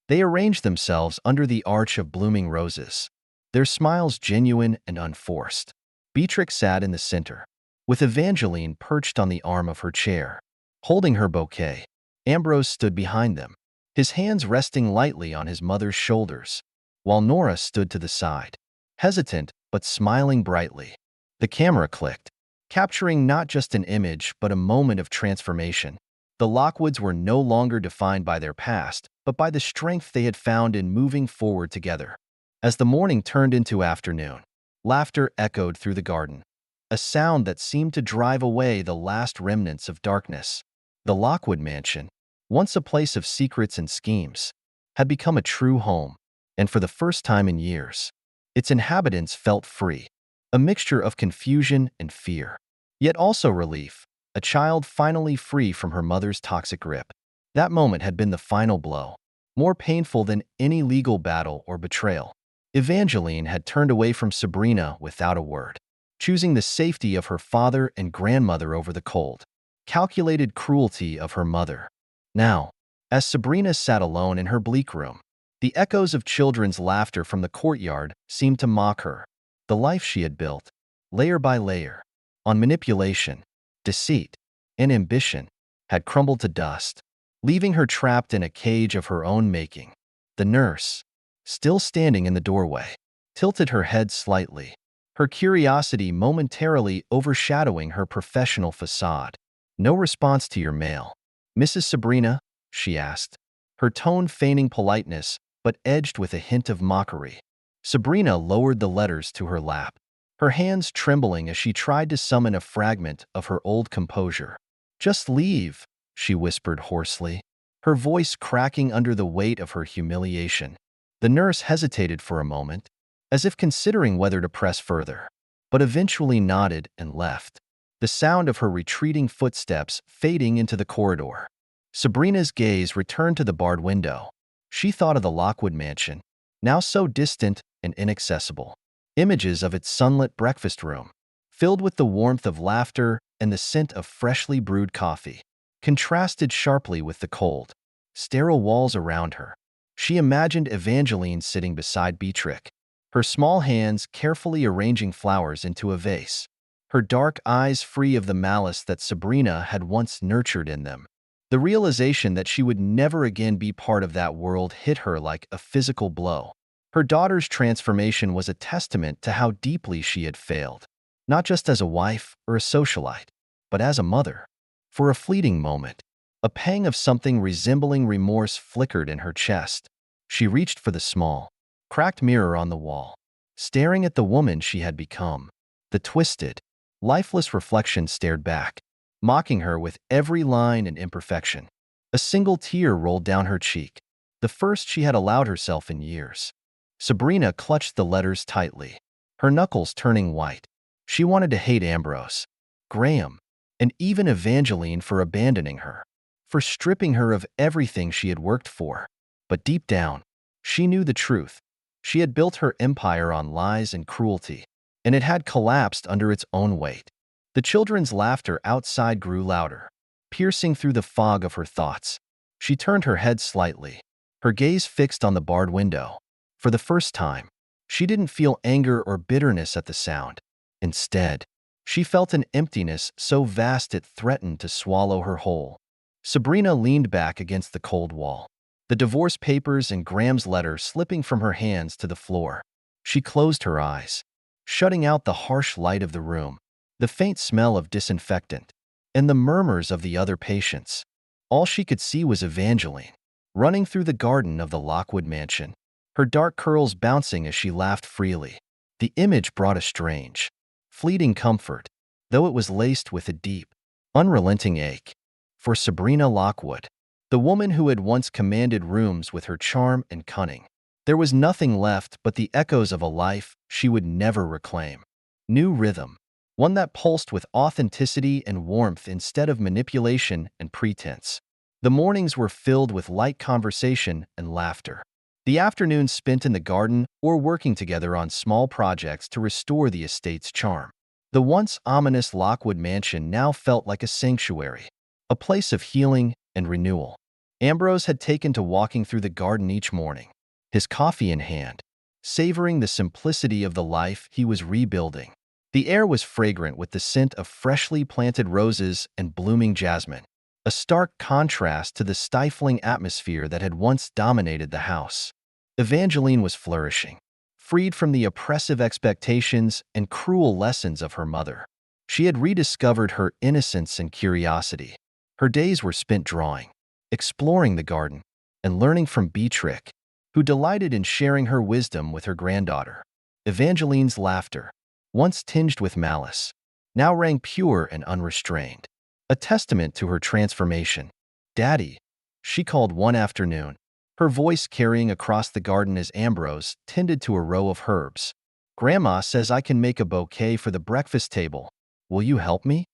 They arranged themselves under the arch of blooming roses, their smiles genuine and unforced. Beatrix sat in the center, with Evangeline perched on the arm of her chair, holding her bouquet. Ambrose stood behind them, his hands resting lightly on his mother's shoulders, while Nora stood to the side, hesitant but smiling brightly. The camera clicked, capturing not just an image but a moment of transformation. The Lockwoods were no longer defined by their past, but by the strength they had found in moving forward together. As the morning turned into afternoon, laughter echoed through the garden, a sound that seemed to drive away the last remnants of darkness. The Lockwood mansion, once a place of secrets and schemes, had become a true home, and for the first time in years, its inhabitants felt free, a mixture of confusion and fear, yet also relief, a child finally free from her mother's toxic grip. That moment had been the final blow, more painful than any legal battle or betrayal. Evangeline had turned away from Sabrina without a word, choosing the safety of her father and grandmother over the cold, calculated cruelty of her mother. Now, as Sabrina sat alone in her bleak room, the echoes of children's laughter from the courtyard seemed to mock her. The life she had built, layer by layer, on manipulation, deceit, and ambition, had crumbled to dust, leaving her trapped in a cage of her own making. The nurse, still standing in the doorway, tilted her head slightly, her curiosity momentarily overshadowing her professional facade. "No response to your mail, Mrs. Sabrina?" she asked, her tone feigning politeness but edged with a hint of mockery. Sabrina lowered the letters to her lap, her hands trembling as she tried to summon a fragment of her old composure. "Just leave," she whispered hoarsely, her voice cracking under the weight of her humiliation. The nurse hesitated for a moment, as if considering whether to press further, but eventually nodded and left, the sound of her retreating footsteps fading into the corridor. Sabrina's gaze returned to the barred window. She thought of the Lockwood mansion, now so distant and inaccessible. Images of its sunlit breakfast room, filled with the warmth of laughter and the scent of freshly brewed coffee, contrasted sharply with the cold, sterile walls around her. She imagined Evangeline sitting beside Beatrix, her small hands carefully arranging flowers into a vase, her dark eyes free of the malice that Sabrina had once nurtured in them. The realization that she would never again be part of that world hit her like a physical blow. Her daughter's transformation was a testament to how deeply she had failed, not just as a wife or a socialite, but as a mother. For a fleeting moment, a pang of something resembling remorse flickered in her chest. She reached for the small, cracked mirror on the wall, staring at the woman she had become. The twisted, lifeless reflection stared back, mocking her with every line and imperfection. A single tear rolled down her cheek, the first she had allowed herself in years. Sabrina clutched the letters tightly, her knuckles turning white. She wanted to hate Ambrose, Graham, and even Evangeline for abandoning her, for stripping her of everything she had worked for. But deep down, she knew the truth. She had built her empire on lies and cruelty, and it had collapsed under its own weight. The children's laughter outside grew louder, piercing through the fog of her thoughts. She turned her head slightly, her gaze fixed on the barred window. For the first time, she didn't feel anger or bitterness at the sound. Instead, she felt an emptiness so vast it threatened to swallow her whole. Sabrina leaned back against the cold wall, the divorce papers and Graham's letter slipping from her hands to the floor. She closed her eyes, shutting out the harsh light of the room, the faint smell of disinfectant, and the murmurs of the other patients. All she could see was Evangeline, running through the garden of the Lockwood mansion, her dark curls bouncing as she laughed freely. The image brought a strange, fleeting comfort, though it was laced with a deep, unrelenting ache. For Sabrina Lockwood, the woman who had once commanded rooms with her charm and cunning, there was nothing left but the echoes of a life she would never reclaim. New rhythm, one that pulsed with authenticity and warmth instead of manipulation and pretense. The mornings were filled with light conversation and laughter, the afternoons spent in the garden or working together on small projects to restore the estate's charm. The once ominous Lockwood mansion now felt like a sanctuary, a place of healing and renewal. Ambrose had taken to walking through the garden each morning, his coffee in hand, savoring the simplicity of the life he was rebuilding. The air was fragrant with the scent of freshly planted roses and blooming jasmine, a stark contrast to the stifling atmosphere that had once dominated the house. Evangeline was flourishing, freed from the oppressive expectations and cruel lessons of her mother. She had rediscovered her innocence and curiosity. Her days were spent drawing, exploring the garden, and learning from Beatrix, who delighted in sharing her wisdom with her granddaughter. Evangeline's laughter, once tinged with malice, now rang pure and unrestrained, a testament to her transformation. "Daddy," she called one afternoon, her voice carrying across the garden as Ambrose tended to a row of herbs. "Grandma says I can make a bouquet for the breakfast table. Will you help me?"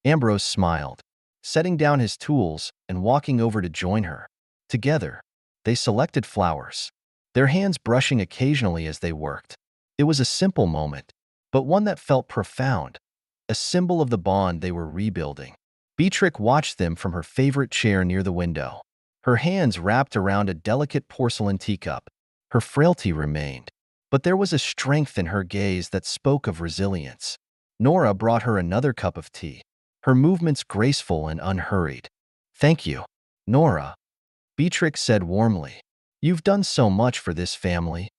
Ambrose smiled, setting down his tools and walking over to join her. Together, they selected flowers, their hands brushing occasionally as they worked. It was a simple moment, but one that felt profound, a symbol of the bond they were rebuilding. Beatrix watched them from her favorite chair near the window, her hands wrapped around a delicate porcelain teacup. Her frailty remained, but there was a strength in her gaze that spoke of resilience. Nora brought her another cup of tea, her movements graceful and unhurried. "Thank you, Nora," Beatrix said warmly. You've done so much for this family.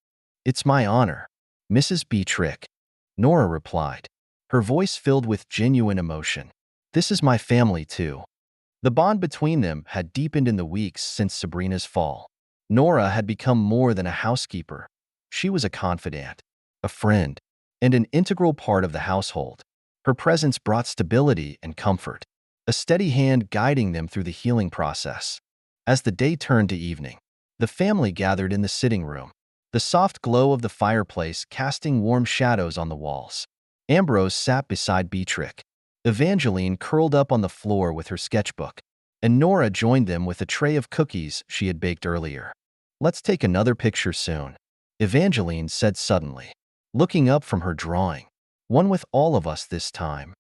It's my honor, Mrs. Beatrick, Nora replied, her voice filled with genuine emotion. This is my family, too. The bond between them had deepened in the weeks since Sabrina's fall. Nora had become more than a housekeeper. She was a confidant, a friend, and an integral part of the household. Her presence brought stability and comfort, a steady hand guiding them through the healing process. As the day turned to evening, the family gathered in the sitting room, the soft glow of the fireplace casting warm shadows on the walls. Ambrose sat beside Beatrick. Evangeline curled up on the floor with her sketchbook, and Nora joined them with a tray of cookies she had baked earlier. Let's take another picture soon, Evangeline said suddenly, looking up from her drawing. One with all of us this time.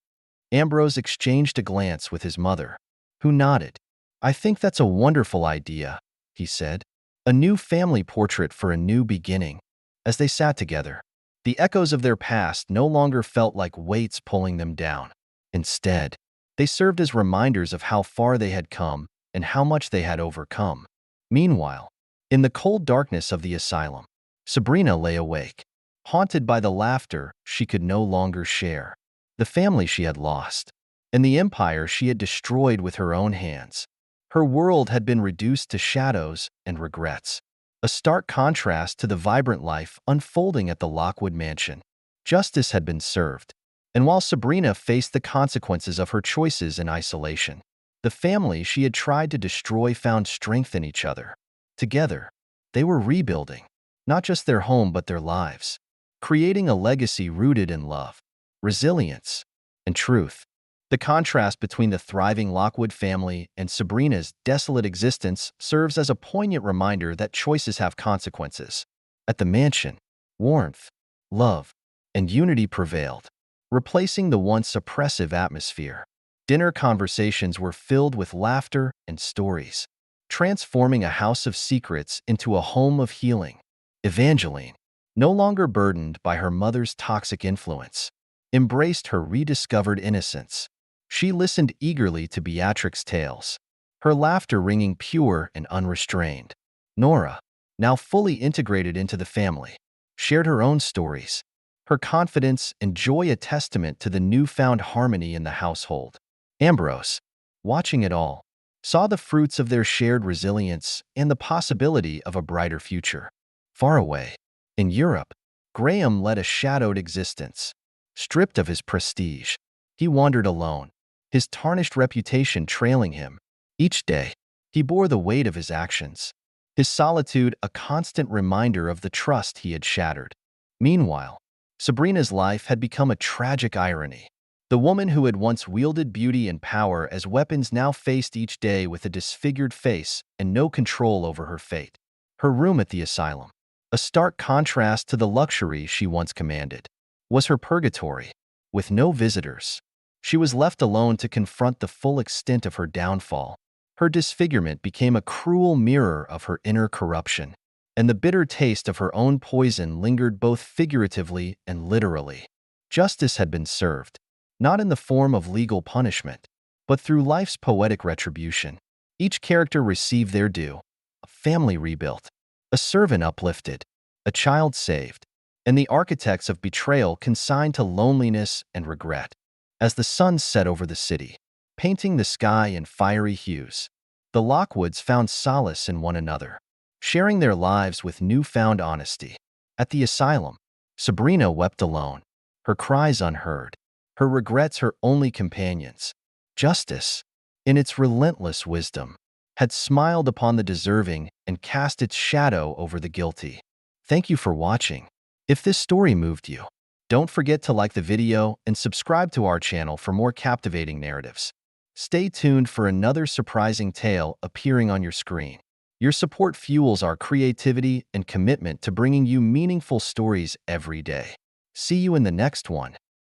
Ambrose exchanged a glance with his mother, who nodded. I think that's a wonderful idea, he said. A new family portrait for a new beginning. As they sat together, the echoes of their past no longer felt like weights pulling them down. Instead, they served as reminders of how far they had come and how much they had overcome. Meanwhile, in the cold darkness of the asylum, Sabrina lay awake, haunted by the laughter she could no longer share, the family she had lost, and the empire she had destroyed with her own hands. Her world had been reduced to shadows and regrets, a stark contrast to the vibrant life unfolding at the Lockwood mansion. Justice had been served, and while Sabrina faced the consequences of her choices in isolation, the family she had tried to destroy found strength in each other. Together, they were rebuilding, not just their home but their lives, creating a legacy rooted in love, resilience, and truth. The contrast between the thriving Lockwood family and Sabrina's desolate existence serves as a poignant reminder that choices have consequences. At the mansion, warmth, love, and unity prevailed, replacing the once oppressive atmosphere. Dinner conversations were filled with laughter and stories, transforming a house of secrets into a home of healing. Evangeline, no longer burdened by her mother's toxic influence, embraced her rediscovered innocence. She listened eagerly to Beatrix's tales, her laughter ringing pure and unrestrained. Nora, now fully integrated into the family, shared her own stories, her confidence and joy a testament to the newfound harmony in the household. Ambrose, watching it all, saw the fruits of their shared resilience and the possibility of a brighter future. Far away, in Europe, Graham led a shadowed existence. Stripped of his prestige, he wandered alone, his tarnished reputation trailing him. Each day, he bore the weight of his actions, his solitude a constant reminder of the trust he had shattered. Meanwhile, Sabrina's life had become a tragic irony. The woman who had once wielded beauty and power as weapons now faced each day with a disfigured face and no control over her fate. Her room at the asylum, a stark contrast to the luxury she once commanded, was her purgatory, with no visitors. She was left alone to confront the full extent of her downfall. Her disfigurement became a cruel mirror of her inner corruption, and the bitter taste of her own poison lingered both figuratively and literally. Justice had been served, not in the form of legal punishment, but through life's poetic retribution. Each character received their due, a family rebuilt, a servant uplifted, a child saved, and the architects of betrayal consigned to loneliness and regret. As the sun set over the city, painting the sky in fiery hues, the Lockwoods found solace in one another, sharing their lives with newfound honesty. At the asylum, Sabrina wept alone, her cries unheard, her regrets her only companions. Justice, in its relentless wisdom, had smiled upon the deserving and cast its shadow over the guilty. Thank you for watching. If this story moved you, don't forget to like the video and subscribe to our channel for more captivating narratives. Stay tuned for another surprising tale appearing on your screen. Your support fuels our creativity and commitment to bringing you meaningful stories every day. See you in the next one.